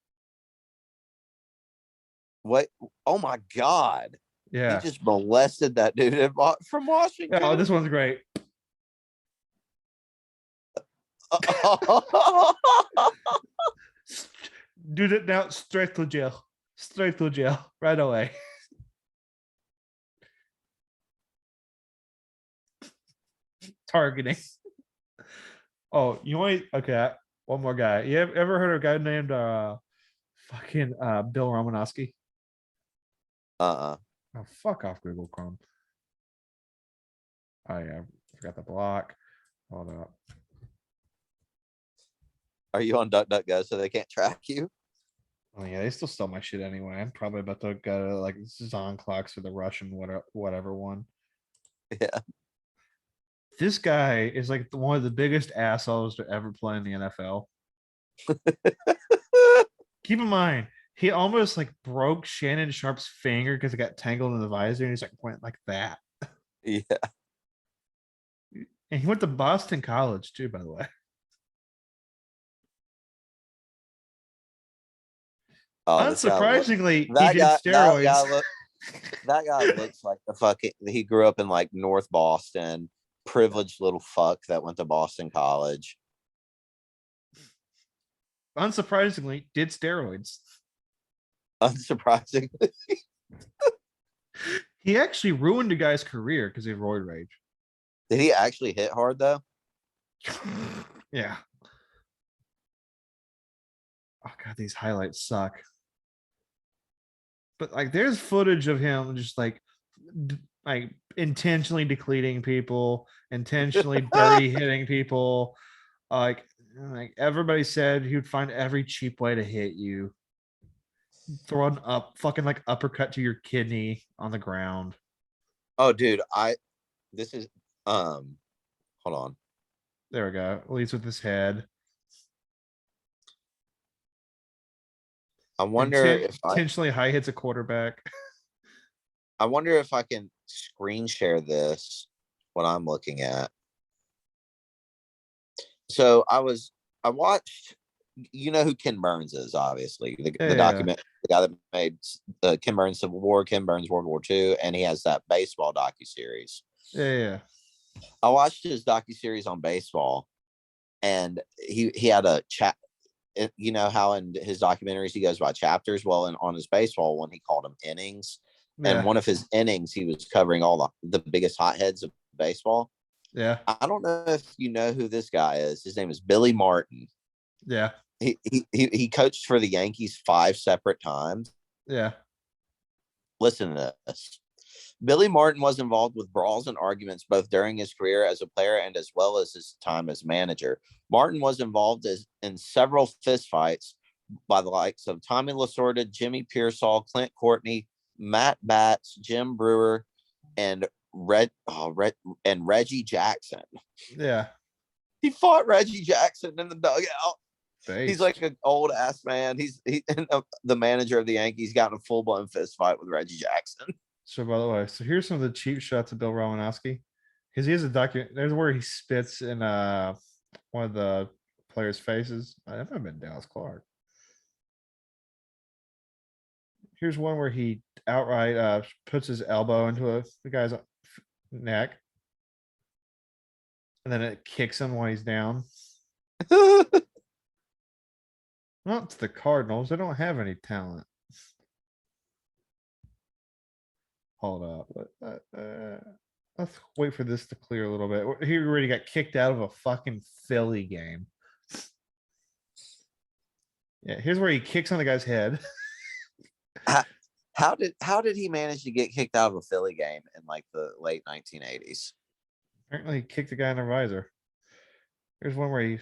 What? Oh my God. He Yeah. just molested that dude from Washington. Oh, this one's great. Do it now. Straight to jail. Straight to jail. Right away. Targeting. Oh, you want okay? One more guy. You ever heard of a guy named fucking Bill Romanowski? Uh-uh. Oh, fuck off, Google Chrome. Oh yeah, forgot the block. Hold up. Are you on DuckDuckGo so they can't track you? Oh yeah, they still sell my shit anyway. I'm probably about to go to like Zon clocks or the Russian whatever one. Yeah. This guy is like one of the biggest assholes to ever play in the NFL. Keep in mind, he almost like broke Shannon Sharp's finger because it got tangled in the visor, and he's like went like that. Yeah. And he went to Boston College too, by the way. Oh, this guy Unsurprisingly, he that did guy, steroids. that guy looks like the fucking. He grew up in like North Boston, privileged little fuck that went to Boston College. Unsurprisingly, did steroids. Unsurprisingly. He actually ruined a guy's career because he had roid rage. Did he actually hit hard though? Yeah. Oh god, these highlights suck. But like, there's footage of him just like intentionally decleating people, intentionally dirty hitting people. Like everybody said, he would find every cheap way to hit you. Throw an fucking like uppercut to your kidney on the ground. Oh, dude, this is hold on. There we go. Leads with his head. I wonder if Intentionally high hits a quarterback. I wonder if I can screen share this, what I'm looking at. So I watched, you know who Ken Burns is, obviously, the document, the guy that made Ken Burns Civil War, Ken Burns World War II, and he has that baseball docuseries. Yeah. I watched his docuseries on baseball, and he had a chat. You know how in his documentaries he goes by chapters. Well, on his baseball one, he called them innings. Yeah. And one of his innings, he was covering all the biggest hotheads of baseball. Yeah. I don't know if you know who this guy is. His name is Billy Martin. Yeah. He coached for the Yankees 5 separate times. Yeah. Listen to this. Billy Martin was involved with brawls and arguments both during his career as a player and as well as his time as manager. Martin was involved in several fistfights by the likes of Tommy Lasorda, Jimmy Pearsall, Clint Courtney, Matt Batts, Jim Brewer, and Reggie Jackson. Yeah. He fought Reggie Jackson in the dugout. Based. He's like an old ass man. The manager of the Yankees got in a full blown fist fight with Reggie Jackson. So by the way, here's some of the cheap shots of Bill Romanowski. Because he has a document. There's where he spits in one of the players' faces. That might have been Dallas Clark. Here's one where he outright puts his elbow into the guy's neck. And then it kicks him while he's down. Well, it's the Cardinals. They don't have any talent. Hold up. Let's wait for this to clear a little bit. He already got kicked out of a fucking Philly game. Yeah, here's where he kicks on the guy's head. How did he manage to get kicked out of a Philly game in like the late 1980s? Apparently he kicked the guy in the visor. There's one where he.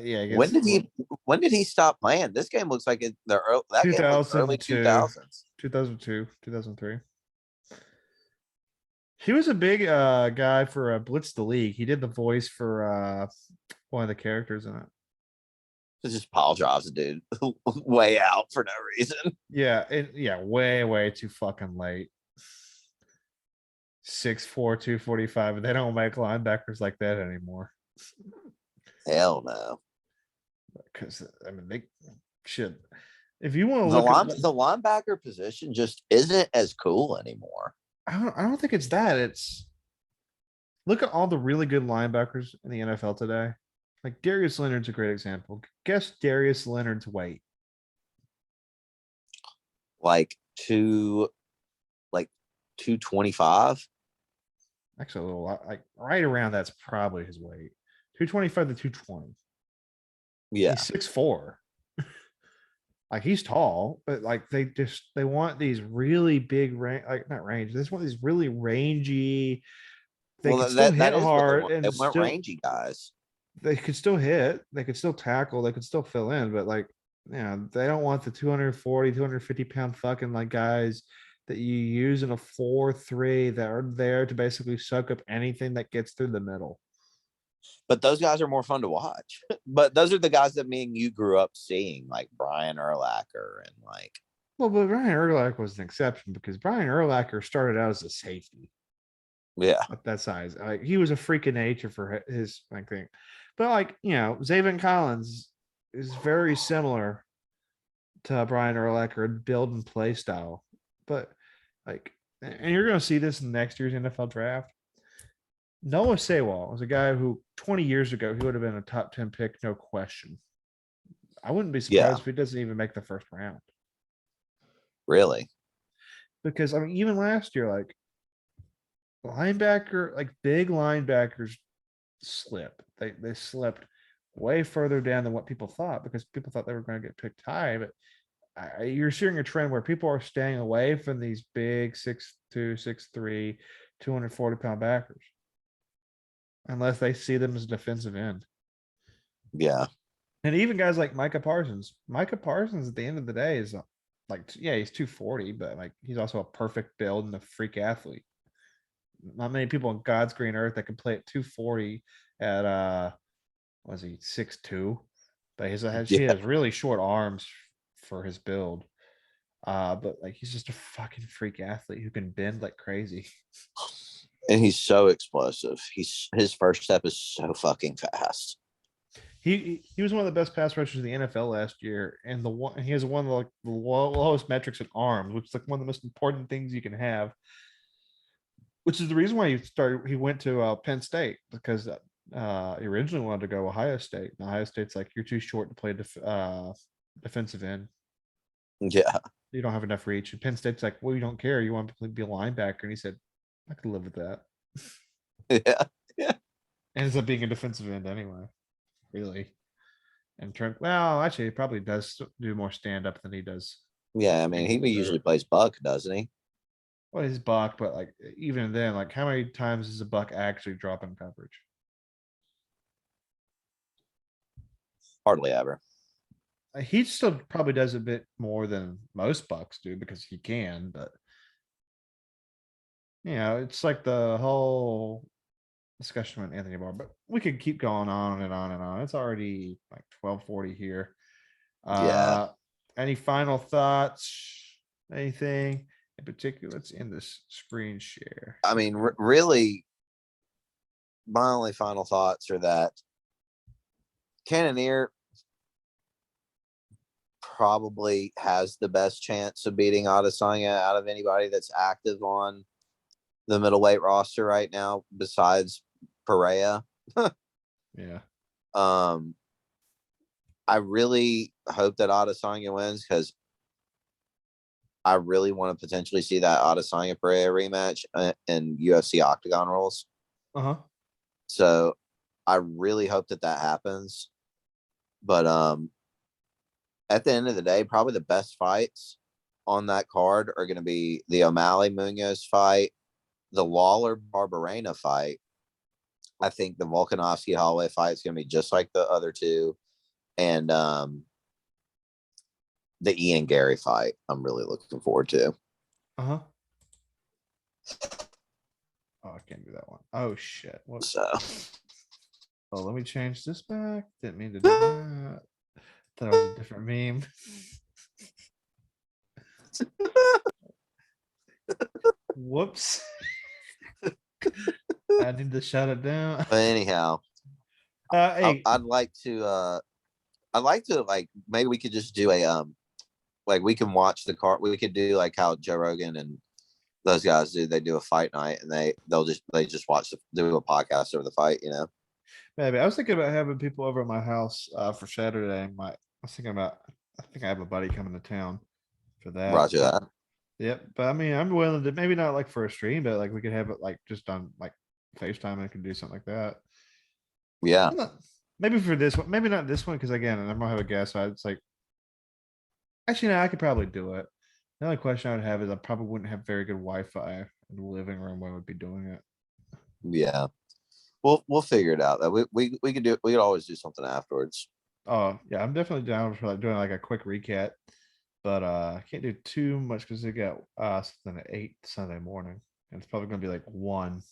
Yeah, I When guess did he when did he stop playing? This game looks like that game looks early 2002, 2000s. 2002, 2003. He was a big guy for Blitz the League. He did the voice for one of the characters in it. It's just Paul drives a dude way out for no reason. Yeah, yeah, way too fucking late. 6'4", 245, and they don't make linebackers like that anymore. Hell no. Because I mean they should. If you want to The look at, the linebacker position just isn't as cool anymore. I don't think it's that. It's look at all the really good linebackers in the NFL today. Like Darius Leonard's a great example. Guess Darius Leonard's weight. Like 225. Actually, a little like right around that's probably his weight. 225 to 220. Yeah. He's 6'4". Like he's tall, but like they want these really big range, like not range. They just want these really rangy. They Well, can still hit that is what they hard want. and They want still rangy guys. they could still hit. They could still tackle. They could still fill in, but like they don't want the 240, 250 pound fucking like guys that you use in a 4-3 that are there to basically suck up anything that gets through the middle. But those guys are more fun to watch. But those are the guys that me and you grew up seeing, like Brian Urlacher and like. Well, but Brian Urlacher was an exception because Brian Urlacher started out as a safety. Yeah. At that size. Like he was a freak of nature for his like thing. But like, Zaven Collins is very similar to Brian Urlacher in build and play style. But like, and you're gonna see this in next year's NFL draft. Noah Sewell was a guy who 20 years ago he would have been a top 10 pick, no question. I wouldn't be surprised if he doesn't even make the first round. Really? Because I mean, even last year, like linebacker, like big linebackers slip. They slipped way further down than what people thought because people thought they were going to get picked high. But you're seeing a trend where people are staying away from these big 6'2", 6'3", 240-pound backers unless they see them as a defensive end. Yeah. And even guys like Micah Parsons. Micah Parsons at the end of the day is like, yeah, he's 240, but like he's also a perfect build and a freak athlete. Not many people on God's green earth that can play at 240 at was he 6'2", but he has really short arms for his build. But like he's just a fucking freak athlete who can bend like crazy. And he's so explosive. His first step is so fucking fast. He was one of the best pass rushers in the NFL last year, and he has one of like the lowest metrics in arms, which is like one of the most important things you can have. Which is the reason why he went to Penn State because he originally wanted to go Ohio State. And Ohio State's like, you're too short to play defensive end. Yeah. You don't have enough reach. And Penn State's like, well, you don't care. You want to be a linebacker. And he said, I could live with that. Yeah. Yeah. Ends up being a defensive end anyway. Really. And well, actually, he probably does do more stand up than he does. Yeah. I mean, he usually plays buck, doesn't he? Well, he's buck, but like even then, like how many times does a buck actually drop in coverage? Hardly ever. He still probably does a bit more than most bucks do because he can, but it's like the whole discussion with Anthony Barr, but we could keep going on and on and on. It's already like 12:40 here. Yeah. Any final thoughts? Anything in particular? Let's end this screen share. I mean, really, my only final thoughts are that Cannoneer probably has the best chance of beating Adesanya out of anybody that's active on the middleweight roster right now, besides Perea. Yeah. I really hope that Adesanya wins because I really want to potentially see that Adesanya Perea rematch in UFC Octagon rules. So I really hope that happens. But at the end of the day, probably the best fights on that card are going to be the O'Malley Munoz fight, the Lawler Barberena fight. I think the Volkanovski Holloway fight is going to be just like the other two, and the Ian Gary fight. I'm really looking forward to. Uh-huh. Oh, I can't do that one. Oh, shit. What? So Oh, let me change this back. Didn't mean to do that. Thought it was a different meme. Whoops. I need to shut it down. but anyhow, Hey, I'd like to like maybe we could just do a like we can watch the card. We could do like how Joe Rogan and those guys do. They do a fight night and they just watch do a podcast over the fight. You know. maybe I was thinking about having people over at my house for Saturday. I was thinking about. I think I have a buddy coming to town for that. Roger that. Yep, but I mean, I'm willing to maybe not like for a stream, but like we could have it like just on like FaceTime and I can do something like that. Yeah. Maybe for this one, maybe not this one, because again, I'm gonna have a guest. So it's like, actually, no, I could probably do it. The only question I would have is I probably wouldn't have very good Wi-Fi in the living room when I would be doing it. Yeah. We'll figure it out. That we could do. We could always do something afterwards. Oh yeah, I'm definitely down for like doing like a quick recap, but I can't do too much because they got something at 8 Sunday morning, and it's probably gonna be like 1.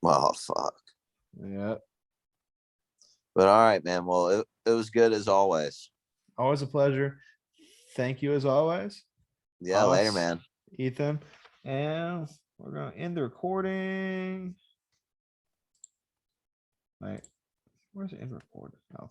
Oh fuck. Yeah, But all right, man. Well, it was good as always. always a pleasure. Thank you as always. Yeah. Later, Us, man. Ethan, and we're gonna end the recording. Like, where's the end recording? Oh.